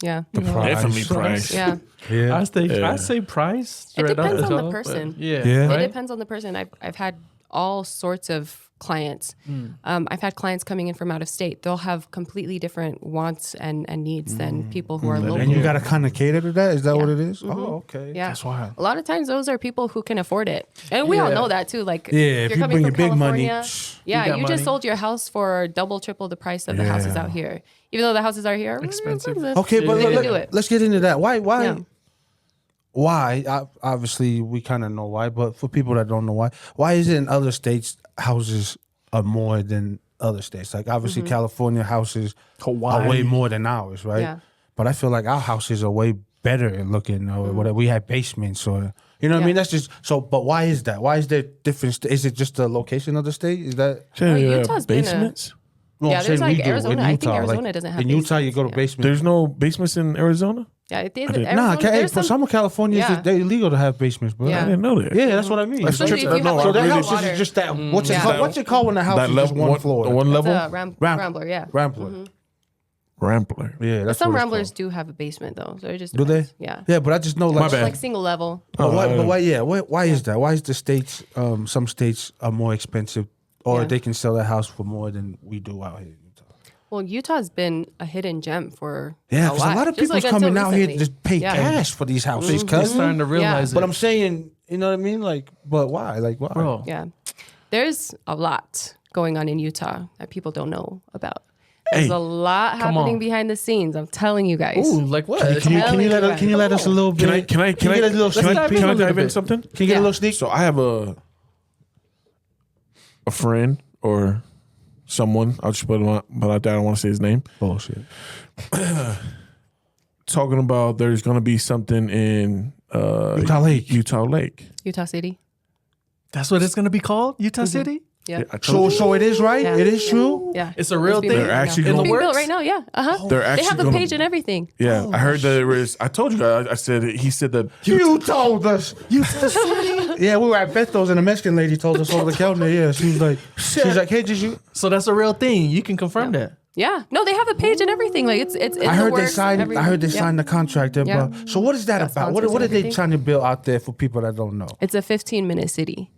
D: Yeah.
B: The price.
A: Definitely price.
D: Yeah.
B: Yeah.
E: I say price.
D: It
E: straight up
D: depends
E: as
D: on the
E: well,
D: person.
E: but Yeah.
B: Yeah.
D: It
E: Right?
D: depends on the person. I've had all sorts of clients. I've had clients coming in from out of state. They'll have completely different wants and needs than people who are local.
B: And you got to kind of cater to that? Is that what it is? Oh, okay.
D: Yeah.
E: That's wild.
D: A lot of times those are people who can afford it. And we all know that too. Like
B: Yeah,
D: if
B: if
D: you're
B: you
D: coming
B: bring
D: from
B: your big money,
D: California, yeah,
E: got
D: you just
E: money.
D: sold your house for double, triple the price of the houses
B: Yeah.
D: out here. Even though the houses out here are
E: Expensive.
B: Okay, but
D: They
B: look,
D: do it.
B: let's get into that. Why?
D: Yeah.
B: Why? Obviously, we kind of know why, but for people that don't know why is it in other states houses are more than other states? Like obviously, California houses
E: Hawaii.
B: are way more than ours, right?
D: Yeah.
B: But I feel like our houses are way better looking, or whatever. We have basements, or you know what I
D: Yeah.
B: mean. That's just so. But why is that? Why is there difference? Is it just the location of the state? Is that?
A: Yeah,
D: Utah's been a-
A: basements.
B: No,
D: Yeah,
B: I'm
D: there's
B: saying we
D: like
B: do
D: Arizona.
B: in
D: I think
B: Utah.
D: Arizona
B: Like,
D: doesn't have
B: in Utah, you
D: basements,
B: go to
D: yeah.
B: basement.
A: There's no basements in Arizona.
D: Yeah, I think
A: didn't-
B: Nah,
D: Arizona, there's
B: for some of Californians,
D: Yeah.
B: they're illegal to have basements, bro.
A: I
D: Yeah.
A: didn't know that.
B: Yeah, that's what I mean.
D: Especially if you have,
A: no,
D: like,
B: So that
A: really-
B: house
D: water.
B: is just that. What's it
D: Yeah.
B: called? What's it called when the house
A: That
B: is just
A: level,
B: one floor?
A: the one
D: It's
A: level,
D: a Rambler, yeah.
B: Rambler.
A: Rambler.
B: Yeah, that's
D: Some
B: what it's
D: Ramblers
B: called.
D: do have a basement though, so it just
B: Do they?
D: depends. Yeah.
B: Yeah, but I just know like.
A: My bad.
D: Like single level.
B: But why?
A: I
B: But why? Yeah. Why is that? Why is the states? Some states are more expensive, or
D: Yeah.
B: they can sell their house for more than we do out here in Utah.
D: Well, Utah's been a hidden gem for
B: Yeah, because a lot of
D: Just
B: people's
D: like
B: coming
D: until
B: out here to
D: recently.
B: just pay
D: Yeah.
B: cash for these houses,
E: They're
B: cuz.
E: starting to realize
B: But
E: it.
B: I'm saying, you know what I mean? Like, but why? Like, why?
E: Bro.
D: Yeah. There's a lot going on in Utah that people don't know about. There's
A: Hey,
D: a lot
E: come
D: happening
E: on.
D: behind the scenes. I'm telling you guys.
E: Ooh, like what?
B: Can you let us? Can you let us a little bit?
A: Can I
B: get a little sneak
E: dive
B: peek?
E: in a
A: can I
E: little
A: dive in
E: bit?
A: something?
B: Can you get a
D: Yeah.
B: little sneak?
A: So I have a friend or someone. I'll just put him out, but I don't want to say his name.
B: Bullshit.
A: Talking about there's going to be something in
B: Utah Lake.
A: Utah Lake.
D: Utah City.
E: That's what it's gonna be called, Utah City.
D: Yeah.
A: I told you.
B: So it is right.
D: Yeah.
B: It is true.
D: Yeah.
E: It's a real
D: It's being
E: thing.
D: built
A: They're
D: right
A: actually
D: now.
E: in the
D: It's being built
E: works?
D: right now. Yeah.
A: They're
D: They
A: actually
D: have a
A: gonna-
D: page and everything.
A: Yeah, I heard that there was. I told you guys. I said he said that.
B: You told us.
E: Utah City.
B: Yeah, we were at Bethos and a Mexican lady told us over the counter. Yeah, she was like, hey, did you?
E: So that's a real thing. You can confirm that.
D: Yeah. No, they have a page and everything. Like it's in
B: I
D: the
B: heard they
D: works,
B: signed. I
D: everything.
B: heard they
D: Yep.
B: signed the contract. There,
D: Yeah.
B: but so what is that
D: Got
B: about? What
D: sponsors
B: are
D: and
B: they
D: everything.
B: trying to build out there for people that don't know?
D: It's a 15-minute city.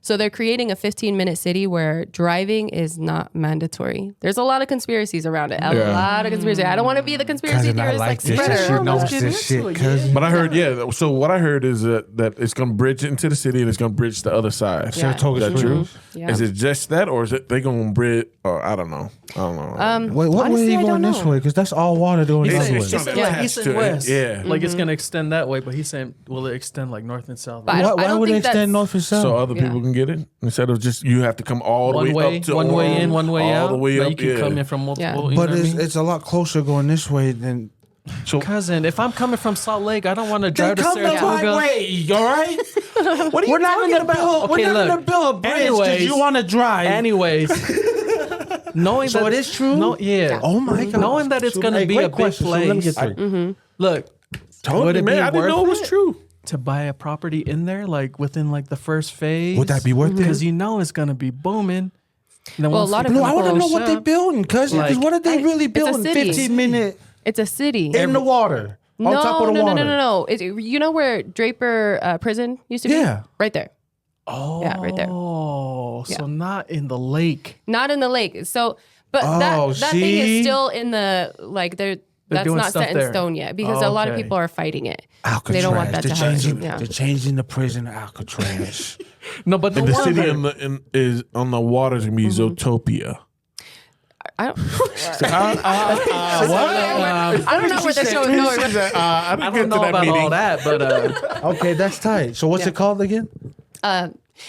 D: So they're creating a 15-minute city where driving is not mandatory. There's a lot of conspiracies around it. A lot of conspiracies. I don't want to be the conspiracy
B: Cousin, I
D: theorist
B: like
D: like
B: this.
D: spreader.
B: She knows
E: get
B: this
E: into
B: shit.
E: it,
B: Cousin.
A: But I heard, so what I heard is that it's going to bridge into the city and it's going to bridge the other side.
D: Yeah.
B: Saratoga
A: Is that true?
D: Yeah.
A: Is it just that, or is it they going to bridge? Or I don't know.
B: Wait, what
D: Honestly,
B: way
D: I
B: you
D: don't
B: going this
D: know.
B: way? Because that's all water going
E: He
B: this
E: said,
B: way.
A: it's
E: he
A: not
E: said like
A: attached
E: east
A: to
E: and
A: it.
E: west.
A: Yeah.
E: Like it's gonna extend that way, but he's saying, will it extend like north and south?
D: But I
B: Why
D: don't
B: would they
D: think that's-
B: extend north and south?
A: So other people can get it instead of just you have to come all the
E: One way,
A: up to
E: one way in, one way
A: all
E: out.
A: the way
E: But
A: up.
E: you can come in from multiple.
D: Yeah.
E: You know
B: but
E: what I mean?
B: it's a lot closer going this way than.
E: Cousin, if I'm coming from Salt Lake, I don't want to
B: Then
E: drive to
B: come the
E: Saratoga.
B: right way, all right? What are you talking about?
E: Okay,
B: We're not
E: look.
B: gonna build a bridge because
E: Anyways.
B: you want to drive.
E: Anyways, knowing
B: So
E: that
B: it is true?
E: No, yeah.
B: Oh my god!
E: Knowing that it's gonna be a big
B: question. So let me
E: place.
B: get through.
E: Look,
A: Told
E: would
A: you,
E: it
A: man.
E: be
A: I didn't know it was
E: worth
A: true.
E: to buy a property in there, like within like the first phase?
B: Would that be worth it?
E: Because you know it's gonna be booming. And then
D: Well,
E: once
D: a lot
E: the
D: of
B: No, I want to
E: people
B: know what
E: show
B: they
E: up-
B: building, cousin. Because
E: Like-
B: what are they really
D: It's a
B: building?
D: city.
B: 15-minute
D: It's a city.
B: in the water, on top of the
D: no,
B: water.
D: no. You know where Draper Prison used to be?
B: Yeah.
D: Right there.
E: Oh,
D: Yeah, right there.
E: so
D: Yeah.
E: not in the lake.
D: Not in the lake. So, but
B: Oh,
D: that thing
B: see?
D: is still in the, like, that's
E: doing
D: not
E: stuff
D: set in
E: there.
D: stone yet because a lot of
E: Okay.
D: people are fighting it.
B: Alcatraz.
D: They don't want that
B: they're
D: to happen.
B: changing,
D: Yeah.
B: They're changing the prison to Alcatraz.
E: No, but
A: And
E: no
A: the city
E: wonder.
A: is on the water to me, Zootopia.
D: I don't,
E: I
D: I don't know where the show is going.
A: I didn't
E: don't
A: get to
E: know
A: that
E: about
A: meeting.
E: all that, but
B: Okay, that's tight. So what's it called again?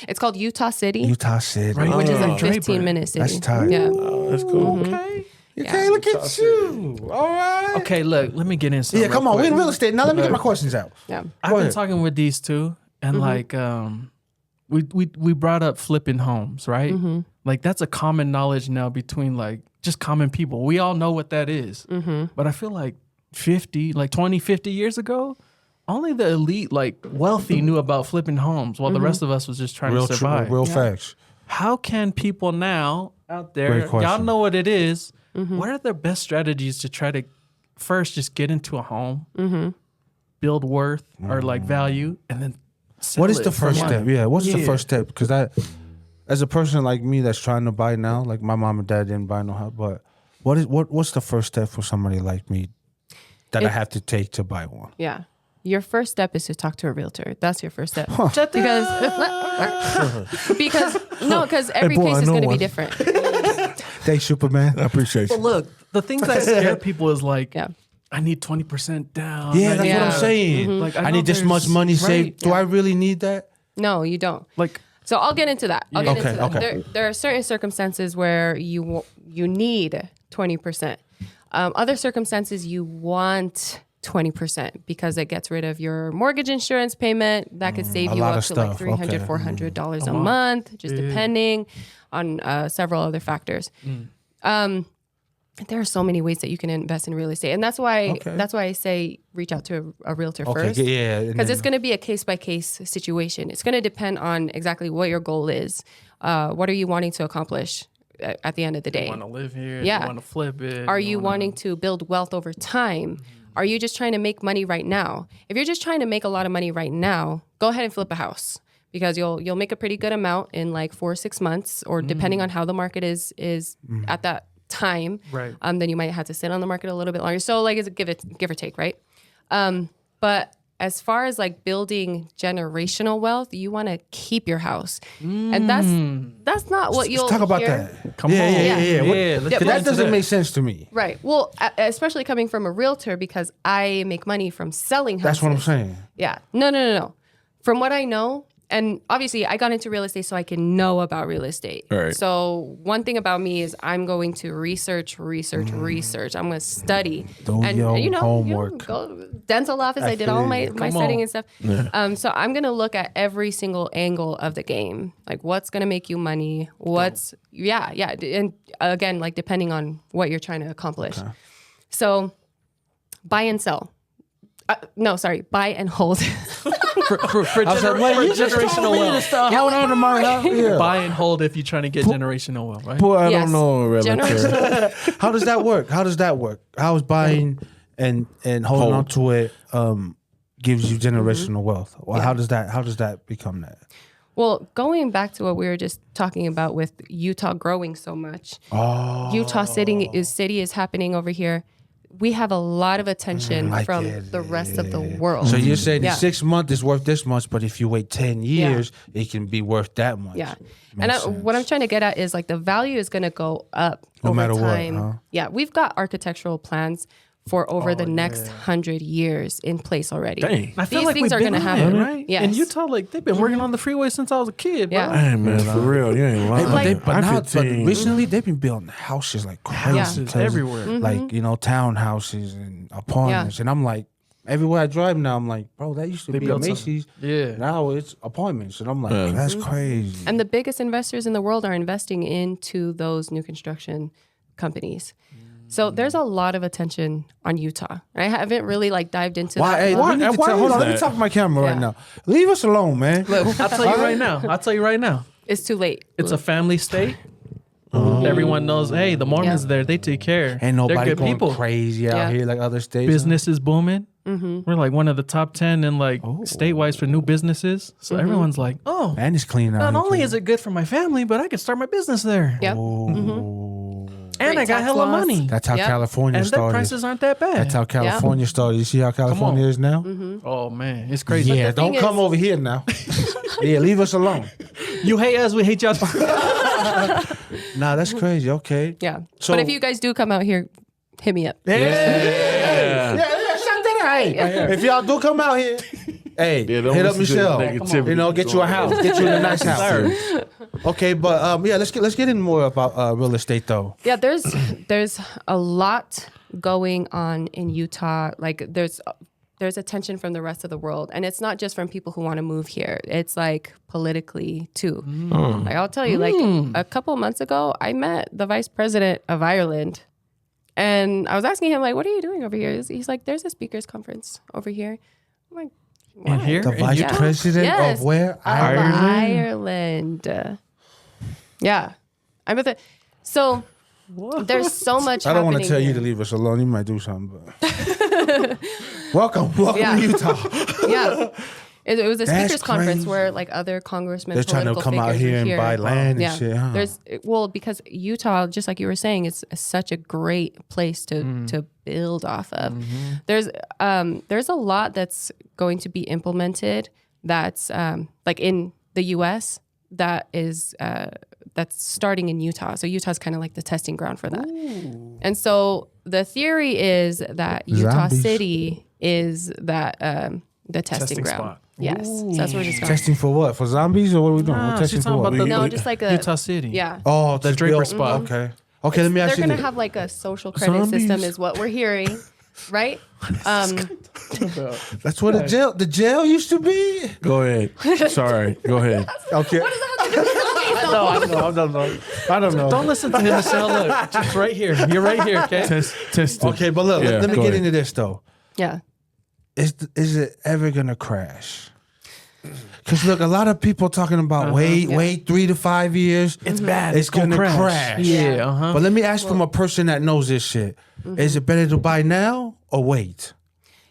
D: It's called Utah City,
B: Utah City.
E: Right.
D: which is a
E: Draper.
D: 15-minute city.
B: That's tight.
D: Yeah.
A: Oh, that's cool.
E: okay.
B: Okay, look at you. All right.
E: Okay, look, let me get in some.
B: Yeah, come on.
E: real
B: We're in
E: quick.
B: real estate. Now let me get my questions out.
D: Yeah.
E: I've
B: Go
E: been
B: ahead.
E: talking with these two, and like, we brought up flipping homes, right? Like that's a common knowledge now between like just common people. We all know what that is. But I feel like 20, 50 years ago, only the elite, like wealthy, knew about flipping homes, while the rest of us was just trying
B: Real
E: to
B: true,
E: survive.
B: real facts.
E: How can people now out
B: Great
E: there, y'all
B: question.
E: know what it is? What are the best strategies to try to first just get into a home, build worth or like value, and then sell
B: What is
E: it
B: the
E: for
B: first
E: money?
B: step? Yeah, what's the
E: Yeah.
B: first step? Because as a person like me that's trying to buy now, like my mom and dad didn't buy no house, but what's the first step for somebody like me that I
D: It's-
B: have to take to buy one?
D: Yeah. Your first step is to talk to a realtor. That's your first step. Because every
B: boy,
D: case
B: I
D: is
B: know
D: going to be
B: one.
D: different.
B: Thanks, Superman.
A: I appreciate
E: But
A: you.
E: look, the things that scare people is like,
D: Yeah.
E: I need 20% down.
B: Yeah,
E: I
B: that's
E: need-
B: what I'm
D: Yeah.
B: saying.
E: Like,
B: I
E: know
B: need this much
E: there's-
B: money saved.
E: right?
B: Do I really need that?
D: No, you don't.
E: Like,
D: So I'll get into that. I'll get
B: Okay,
D: into that.
B: okay.
D: There are certain circumstances where you need 20%. Other circumstances you want 20% because it gets rid of your mortgage insurance payment. That could save
B: a
D: you
B: lot
D: up
B: of
D: to like
B: stuff.
D: $300,
B: Okay.
D: $400 a month, just depending on several other factors. There are so many ways that you can invest in real estate, and that's why I say reach out to a realtor first.
B: yeah.
D: Because it's going to be a case by case situation. It's going to depend on exactly what your goal is. What are you wanting to accomplish at the end of the day?
E: want to live here.
D: Yeah.
E: You want to flip it.
D: Are you wanting to build wealth over time? Are you just trying to make money right now? If you're just trying to make a lot of money right now, go ahead and flip a house because you'll make a pretty good amount in like 4 or 6 months, or depending on how the market is at that time.
E: Right.
D: Then you might have to sit on the market a little bit longer. So like it's give or take, right? But as far as like building generational wealth, you want to keep your house, and that's not what you'll
B: Let's talk about
D: hear.
B: that.
E: Come
B: yeah,
E: on.
B: Yeah, yeah, yeah. What-
E: Yeah, let's
B: Because
E: get
B: that
E: into
B: doesn't
E: that.
B: make sense to me.
D: Right. Well, especially coming from a realtor because I make money from selling houses.
B: That's what I'm saying.
D: Yeah. No. From what I know, and obviously I got into real estate so I can know about real estate.
A: Right.
D: So one thing about me is I'm going to research. I'm going to study.
B: Do your homework.
D: Go dental office. I did
B: feel
D: all
B: you.
D: my
E: Come
D: studying
E: on.
D: and stuff. So I'm going to look at every single angle of the game. Like what's going to make you money? And again, like depending on what you're trying to accomplish. So buy and sell. No, sorry, buy and hold.
E: for
B: I was like, wait, you just
E: generational
B: told me to
E: wealth.
B: start holding on to my house. Yeah.
E: Buy and hold if you're trying to get generational wealth, right?
A: Boy, I
D: Yes.
A: don't know, relative.
D: Generational.
B: How does that work? How is buying and holding
A: Hold.
B: on to it gives you generational wealth? Well, how does that become that?
D: Well, going back to what we were just talking about with Utah growing so much, Utah City is happening over here. We have a lot of attention
B: I
D: from
B: get
D: the rest of the world.
B: So you're saying
D: Yeah.
B: in 6 months is worth this much, but if you wait 10 years, it can be worth that much.
D: Yeah.
B: Makes
D: What I'm trying to get at is like the value is going to go up
B: No
D: over
B: matter what,
D: time.
B: huh?
D: Yeah. We've got architectural plans for over the next 100 years in place already.
A: Dang.
E: I feel
D: These
E: like
D: things
E: we've
D: are
E: been
D: going to
E: on
D: happen.
E: it, right?
D: Yes.
E: In Utah, like they've been working on the freeway since I was a kid. Bro.
D: Yeah.
A: Hey, man, for real, you ain't lying.
B: But,
D: Like-
B: but
A: 15.
B: recently they've been building houses like crazy.
E: Houses
B: Cause,
E: everywhere.
B: Like, townhouses and apartments. And I'm like, everywhere I drive now, I'm like, bro, that used to be a
E: built
B: Macy's.
E: Yeah.
B: Now it's apartments. And I'm like,
A: Yeah.
B: that's crazy.
D: And the biggest investors in the world are investing into those new construction companies. So there's a lot of attention on Utah. I haven't really like dived into
B: Why?
D: that.
B: Hey,
D: much.
B: we need to
A: why
B: tell, hold
A: is
B: on, let me
A: that?
B: talk to my camera right
D: Yeah.
B: now. Leave us alone, man.
E: I'll tell you right now. I'll tell you right now.
D: It's too late.
E: It's a family state. Everyone knows, hey, the Mormons there, they take care.
B: Ain't nobody
E: They're good
B: going
E: people.
B: crazy out
D: Yeah.
B: here like other states.
E: Business is booming. We're like one of the top 10 in like statewide for new businesses. So everyone's like, oh,
B: And it's clean out
E: not
B: here,
E: only
B: too.
E: is it good for my family, but I can start my business there.
D: Yep.
E: And I
D: Great
E: got
D: tax
E: hella
D: laws.
E: money.
B: That's how
D: Yep.
B: California
E: And their
B: started.
E: prices aren't that bad.
B: That's how California started. You see how California
E: on.
B: is now?
E: Oh man, it's crazy.
B: Yeah,
D: the thing
B: don't come
D: is-
B: over here now. Yeah, leave us alone.
E: You hate us, we hate y'all.
B: Nah, that's crazy. Okay.
D: Yeah.
B: So-
D: but if you guys do come out here, hit me up.
B: Yeah, shout that out. If y'all do come out here, hey,
A: don't
B: hit up
A: listen to the
B: Michele.
A: negativity.
B: Get you a house. Get you in a nice house.
E: Sir.
B: Okay, but let's get in more about real estate though.
D: Yeah, there's a lot going on in Utah. Like there's attention from the rest of the world, and it's not just from people who want to move here. It's like politically too. Like I'll tell you, like a couple months ago, I met the vice president of Ireland, and I was asking him like, "What are you doing over here?" He's like, "There's a speakers conference over here." I'm like,
E: In
D: "What?"
E: here?
B: The vice
D: Yeah.
B: president
D: Yes.
B: of where?
D: Ireland. Yeah, I'm with it. So there's so much.
B: I don't want to
D: happening
B: tell you
D: here.
B: to leave us alone. You might do something, but welcome
D: Yeah.
B: to Utah.
D: Yeah. It was a
B: That's
D: speakers conference
B: crazy.
D: where like other congressmen,
B: They're trying to
D: political
B: come out
D: figures
B: here
D: were
B: and
D: here.
B: buy land
D: Yeah.
B: and shit, huh?
D: Because Utah, just like you were saying, it's such a great place to build off of. There's a lot that's going to be implemented that's like in the U.S. that is that's starting in Utah. So Utah's kind of like the testing ground for that. And so the theory is that Utah
B: Zombies.
D: City is that the testing ground.
E: spot.
D: Yes, so that's where we're just going.
B: Testing for what? For zombies or what are we doing?
E: Nah,
B: We're testing
E: she's
B: for
E: talking
B: what?
E: about the-
D: No, just like a
E: Utah City.
D: Yeah.
B: Oh,
E: The
B: to
E: Draper
B: build-
E: spot.
B: Okay. Okay, let me ask
D: They're
B: you
D: gonna
B: this.
D: have like a social credit system,
A: Zombies.
D: is what we're hearing, right?
B: That's where the jail used to be.
A: Go ahead. Sorry. Go ahead.
B: Okay. I don't know.
E: Don't listen to him, Michele. Look, just right here. You're right here, okay?
A: Test it.
B: Okay, but look,
A: Yeah,
B: let me
A: go
B: get
A: ahead.
B: into this though.
D: Yeah.
B: Is it ever gonna crash? Because look, a lot of people talking about wait 3 to 5 years.
E: It's bad.
B: It's gonna crash.
E: Yeah, uh-huh.
B: But let me ask from a person that knows this shit: Is it better to buy now or wait?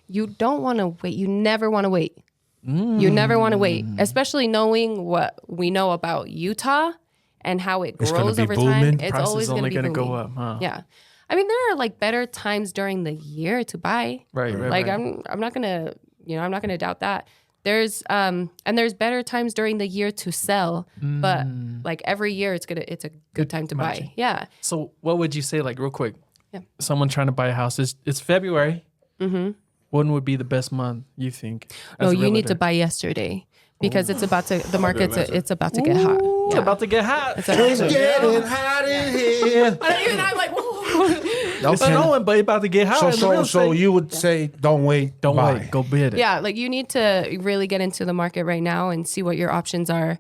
D: You don't want to wait. You never want to wait. You never want to wait, especially knowing what we know about Utah and how it
B: It's gonna
D: grows
B: be
D: over
B: booming.
D: time. It's
E: Price
D: always
E: is
D: going
E: only
D: to
E: gonna
D: be
E: go
D: booming.
E: up, huh?
D: Yeah. I mean, there are like better times during the year to buy.
E: Right.
D: Like I'm not gonna, I'm not gonna doubt that. There's there's better times during the year to sell, but like every year it's a good time to
E: matching.
D: buy. Yeah.
E: So what would you say, like real quick?
D: Yeah.
E: Someone trying to buy a house. It's February. Mm-hmm. When would be the best month, you think?
D: No,
E: as a
D: you need to
E: realtor?
D: buy yesterday because it's about to the market's it's about to get hot.
E: It's about to get hot.
B: It's getting hot in here.
D: Even I'm like,
E: It's snowing, but it's about to get hot. in the real
B: So
E: estate.
B: you would say don't wait,
E: don't
B: buy.
E: wait, go bid it.
D: yeah, like you need to really get into the market right now and see what your options are,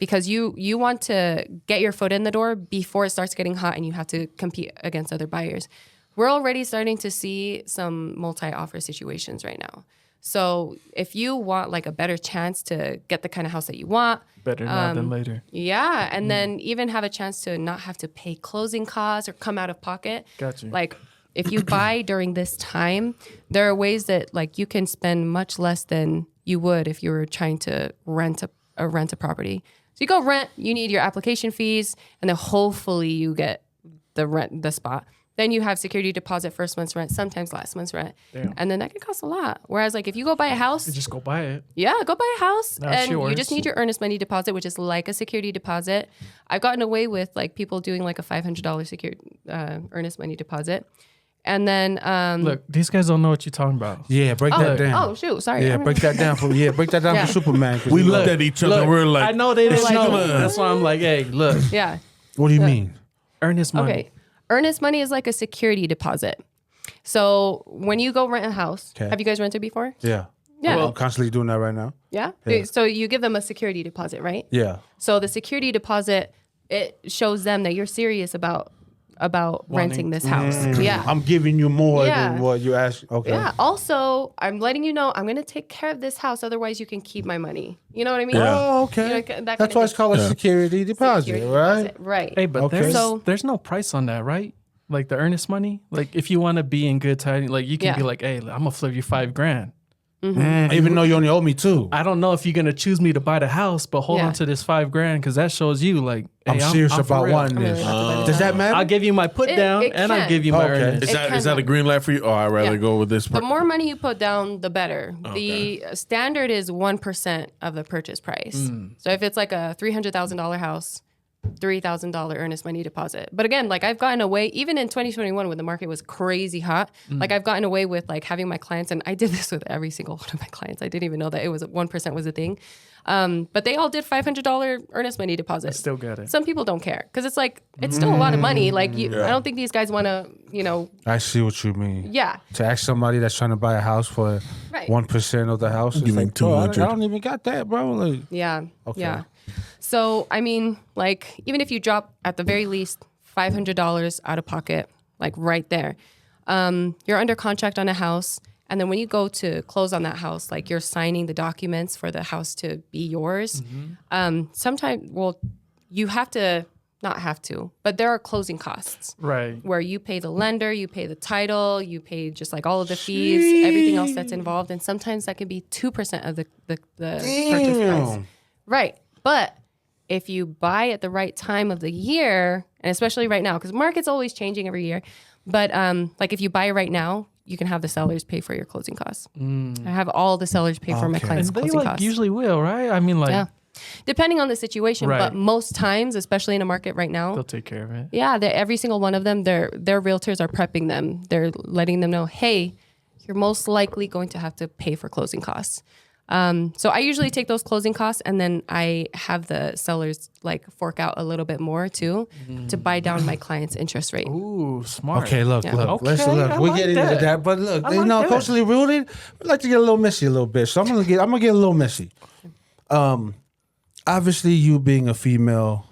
D: because you want to get your foot in the door before it starts getting hot and you have to compete against other buyers. we're already starting to see some multi-offer situations right now. So if you want like a better chance to get the kind of house that you want,
E: Better now than later.
D: yeah, and then even have a chance to not have to pay closing costs or come out of pocket.
E: Got you.
D: Like if you buy during this time, there are ways that like you can spend much less than you would if you were trying to rent a property. So you go rent, you need your application fees, and then hopefully you get the spot. Then you have security deposit, first month's rent, sometimes last month's rent.
E: Damn.
D: And then that can cost a lot. Whereas like if you go buy a house,
E: Just go buy it.
D: yeah, go buy a house
E: Now it's
D: and you
E: yours.
D: just need your earnest money deposit, which is like a security deposit. I've gotten away with like people doing like a $500 earnest money deposit. And then
E: Look, these guys don't know what you're talking about.
B: Yeah, break that down.
D: oh shoot, sorry.
B: Yeah, break that down for
D: Yeah.
B: Superman. 'cause
A: We
B: you-
A: looked at each other. and we're like,
E: I know they didn't
D: Like-
E: know. That's why I'm like, hey, look,
D: Yeah.
B: What do you mean?
E: earnest money.
D: Okay. Earnest money is like a security deposit. So when you go rent a house,
B: Okay.
D: have you guys rented before?
B: Yeah.
D: Yeah.
B: I'm constantly doing that right now.
D: Yeah. So you give them a security deposit, right?
B: Yeah.
D: So the security deposit, it shows them that you're serious about renting this house. Yeah.
B: I'm giving you more
D: Yeah.
B: than what you asked. Okay.
D: Yeah. Also, I'm letting you know I'm going to take care of this house. Otherwise, you can keep my money. You know what I mean?
A: Yeah.
B: Oh, okay.
D: You know, that kind
B: That's
D: of
B: why it's
D: thing.
B: called a security deposit,
D: Security
B: right?
D: deposit, right.
E: Hey, but
B: Okay.
D: So-
E: there's no price on that, right? Like the earnest money. Like if you want to be in good tidings, like you can
D: Yeah.
E: be like, hey, I'm gonna flip you $5,000.
B: Even though you only owe me 2.
E: I don't know if you're gonna choose me to buy the house, but hold
D: Yeah.
E: on to this $5,000 because that shows you like, hey,
B: I'm serious
E: for
B: about
E: real.
B: wanting this.
D: really about to buy this
B: Does that
D: house.
B: matter?
E: I'll give you my put down
D: It
E: and I'll
D: can.
E: give you my
B: Okay.
E: earnest.
A: is
D: It
A: that
D: can
A: a
D: work.
A: green light for you? Oh, I'd rather
D: Yeah.
A: go with this.
D: The more money you put down, the better. The standard is 1% of the purchase price. So if it's like a $300,000 house, $3,000 earnest money deposit. But again, like I've gotten away, even in 2021 when the market was crazy hot, like I've gotten away with like having my clients, and I did this with every single one of my clients. I didn't even know that it was 1% was a thing. But they all did $500 earnest money deposit.
E: Still got it.
D: Some people don't care because it's like, it's still a lot of money. Like I don't think these guys want to,
B: I see what you mean.
D: yeah.
B: To ask somebody that's trying to buy a house for
D: Right.
B: 1% of the house, it's
A: Give me
B: like, bro, I
A: 200.
B: don't even got that, bro. Like,
D: Yeah.
B: Okay.
D: Yeah. So, I mean, like, even if you drop at the very least $500 out of pocket, like right there, you're under contract on a house. And then when you go to close on that house, like you're signing the documents for the house to be yours. Sometimes, well, you have to, not have to, but there are closing costs.
E: Right.
D: Where you pay the lender, you pay the title, you pay just like all of the fees, everything else that's involved. And sometimes that can be 2% of the purchase price. Right. But if you buy at the right time of the year, and especially right now, because market's always changing every year, but like if you buy right now, you can have the sellers pay for your closing costs. I have all the sellers pay for my clients'
E: And they
D: closing
E: like
D: costs.
E: usually will, right? I mean, like
D: Yeah. Depending on the situation,
E: Right.
D: but most times, especially in a market right now,
E: they'll take care of it.
D: yeah, every single one of them, their realtors are prepping them. They're letting them know, hey, you're most likely going to have to pay for closing costs. So I usually take those closing costs and then I have the sellers like fork out a little bit more too to buy down my client's interest rate.
E: Ooh, smart.
B: okay, look.
E: Okay,
B: Let's look.
E: I
B: We're
E: like
B: getting
E: that.
B: into that, but look,
E: I
B: you
E: like
B: know,
E: that.
B: culturally rooted. We like to get a little messy a little bit, so I'm gonna get a little messy. Obviously, you being a female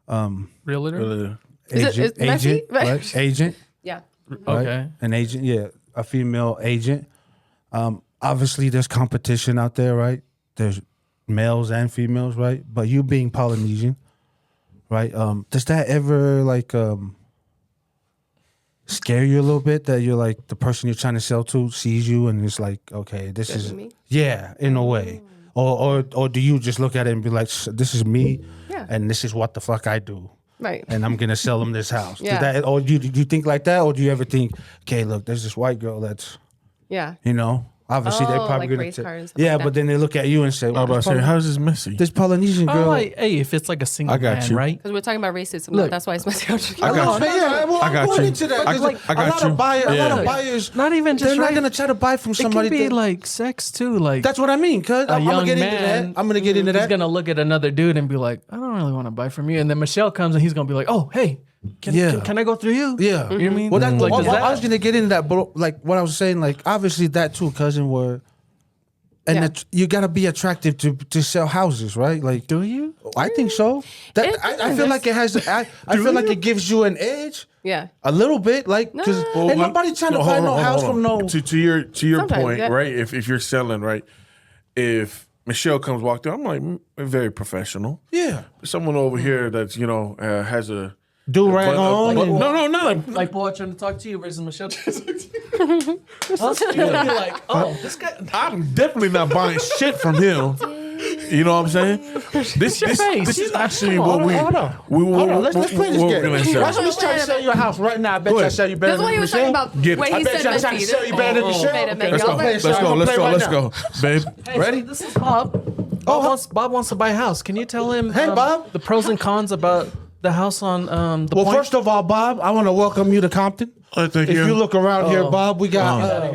E: Realtor.
D: Is it messy?
B: agent, right? Agent,
D: Yeah.
B: right?
E: Okay.
B: An agent, yeah, a female agent. Obviously, there's competition out there, right? There's males and females, right? But you being Polynesian, right? Does that ever like scare you a little bit that you're like the person you're trying to sell to sees you and it's like, okay, this is
D: Judging me?
B: yeah, in a way, or do you just look at it and be like, this is me,
D: Yeah.
B: and this is what the fuck I do.
D: Right.
B: And I'm gonna sell them this house.
D: Yeah.
B: Or do you think like that, or do you ever think, okay, look, there's this white girl that's,
D: Yeah.
B: you know, obviously they're
D: Oh,
B: probably
D: like
B: gonna
D: race car and stuff
B: yeah,
D: like that.
B: but then they look at you and say,
A: I was about to say, how's this messy?
B: this Polynesian
E: Oh,
B: girl.
E: like, hey, if it's like a single
A: I got
E: man,
A: you.
E: right?
D: Because we're talking about racism.
E: Look,
D: That's why it's messy.
A: I got you.
B: Yeah, well,
A: I
B: I'm
A: got
B: going
A: you.
B: into that.
A: I
B: 'cause,
A: got-
B: like,
A: I got
B: a lot
A: you.
B: of buyers, a lot
A: Yeah.
B: of buyers,
E: Not even just
B: they're not
E: right.
B: gonna try to buy from
E: It
B: somebody.
E: could be
B: that-
E: like sex too. Like
B: that's what I mean. Cause
E: a
B: I'm
E: young
B: gonna get into
E: man.
B: that. I'm gonna get into
E: He's
B: that.
E: gonna look at another dude and be like, I don't really want to buy from you. And then Michelle comes and he's gonna be like, oh, hey, can I go through you?
B: Yeah,
E: You know what I mean?
B: Well,
E: Like, does that-
B: I was gonna get into that, but like what I was saying, like obviously that too, cousin, were, and
D: Yeah.
B: you gotta be attractive to sell houses, right? Like,
E: do you?
B: I think so. That,
D: It
B: I feel
D: depends.
B: like it has. I feel like it gives you an edge.
D: Yeah.
B: A little bit, like, because ain't nobody trying to buy no house from no.
A: To your
D: Sometimes,
A: point,
D: yeah.
A: right? If you're selling, right? If Michelle comes walk through, I'm like, very professional.
B: Yeah.
A: Someone over here that's has a
B: Do rag on.
A: no, not
E: Like, boy, trying to talk to you versus Michelle trying to talk to you. You're like, oh, this guy.
A: I'm definitely not buying shit from him. You know what I'm saying? This is actually what we
B: Hold on. Let's play this game. Watch me try to sell you a house right now. I bet you I sell you better
D: That's what
B: than
D: he was talking
B: Michelle.
D: about
A: Get it.
D: when
A: I
D: he
B: bet
D: said
B: you I try to
D: Messi.
B: sell you better than Michelle.
D: Wait a minute,
A: Let's
D: y'all
A: go.
D: let-
A: Let's go, babe.
E: Ready? This is Bob. Bob wants to buy a house. Can you tell him?
B: Hey, Bob.
E: the pros and cons about the house on the
B: Well,
E: point?
B: first of all, Bob, I want to welcome you to Compton.
A: Thank
B: If you look around here, Bob, we got.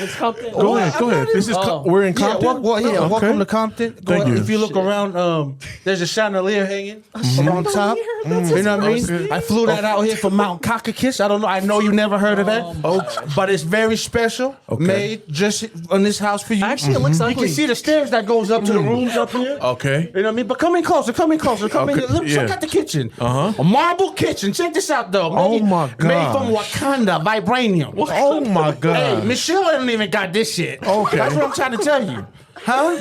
E: It's Compton.
A: Go ahead. This is we're in Compton.
B: Welcome to Compton.
A: Thank you.
B: If you look around, there's a chandelier hanging around top. You know what I mean? I flew that out here from Mount Caucasus. I don't know. I know you never heard of that. But it's very special. Made just on this house for you.
E: Actually, it looks
B: You
E: ugly.
B: can see the stairs that goes up to the rooms up here.
A: Okay.
B: You know what I mean? But come in closer. Come in. Look,
A: yeah.
B: check out the kitchen. A marble kitchen. Check this out, though.
A: Oh, my
B: Made
A: God.
B: from Wakanda, vibranium.
A: Oh my
B: Hey,
A: God.
B: Michelle ain't even got this shit.
A: Okay.
B: That's what I'm trying to tell you. Huh?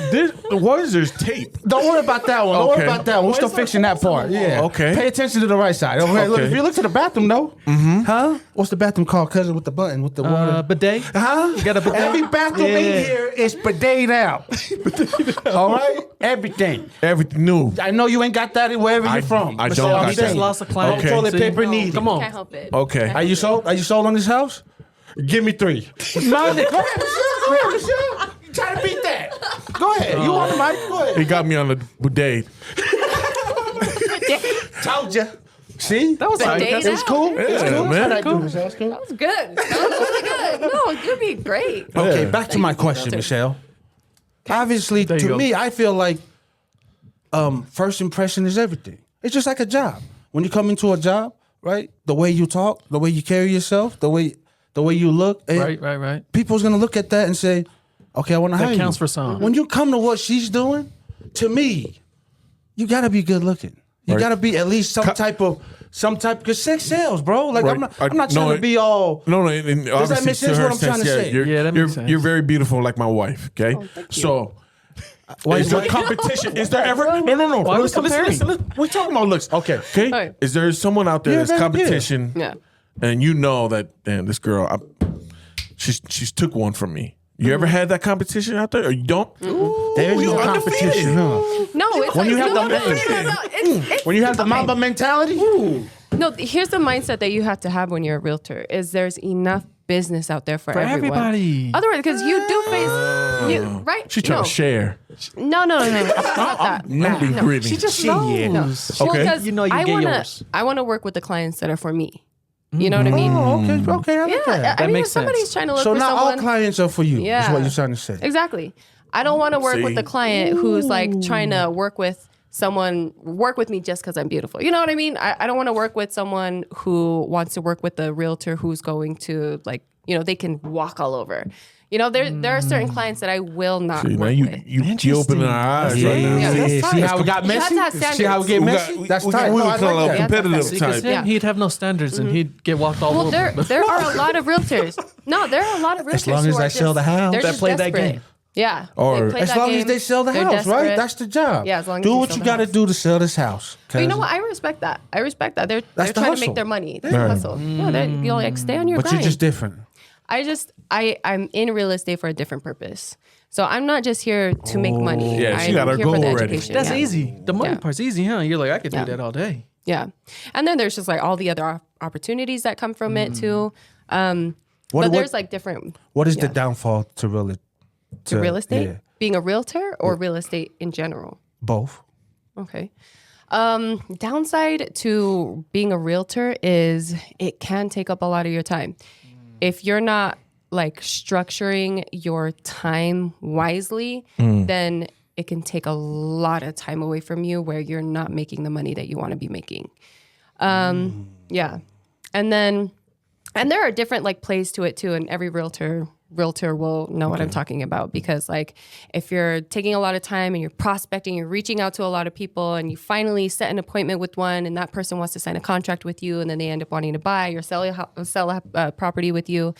A: What is this tape?
B: Don't worry about that one. Don't worry
A: Okay.
B: about that one. We're still fixing that part. Yeah.
A: Okay.
B: Pay attention to the right side. Okay. Look,
A: Okay.
B: if you look to the bathroom, though. Huh? What's the bathroom called, cousin, with the button, with the water?
E: Bidet.
B: Huh?
E: You got a bidet?
B: Every bathroom in here is bidet out. All right? Everything.
A: Everything new.
B: I know you ain't got that wherever you're from.
A: I
B: Michelle,
A: don't
B: I'm
A: got
E: He
A: that.
E: just
B: saying.
E: lost a client.
A: Okay.
B: Toilet
E: See?
B: paper needed.
E: Come on.
D: Can't help it.
A: Okay.
B: Are you sold? Are you sold on this house? Give me 3. No, go ahead, Michelle. Go ahead, Michelle. You trying to beat that? Go ahead. You on the mic? Go ahead.
A: He got me on the bidet.
B: Told you. See? That was
D: like-
B: It was cool. It was
A: Yeah,
B: cool.
A: man.
B: That's what I do, Michelle. It's cool.
D: That was good. That was really good. No, it's gonna be great.
B: Okay,
A: Yeah.
B: back to my question, Michelle. Obviously,
E: you
B: to
E: go.
B: me, I feel like first impression is everything. It's just like a job. When you come into a job, right? The way you talk, the way you carry yourself, the way you look,
E: Right.
B: people's gonna look at that and say, "Okay, I want to hire you."
E: counts for some.
B: When you come to what she's doing, to me, you gotta be good looking. You
A: Right.
B: gotta be at least some type of because sex sells, bro. Like
A: Right.
B: I'm not
A: No,
B: trying to be all.
A: No, and
B: that
A: obviously
B: make sense
A: to her
B: what I'm trying to
A: sense,
B: say?
A: You're,
E: Yeah, that makes sense.
A: You're very beautiful, like my wife. Okay, so. Is there competition? Is there ever? No.
E: Why
A: Listen,
E: we comparing?
A: listen. We're talking about looks. Okay.
D: Right.
A: Is there someone out there
B: Yeah,
A: that's
B: yeah.
A: competition?
D: Yeah.
A: And you know that, damn, this girl, she's took one from me. You ever had that competition out there, or you don't?
B: There's
A: You
B: no
A: undefeated.
B: competition, huh?
D: No, it's
B: When
D: like,
B: you have
D: no,
B: the-
D: it's
B: When you have the
D: okay.
B: Mamba mentality,
D: No, here's the mindset that you have to have when you're a realtor: is there's enough business out there for everyone.
E: everybody.
D: Otherwise, because you do face, right?
A: She trying
D: no.
A: to share.
D: No, not that.
A: Not being greedy.
E: She just
D: No.
E: knows.
D: Well,
A: Okay.
D: 'cause
E: You know you
D: I
E: get
D: wanna,
E: yours.
D: I want to work with the clients that are for me. You know what I mean?
B: oh, okay, I like
D: Yeah,
B: that.
D: I mean,
E: makes
D: if somebody's
E: sense.
D: trying to look
B: So
D: for
B: not
D: someone,
B: all clients are for you.
D: Yeah.
B: Is what you're trying to say.
D: exactly. I don't want to work with
A: See?
D: a client who's like trying to work with me just because I'm beautiful. You know what I mean? I don't want to work with someone who wants to work with a realtor who's going to they can walk all over. There are certain clients that I will not
A: See,
D: work
A: man,
D: with.
A: you opening our eyes right now.
D: Yeah, that's
B: See how we got
D: You have to
B: messy?
D: have
B: See how we get
D: standards.
B: messy? That's
A: we
B: tight.
A: we
B: No,
A: were
B: I
A: kind of
B: like that.
A: competitive
D: See,
E: Because
A: type.
E: him, he'd have no standards and he'd get walked all
D: Well,
E: over.
D: there are a lot of realtors. No, there are a lot of realtors.
B: As long
D: who
B: as
D: are
B: I sell the house.
D: they're
E: That
D: just
E: play that
D: desperate.
E: game.
D: Yeah.
A: Or-
D: they play
B: As
D: that
B: long as
D: game.
B: they sell the
D: They're
B: house, right?
D: desperate.
B: That's the job.
D: Yeah, as long as
B: do
D: they
B: what
D: sell
B: you
D: the
B: got to
D: house.
B: do to sell this house.
D: But you know what? I respect that. I respect that. They're
B: That's the
D: trying to
B: hustle.
D: make their money. They're hustle. Yeah, stay on your
B: But
D: grind.
B: you're just different.
D: I'm in real estate for a different purpose. So I'm not just here to make money.
A: Yeah, she
D: I'm
A: got her
D: here for
A: goal
D: the
A: ready.
D: education.
E: That's
D: Yeah.
E: easy. The money
D: Yeah.
E: part's easy, huh? You're like, I could do
D: Yeah.
E: that all day.
D: Yeah. And then there's just like all the other opportunities that come from it too. But there's like different
B: What is the
D: yeah.
B: downfall to
D: real estate.
B: Yeah,
D: Being a realtor or real estate in general.
B: both.
D: Okay. Downside to being a realtor is it can take up a lot of your time. If you're not like structuring your time wisely, then it can take a lot of time away from you where you're not making the money that you want to be making. Yeah. And there are different like plays to it too, and every realtor realtor will know what I'm talking about, because like if you're taking a lot of time and you're prospecting, you're reaching out to a lot of people, and you finally set an appointment with one, and that person wants to sign a contract with you, and then they end up wanting to buy or sell a property with you,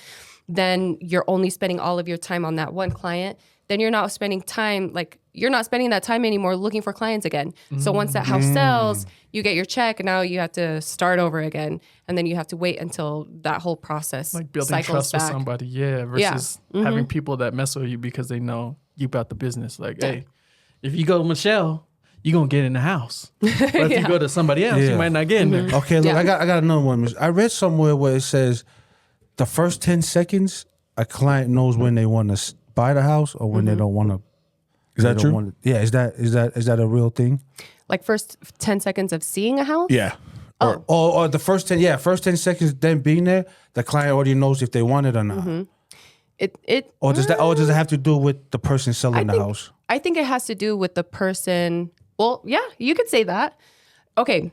D: then you're only spending all of your time on that one client. Then you're not spending that time anymore looking for clients again. So once that house sells, you get your check, and now you have to start over again. And then you have to wait until that whole process
E: Like building
D: cycles
E: trust
D: back.
E: with somebody, versus having people that mess with you because they know you about the business. Like, hey, if you go to Michele, you're going to get in the house. But if you go to somebody else, you might not get in there.
B: Okay, look,
D: Yeah.
B: I got another one. I read somewhere where it says the first 10 seconds, a client knows when they want to buy the house or when they don't want to.
A: Is that true?
B: Yeah, is that a real thing?
D: Like first 10 seconds of seeing a house?
A: Yeah.
B: Or the first 10 seconds then being there, the client already knows if they want it or not. Or does it have to do with the person selling the house?
D: I think it has to do with the person. Well, yeah, you could say that. Okay.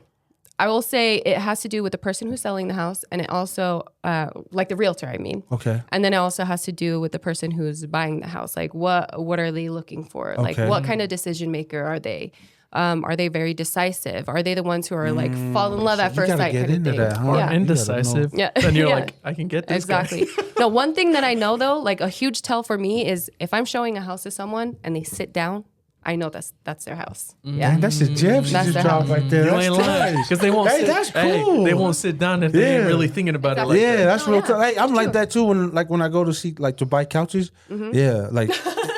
D: I will say it has to do with the person who's selling the house, and it also, like the realtor, I mean.
B: Okay.
D: And then it also has to do with the person who's buying the house. Like, what are they looking for? Like, what kind of decision maker are they? Are they very decisive? Are they the ones who are like fall in love at first sight kind of thing?
B: That, huh?
E: Or
D: Yeah.
E: indecisive.
D: Yeah.
E: Then you're
D: Yeah.
E: like, I can get this guy.
D: Exactly. No, one thing that I know though, like a huge tell for me is if I'm showing a house to someone and they sit down, I know that's their house. Yeah.
B: Man, that's the gem she
D: That's
B: just
D: the
B: dropped
D: house.
B: right there.
E: You
B: That's
E: ain't lying.
B: nice.
E: Because they won't
B: Hey,
E: sit.
B: that's
E: Hey,
B: cool.
E: they won't sit down if they ain't really thinking about it like
B: Yeah,
E: that.
B: that's real.
D: yeah.
B: Hey, I'm like that too. When I go to see like to buy couches, yeah, like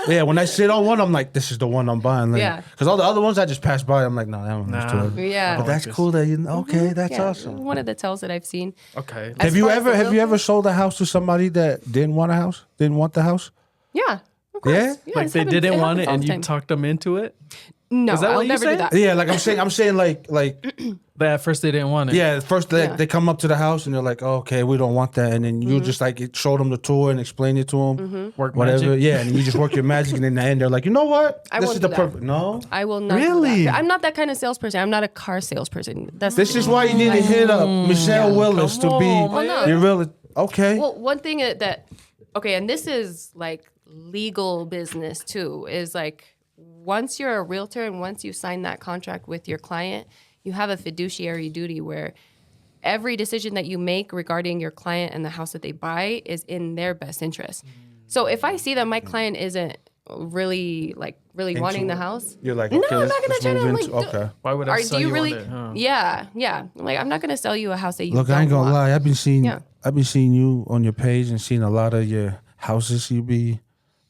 B: when I sit on one, I'm like, this is the one I'm buying. Like,
D: Yeah.
B: Because all the other ones I just pass by. I'm like, no, that one was too heavy.
D: Yeah.
B: But that's cool that you. Okay, that's
D: Yeah.
B: awesome.
D: One of the tells that I've seen.
E: Okay.
D: As
B: Have you
D: far as
B: ever
D: the realtor-
B: sold a house to somebody that didn't want the house?
D: Yeah. Of course.
B: Yeah?
D: Yeah,
E: Like
D: it's
E: they
D: happened-
E: didn't want
D: happens
E: it
D: all
E: and
D: the
E: you
D: time.
E: talked them into it?
D: No,
E: Is that
D: I'll
E: what you
D: never do
E: said?
D: that.
B: Yeah, like I'm saying like
E: That at first they didn't want it.
B: yeah. First
D: Yeah.
B: they come up to the house and they're like, oh, okay, we don't want that, and then you just like show them the tour and explain it to them,
E: Work
B: whatever.
E: magic.
B: Yeah, and you just work your magic, and in the end they're like, you know what?
D: I
B: This
D: won't
B: is
D: do
B: the
D: that.
B: perfect. No.
D: I will not.
B: Really?
D: Do that. I'm not that kind of salesperson. I'm not a car salesperson. That's
B: This is why you need to hit up Michele Willis to
E: Come
B: be
E: on,
D: man. Oh, no.
B: your real. Okay.
D: Well, one thing okay, and this is like legal business too, is like once you're a realtor and once you sign that contract with your client, you have a fiduciary duty where every decision that you make regarding your client and the house that they buy is in their best interest. So if I see that my client isn't really wanting the house,
B: You're like,
D: no,
B: okay,
D: I'm
B: let's-
D: not gonna
B: let's
D: try to
B: move
D: like.
B: into- okay.
E: Why would I
D: Or
E: sell
D: do you
E: you
D: really?
E: on it? Huh?
D: Yeah. Like I'm not gonna sell you a house that you
B: Look,
D: don't
B: I ain't gonna
D: want.
B: lie. I've been seeing
D: Yeah.
B: you on your page and seeing a lot of your houses you be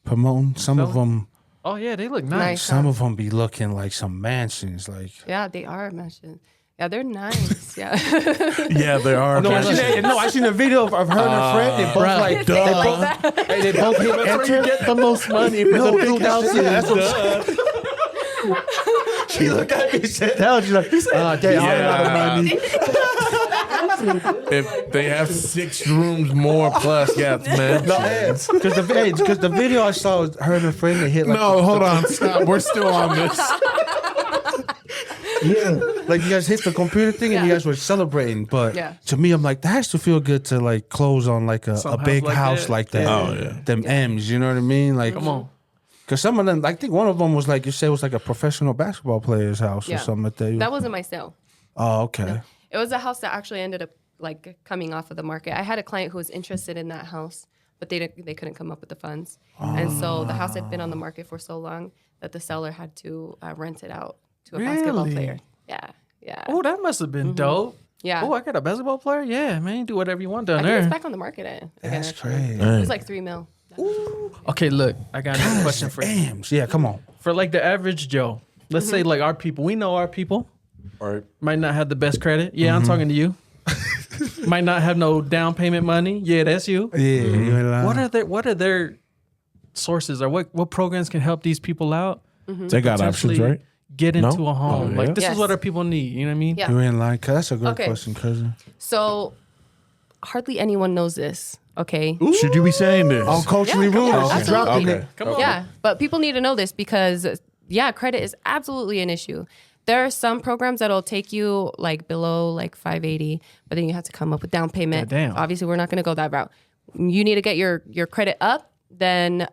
B: promoting. Some of them,
E: Oh, yeah, they look
D: Nice.
E: nice.
B: some of them be looking like some mansions. Like
D: Yeah, they are mansions. Yeah, they're nice. Yeah.
A: Yeah, there are.
B: no, I seen a video of her and her friend. They both
E: bruh.
B: like
A: Duh.
B: they both hey, they both hit enter.
E: Get the most money for
B: No,
E: the
B: dude,
E: big houses.
B: that's what she looked at me and said that. She's like, damn, I don't know about money.
A: If they have 6 rooms more plus, yeah, man.
B: Because the video I saw was her and her friend. They hit like
A: No, hold on, stop. We're still on this.
B: yeah, like you guys hit the computer thing and you
D: Yeah.
B: guys were celebrating. But
D: Yeah.
B: to me, I'm like, that has to feel good to like close on like a
E: Some
B: big
E: house like
B: house
E: that.
B: like that.
A: Oh, yeah.
B: Them M's, you know what I mean? Like,
E: Come on.
B: because some of them, I think one of them was like you said was like a professional basketball player's house or
D: Yeah.
B: something like that.
D: That wasn't my sale.
B: Oh, okay.
D: It was a house that actually ended up like coming off of the market. I had a client who was interested in that house, but they couldn't come up with the funds. And so the house had been on the market for so long that the seller had to rent it out to a basketball
E: Really?
D: player. Yeah. Yeah.
E: Oh, that must have been dope.
D: Yeah.
E: Oh, I got a basketball player? Yeah, man. Do whatever you want down
D: I think it's
E: there.
D: back on the market again.
B: That's
D: actually.
B: crazy.
D: It was like $3 million.
E: Okay, look. I got another question for you.
B: M's. Yeah, come on.
E: For like the average Joe, let's say like our people. We know our people.
A: All right.
E: Might not have the best credit. Yeah, I'm talking to you. Might not have no down payment money. Yeah, that's you.
B: Yeah, you ain't lying.
E: What are their sources or what programs can help these people out?
A: They got options,
E: Potentially
A: right?
E: Get into
A: No?
E: a home.
A: Oh,
E: Like
A: yeah?
E: this
D: Yes.
E: is what our people need. You know what I mean?
D: Yeah.
B: You ain't lying. 'Cause that's a good
D: Okay.
B: question, cousin.
D: So hardly anyone knows this. Okay.
A: Should you be saying this?
B: On culturally
D: Yeah, come
B: rude,
D: on,
B: she's
D: absolutely.
B: dropping
A: Okay.
B: it.
E: Come on.
D: Yeah, but people need to know this because, yeah, credit is absolutely an issue. There are some programs that'll take you like below like 580, but then you have to come up with down payment.
E: Goddamn.
D: Obviously, we're not going to go that route. You need to get your credit up then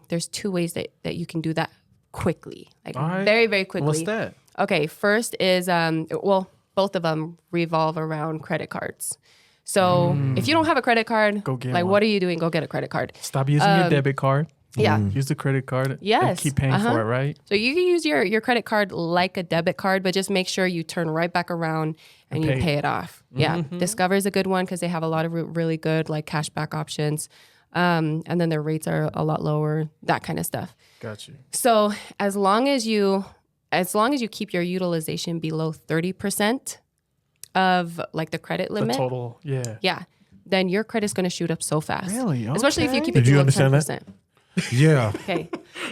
D: there's 2 ways that you can do that quickly, like
E: All right.
D: very, very quickly.
E: What's that?
D: Okay, first is both of them revolve around credit cards. So if you don't have a credit card,
E: Go get
D: like
E: one.
D: what are you doing? Go get a credit card.
E: Stop using your debit card.
D: Yeah.
E: Use the credit card. And
D: Yes.
E: keep paying for it, right?
D: So you can use your credit card like a debit card, but just make sure you turn right back around and you
E: pay.
D: pay it off. Yeah. Discover is a good one because they have a lot of really good like cashback options. And then their rates are a lot lower, that kind of stuff.
E: Got you.
D: So as long as you keep your utilization below 30% of like the credit
E: The
D: limit,
E: total. Yeah.
D: yeah, then your credit's going to shoot up so fast.
E: Really?
D: Especially if you
E: Okay.
D: keep
A: Did
D: it
A: you
D: below
A: understand that?
D: 10%.
B: Yeah.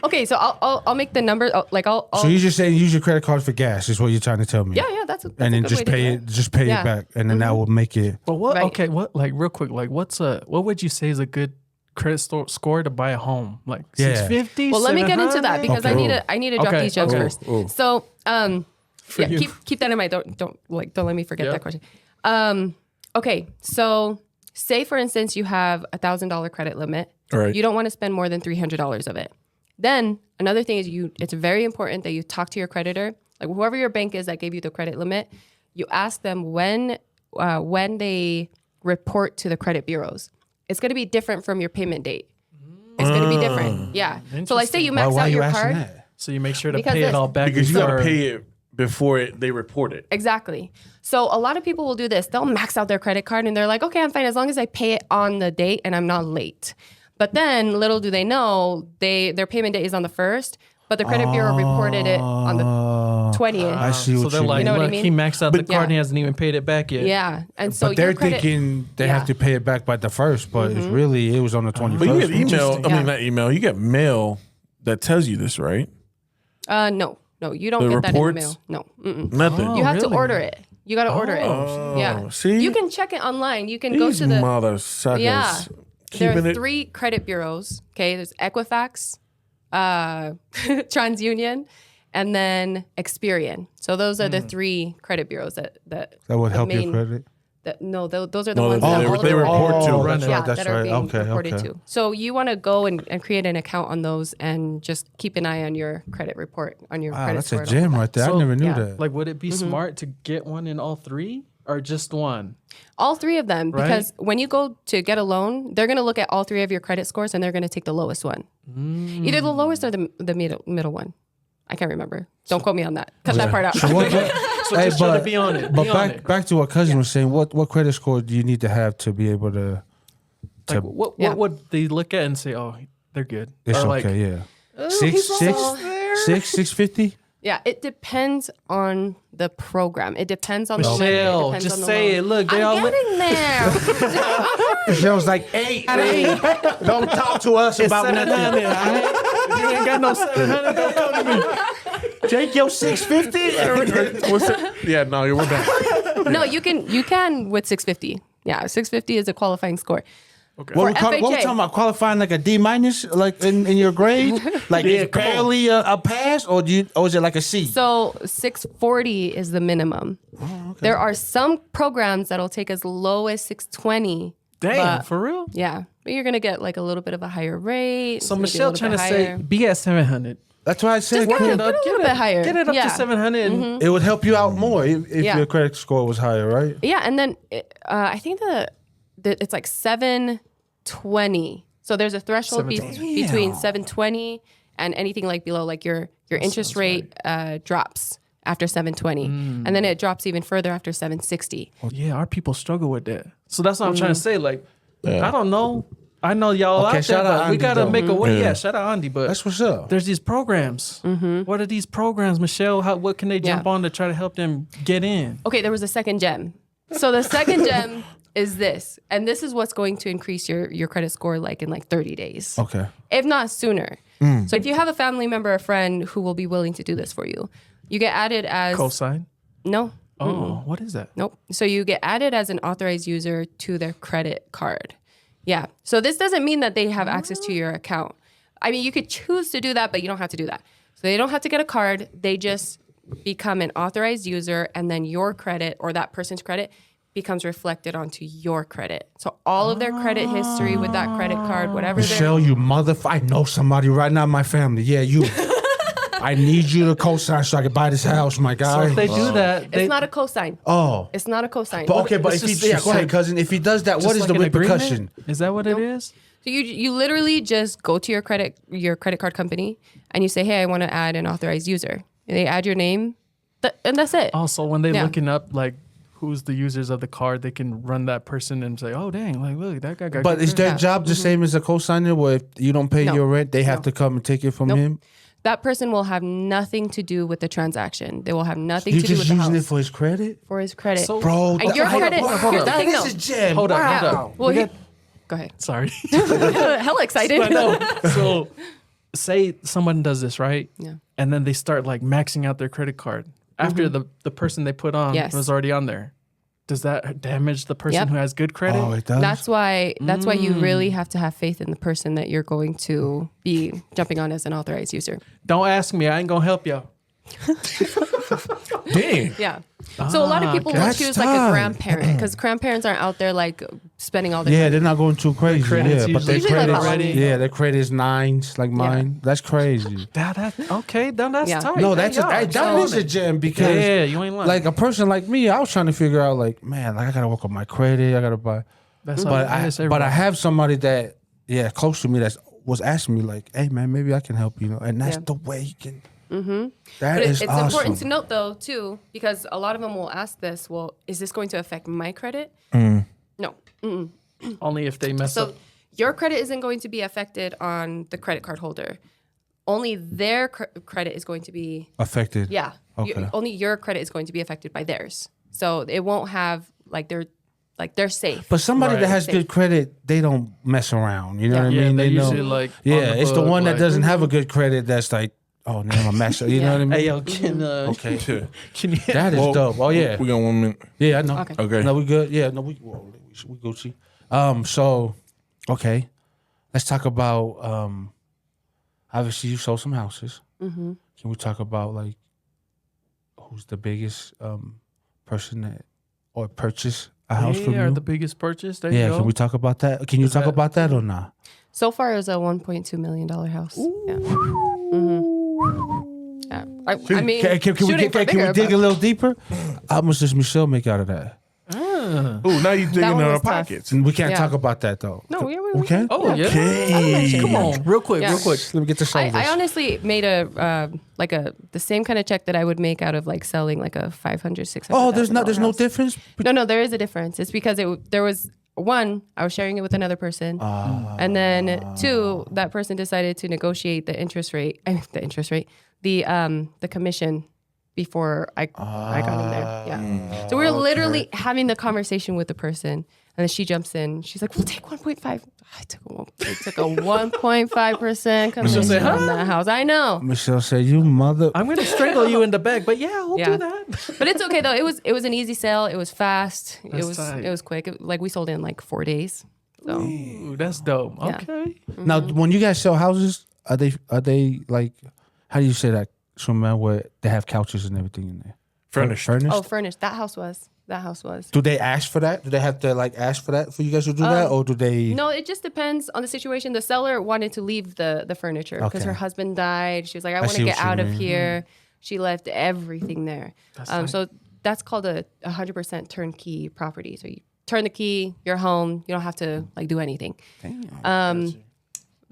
D: Okay. So I'll make the number like I'll
B: So you just saying use your credit card for gas is what you're trying to tell me.
D: yeah, that's
B: And
D: a
B: then
D: good
B: just
D: way to
B: pay
D: do
B: it, just pay
D: Yeah.
B: it back, and then that will make it.
E: But what?
D: Right.
E: Okay. What? Like real quick. Like what would you say is a good credit score to buy a home? Like
B: Yeah.
E: 650.
D: Well, let me get into that
E: 700?
D: because
B: Okay.
D: I need to drop
E: Okay,
D: these gems
E: okay.
D: first. So yeah,
E: you.
D: keep that in mind. Don't let me forget
E: Yep.
D: that question. Okay, so say for instance you have $1,000 credit limit.
A: All right.
D: You don't want to spend more than $300 of it. Then another thing is it's very important that you talk to your creditor, like whoever your bank is that gave you the credit limit. You ask them when they report to the credit bureaus. It's going to be different from your payment date. It's going to be different. Yeah. So like say you max
B: Why
D: out
B: are you
D: your
B: asking
D: card.
B: that?
E: So you make sure to
D: Because
E: pay it
D: this-
E: all back.
A: Because you got to
E: before-
A: pay it before they report it.
D: Exactly. So a lot of people will do this. They'll max out their credit card and they're like, okay, I'm fine as long as I pay it on the date and I'm not late. But then little do they know, their payment date is on the 1st, but the credit bureau reported it on the 20th.
B: I see
E: So
B: what
E: they're
B: you
E: like,
B: mean.
D: know what I
E: look,
D: mean?
E: he maxed out the card
D: yeah.
E: and he hasn't even paid it back yet.
D: Yeah. And so
B: But they're
D: your credit,
B: thinking they
D: Yeah.
B: have to pay it back by the 1st, but it's really it was on the 21st.
A: But you get email. I
D: Yeah.
A: mean, not email. You get mail that tells you this, right?
D: no, you don't
A: The
D: get that in the
A: reports?
D: mail. No. Mm-mm.
A: Nothing.
D: You have to
E: really?
D: order it. You got to order it. Yeah.
A: see?
D: You can check it online. You can go
A: These
D: to the
A: motherfuckers.
D: Yeah. There
A: Keeping
D: are
A: it.
D: 3 credit bureaus. Okay, there's Equifax, TransUnion, and then Experian. So those are the 3 credit bureaus that
B: That would
D: the
B: help your
D: main-
B: credit.
D: those are the
A: No,
D: ones
A: they-
D: that
A: they-
D: all
A: they
D: the-
A: report to.
B: That's
D: yeah,
B: right. That's
D: that are
B: right.
D: being
B: Okay.
D: reported
B: Okay.
D: to. So you want to go and create an account on those and just keep an eye on your credit report on your
B: Wow,
D: credit
B: that's
D: score.
B: a gem right there. I
E: So-
B: never knew
D: Yeah.
B: that.
E: Like, would it be smart to get one in all 3 or just one?
D: All 3 of them,
E: Right?
D: because when you go to get a loan, they're going to look at all 3 of your credit scores and they're going to take the lowest one. Either the lowest or the middle one. I can't remember. Don't quote me on that. Cut that part out.
B: So what,
E: So just try to be on it.
B: But
E: Be on it.
B: back to what cousin was saying. What credit score do you need to have to be able to?
E: Like, what
D: Yeah.
E: would they look at and say, oh, they're good?
B: It's
E: or
B: okay.
E: like,
B: Yeah. Six,
D: so-
B: 650.
D: Yeah, it depends on the program. It depends on the lender. It
E: Michelle,
D: depends
E: just
D: on the
E: say
D: loan.
E: it. Look, they all
D: I'm
E: look.
D: getting there.
B: She was like, "Hey, don't talk to us about nothing.
E: 700, all right? If you ain't got no 700, don't come to me.
B: Take your 650."
A: What's it? Yeah, no, we're done.
D: No, you can with 650. Yeah, 650 is a qualifying score.
E: Okay.
B: What we
D: FHA.
B: talking about? Qualifying like a D minus, like in your grade, like
E: Yeah,
B: it's
E: come on.
B: barely a pass, or is it like a C?
D: So 640 is the minimum. There are some programs that'll take as low as 620.
E: Damn,
D: but-
E: for real?
D: Yeah, but you're gonna get like a little bit of a higher rate.
E: So
D: maybe a
E: Michelle
D: little
E: trying to
D: bit
E: say,
D: higher.
E: be at 700.
B: That's why I said
D: Just
B: kid,
D: get a little bit higher.
E: Get it up
D: Yeah.
E: to 700. And
B: it would help you out more if
D: Yeah.
B: your credit score was higher, right?
D: Yeah, and then I think it's like 720. So there's a threshold
E: 720.
D: between 720 and anything like below, like your interest rate drops after 720, and then it drops even further after 760.
E: yeah, our people struggle with that. So that's what I'm trying to say. Like,
A: Yeah.
E: I don't know. I know y'all
B: Okay,
E: out
B: shout
E: there,
B: out
E: but we
B: Andy,
E: got to
B: though.
E: make a way.
A: Yeah.
E: Yeah, shout out Andy. But
B: That's what's up.
E: there's these programs. What are these programs, Michelle? What can they jump
D: Yeah.
E: on to try to help them get in?
D: Okay, there was a second gem. So the second gem is this, and this is what's going to increase your credit score like in like 30 days,
B: Okay.
D: if not sooner. So if you have a family member, a friend who will be willing to do this for you, you get added as
E: Cosign.
D: no.
E: Oh, what is that?
D: Nope. So you get added as an authorized user to their credit card. Yeah. So this doesn't mean that they have access to your account. I mean, you could choose to do that, but you don't have to do that. So they don't have to get a card. They just become an authorized user, and then your credit or that person's credit becomes reflected onto your credit. So all of their credit history with that credit card, whatever.
B: Michelle, you I know somebody right now in my family. Yeah, you. I need you to co-sign so I can buy this house, my
E: So
B: guy.
E: if they do that,
D: It's not a cosign.
B: Oh.
D: It's not a cosign.
B: But okay, but
E: It's
B: if he,
E: just-
B: go ahead, cousin. If he does that, what is
E: like
B: the
E: an agreement?
B: repercussion?
E: Is that what it is?
D: So you literally just go to your credit card company and you say, hey, I want to add an authorized user. And they add your name, and that's it.
E: Also, when they're
D: Yeah.
E: looking up like who's the users of the card, they can run that person and say, oh dang, like look, that guy got.
B: But
E: good
B: is their
E: credit.
B: job the same as a co-signer where if you don't pay
D: No.
B: your rent, they have to come and take it from
D: Nope.
B: him?
D: That person will have nothing to do with the transaction. They will have nothing
B: You're
D: to do with
B: just
D: the
B: using
D: house.
B: it for his credit?
D: For his credit.
E: So-
B: Bro,
D: And your
E: hold up,
D: credit,
E: hold up, hold
D: here's
E: up.
D: the thing
B: this
D: though.
B: is gem.
E: Hold up,
B: Wow.
E: hold up.
D: Well,
E: We
D: here-
E: got-
D: go ahead.
E: Sorry.
D: Hella excited.
E: I know. So say someone does this, right?
D: Yeah.
E: And then they start like maxing out their credit card after the person they put on
D: Yes.
E: was already on there. Does that damage the person
D: Yep.
E: who has good credit?
B: Oh, it does?
D: That's why you really have to have faith in the person that you're going to be jumping on as an authorized user.
E: Don't ask me. I ain't gonna help you.
A: Damn.
D: Yeah. So a lot of people will
B: That's
D: choose like a
B: tough.
D: grandparent because grandparents aren't out there like spending all their
B: Yeah,
D: time.
B: they're not going too crazy.
E: credit's
B: Yeah, but their
E: usually
D: like
B: credit,
D: already-
B: yeah, their credit is 9s like mine. That's crazy.
E: That okay, then that's
D: Yeah.
E: tight.
B: No, that's
E: Hey,
B: that
E: y'all,
B: is a gem because
E: Yeah, you ain't lying.
B: like a person like me, I was trying to figure out like, man, like I gotta work on my credit. I gotta buy,
E: That's
B: but
E: how it is,
B: I
E: everybody.
B: have somebody that close to me that was asking me like, hey man, maybe I can help you, and that's
D: Yeah.
B: the way you can.
D: But
B: That is
D: it's
B: awesome.
D: important to note though too, because a lot of them will ask this, well, is this going to affect my credit? No.
E: Only if they mess
D: So
E: up.
D: your credit isn't going to be affected on the credit card holder. Only their credit is going to be,
B: Affected.
D: yeah.
B: Okay.
D: Only your credit is going to be affected by theirs. So it won't have they're safe.
B: But somebody that
E: Right.
B: has good credit, they don't mess around. You know what I
E: Yeah,
B: mean?
E: they're
B: They know.
E: usually like on
B: Yeah, it's the
E: book,
B: one that
E: like,
B: doesn't have a good credit that's like, oh, man, I'm a mess up. You know what I mean?
E: Hey yo, can
B: Okay.
E: can you?
B: That is
A: Well,
B: dope. Oh, yeah.
A: We got 1 minute.
B: Yeah, I know.
D: Okay.
A: Okay.
B: No, we good. Yeah, no, we Gucci. So, okay, let's talk about. Obviously, you sold some houses.
D: Mm-hmm.
B: Can we talk about like who's the biggest person that or purchased a house from
E: Or
B: you?
E: the biggest purchase. There
B: Yeah,
E: you go.
B: can we talk about that? Can you
E: Is
B: talk
E: that-
B: about that or not?
D: So far, it was a $1.2 million house. Yeah. Yeah. I mean,
B: Can we
D: shooting for
B: can we
D: bigger,
B: dig
D: but-
B: a little deeper? How much does Michelle make out of that?
A: Ooh, now you digging in
D: one
A: our
D: was tough.
A: pockets.
B: And we can't
D: Yeah.
B: talk about that though.
D: No, we
B: Okay.
E: Oh yeah.
A: Okay.
E: Come on, real quick,
D: Yeah.
E: real quick.
B: Let me get the shoulders.
D: I honestly made the same kind of check that I would make out of like selling like a $500,000, $600,000.
B: Oh, there's no
D: house.
B: difference.
D: No, there is a difference. It's because there was one, I was sharing it with another person, and then two, that person decided to negotiate the commission before I got in there. Yeah. So we were literally having the conversation with the person, and then she jumps in. She's like, "We'll take 1.5." I took a 1.5% commission
E: said,
D: on that house. I know.
B: Michelle said, "You mother."
E: I'm gonna strangle you in the back, but yeah, we'll
D: Yeah.
E: do that.
D: But it's okay though. It was an easy sale. It was fast.
E: That's tight.
D: It was quick. Like we sold in like 4 days. So
E: Ooh, that's dope.
D: Yeah.
E: Okay.
B: Now, when you guys sell houses, are they like? How do you say that? Somewhere where they have couches and everything in there.
A: Furnished.
D: oh, furnished. That house was.
B: Do they ask for that? Do they have to like ask for that for you guys to do that, or do they?
D: No, it just depends on the situation. The seller wanted to leave the furniture because
B: Okay.
D: her husband died. She was like, I
B: I
D: want
B: see
D: to
B: what
D: get
B: you
D: out of
B: mean.
D: here. She left everything there. So that's called a 100% turnkey property. So you turn the key, you're home. You don't have to like do anything.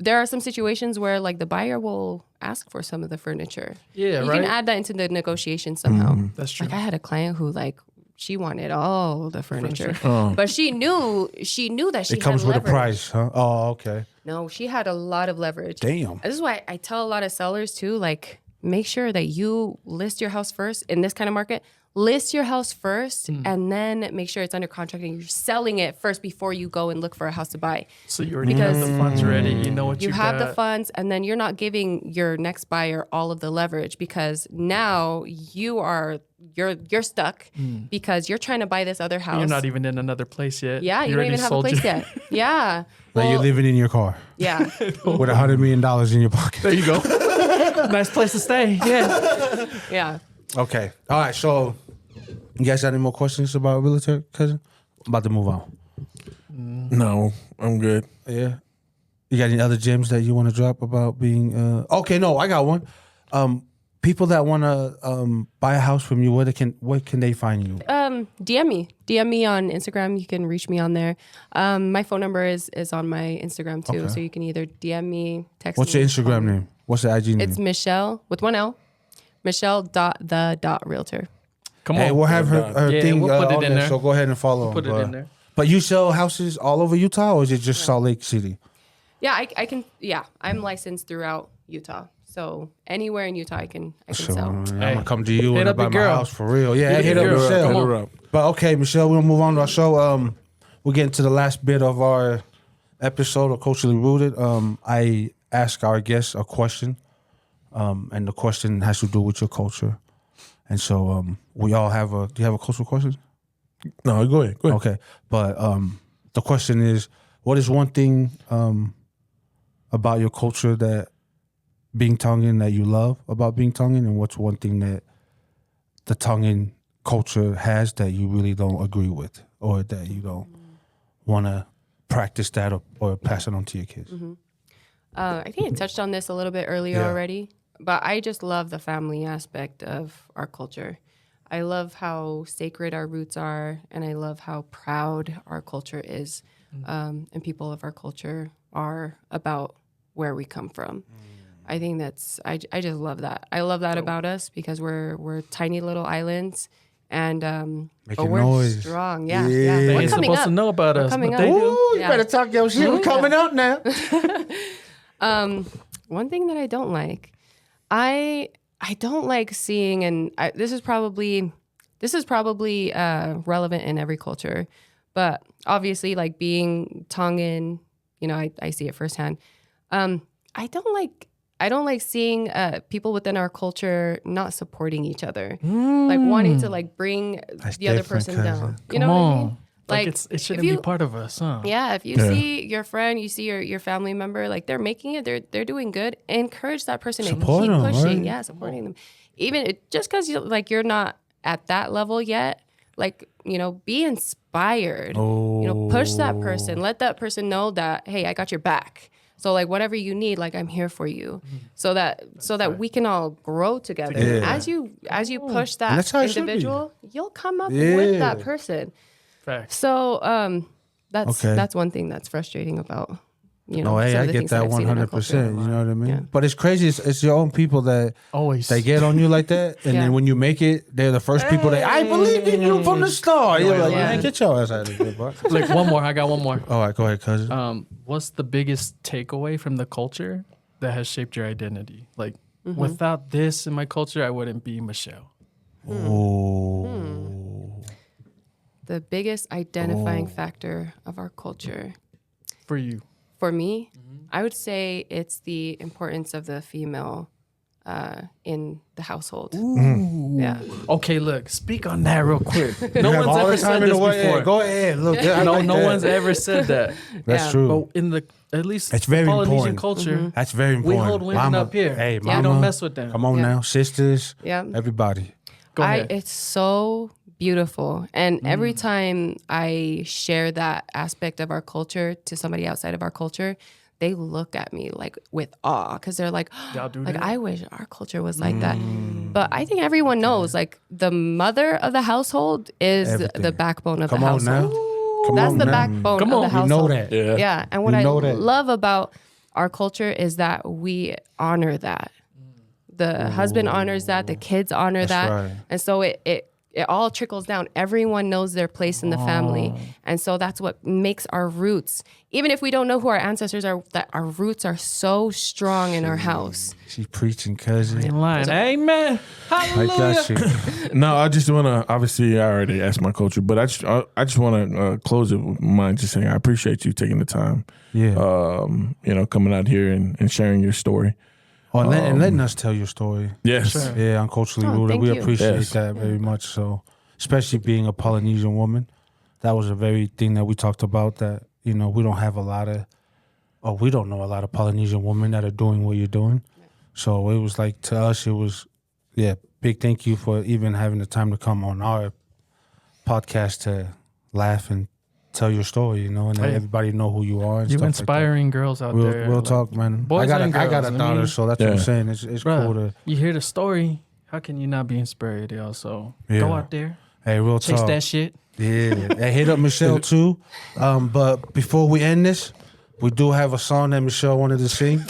D: There are some situations where like the buyer will ask for some of the furniture.
E: Yeah,
D: You
E: right.
D: can add that into the negotiation somehow.
E: That's true.
D: Like I had a client who like she wanted all the furniture, but she knew that she
B: It comes
D: had
B: with a
D: leverage.
B: price, huh? Oh, okay.
D: No, she had a lot of leverage.
B: Damn.
D: This is why I tell a lot of sellers too, like make sure that you list your house first in this kind of market. List your house first and then make sure it's under contract and you're selling it first before you go and look for a house to buy.
E: So you already have the funds ready. You know what
D: You
E: you
D: have the
E: got.
D: funds and then you're not giving your next buyer all of the leverage because now you're stuck because you're trying to buy this other house.
E: You're not even in another place yet.
D: Yeah, you don't
E: already
D: even have a
E: sold
D: place
E: your-
D: yet. Yeah.
B: Like you're
D: Well,
B: living in your car
D: yeah.
B: with $100 million in your pocket.
E: There you go. Nice place to stay. Yeah.
D: Yeah.
B: Okay. All right. So, you guys got any more questions about realtor, cousin? about to move on.
A: No, I'm good.
B: Yeah. You got any other gems that you want to drop about being? Okay, no, I got one. People that want to buy a house from you, where can they find you?
D: DM me on Instagram. You can reach me on there. My phone number is on my Instagram too, so you can either DM me, text
B: What's
D: me.
B: your Instagram name? What's the IG name?
D: It's Michele with one L. Michele.the.realtor.
E: Come on.
B: Hey, we'll have her
E: Yeah,
B: thing
E: we'll put it
B: on
E: in there.
B: so go ahead and follow
E: Put
B: them.
E: it in there.
B: But you sell houses all over Utah, or is it just Salt Lake City?
D: Yeah, I can. Yeah, I'm licensed throughout Utah, so anywhere in Utah I can
B: So
D: sell.
B: I'm gonna come to you
E: Hit
B: and
E: up
B: buy
E: your
B: my
E: girl.
B: house for real. Yeah,
E: Hit
B: hit
E: up
B: up
E: your girl.
B: Michele.
E: Come
A: on.
B: But okay, Michele, we'll move on to our show. We're getting to the last bit of our episode of Culturally Rooted. I ask our guests a question, and the question has to do with your culture. And so we all have a. Do you have a cultural question?
A: No, go ahead.
B: Okay, but the question is, what is one thing about your culture that being Tongan that you love about being Tongan, and what's one thing that the Tongan culture has that you really don't agree with, or that you don't want to practice that or pass it on to your kids?
D: I think I touched on this a little bit earlier already, but I just love the family aspect of our culture. I love how sacred our roots are, and I love how proud our culture is, and people of our culture are about where we come from. I think I just love that. I love that about us because we're tiny little islands, and but we're
B: noise.
D: strong. Yeah.
E: They
D: We're
E: ain't
D: coming
E: supposed
D: up.
E: to know about
D: We're
E: us,
D: coming
E: but
D: up.
E: they do.
B: Ooh, you
D: Yeah.
B: better talk your shit. We're coming out now.
D: One thing that I don't like, I don't like seeing, and this is probably relevant in every culture, but obviously, like being Tongan, I see it firsthand. I don't like seeing people within our culture not supporting each other, like wanting to like bring the other person down. You know what I mean?
E: Like
D: Like,
E: it
D: if
E: shouldn't
D: you-
E: be part of us, huh?
D: Yeah, if you see your friend, you see your family member, like they're making it, they're doing good. Encourage that person
B: Support
D: and keep
B: them,
D: pushing.
B: right?
D: Yeah, supporting them. Even just because you're not at that level yet, like be inspired. Push that person. Let that person know that hey, I got your back. So like whatever you need, like I'm here for you, so that we can all grow together.
B: Yeah.
D: As you push
B: And that's
D: that
B: how it should be.
D: individual, you'll come up with that
B: Yeah.
D: person.
E: Facts.
D: So
B: Okay.
D: that's one thing that's frustrating about
B: No, hey,
D: some
B: I
D: of the
B: get
D: things
B: that
D: I've seen in our
B: 100%.
D: culture.
B: You know what I mean?
D: Yeah.
B: But it's crazy. It's your own people that
E: Always.
B: they get on you like that, and
D: Yeah.
B: then when you make it, they're the first people that I believed in you from the start. You're like,
D: Yeah.
B: man, get your ass out of here, bro.
E: Look, one more. I got one more.
B: All right, go ahead, cousin.
E: What's the biggest takeaway from the culture that has shaped your identity? Like, without this in my culture, I wouldn't be Michele.
D: The biggest identifying factor of our culture
E: For you.
D: for me, I would say it's the importance of the female in the household. Yeah.
E: Okay, look, speak on that real quick. No
B: You have
E: one's
B: all
E: ever
B: the
E: said
B: time in
E: this
B: the way.
E: before.
B: Hey, go ahead. Look, I
E: No,
B: like
E: no
B: that.
E: one's ever said that.
B: That's
D: Yeah.
B: true.
E: But in the at least
B: It's very
E: Polynesian
B: important.
E: culture,
B: That's very
E: we
B: important.
E: hold women
B: Mama,
E: up here.
B: Hey,
E: We
B: mama,
E: don't mess with them.
B: Come on
D: Yeah.
B: now, sisters.
D: Yeah.
B: Everybody.
E: Go ahead.
D: It's so beautiful. And every time I share that aspect of our culture to somebody outside of our culture, they look at me like with awe because they're like,
E: Y'all do
D: like
E: that?
D: I wish our culture was like that. But I think everyone knows like the mother of the household is
B: Everything.
D: the backbone of
B: Come
D: the
B: on
D: household.
B: now. Come
D: That's
B: on
D: the
B: now.
D: backbone
E: Come
D: of
E: on.
D: the
E: You
B: You know
D: household.
B: that.
D: Yeah. And what
B: You
D: I
B: know that.
D: love about our culture is that we honor that. The husband honors that, the kids honor
B: That's
D: that.
B: right.
D: And so it all trickles down. Everyone knows their place in the family. And so that's what makes our roots, even if we don't know who our ancestors are, that our roots are so strong in our house.
B: She preaching, cousin.
E: in line. Amen.
B: I
E: Hallelujah.
B: got you.
A: No, I just want to. Obviously, I already asked my culture, but I just want to close it with mine. Just saying, I appreciate you taking the time.
B: Yeah.
A: Coming out here and sharing your story.
B: Oh, and letting us tell your story.
A: Yes.
E: Sure.
B: Yeah, I'm culturally
D: Oh,
B: rooted.
D: thank
B: We
D: you.
B: appreciate
A: Yes.
B: that very much. So, especially being a Polynesian woman, that was a very thing that we talked about. That we don't have we don't know a lot of Polynesian women that are doing what you're doing. So it was like to us, it was big thank you for even having the time to come on our podcast to laugh and tell your story, you know, and then
E: Hey.
B: everybody know who you are. And
E: You
B: stuff
E: inspiring girls out
B: Like
E: there.
B: that. Real
E: like,
B: talk, man.
E: boys
B: I got
E: and
B: a
E: girls,
B: daughter, so that's what I'm
A: Yeah.
B: saying. It's
E: bruh,
B: cool to.
E: you hear the story. How can you not be inspired, y'all? So
B: Yeah.
E: go out there,
B: Hey, real
E: chase
B: talk.
E: that shit.
B: Yeah, and hit up Michelle too. But before we end this, we do have a song that Michelle wanted to sing.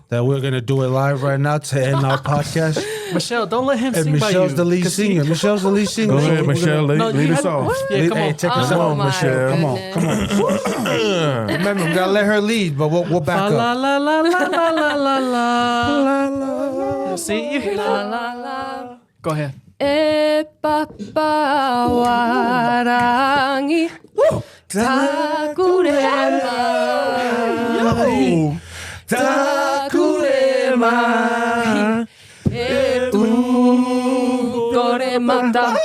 B: That we're gonna do it live right now to end our podcast.
E: Michelle, don't let him
B: And
E: sing by you.
B: Michelle's the lead
E: 'cause he-
B: singer. Michelle's the lead singer.
A: Go
B: So
A: ahead,
B: we're
A: Michelle.
B: gonna-
E: No,
A: Lead
E: you
A: us
E: had-
A: off.
E: Yeah, come
B: Hey,
E: on.
B: take us
D: Oh
B: out,
D: my
B: Michelle. Come on,
D: goodness.
B: come on. Remember, we gotta let her lead, but we'll back
E: La
B: up.
E: la la la la la la la. See?
D: La la la.
E: Go ahead.
D: E papawarangi takurema takurema e ukoremata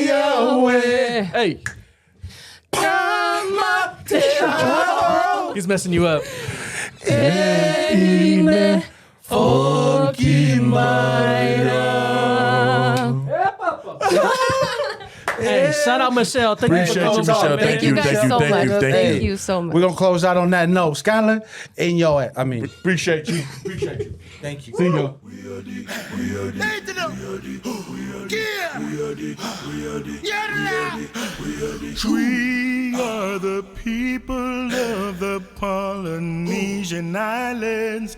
D: Yahweh
E: Hey,
D: Kamate
E: he's messing you up.
D: Ine
E: Hey, shout out Michelle. Thank you for
A: Appreciate you,
E: coming
A: Michelle.
E: on, man.
A: Thank
D: Thank you guys
A: thank you,
D: so
A: thank
D: much.
A: you, thank
D: Thank
A: you.
D: you so much.
B: We're gonna close out on that note. Skylar, in your I mean,
A: Appreciate you. Appreciate you.
B: thank you.
A: See you.
F: We are the people of the Polynesian Islands.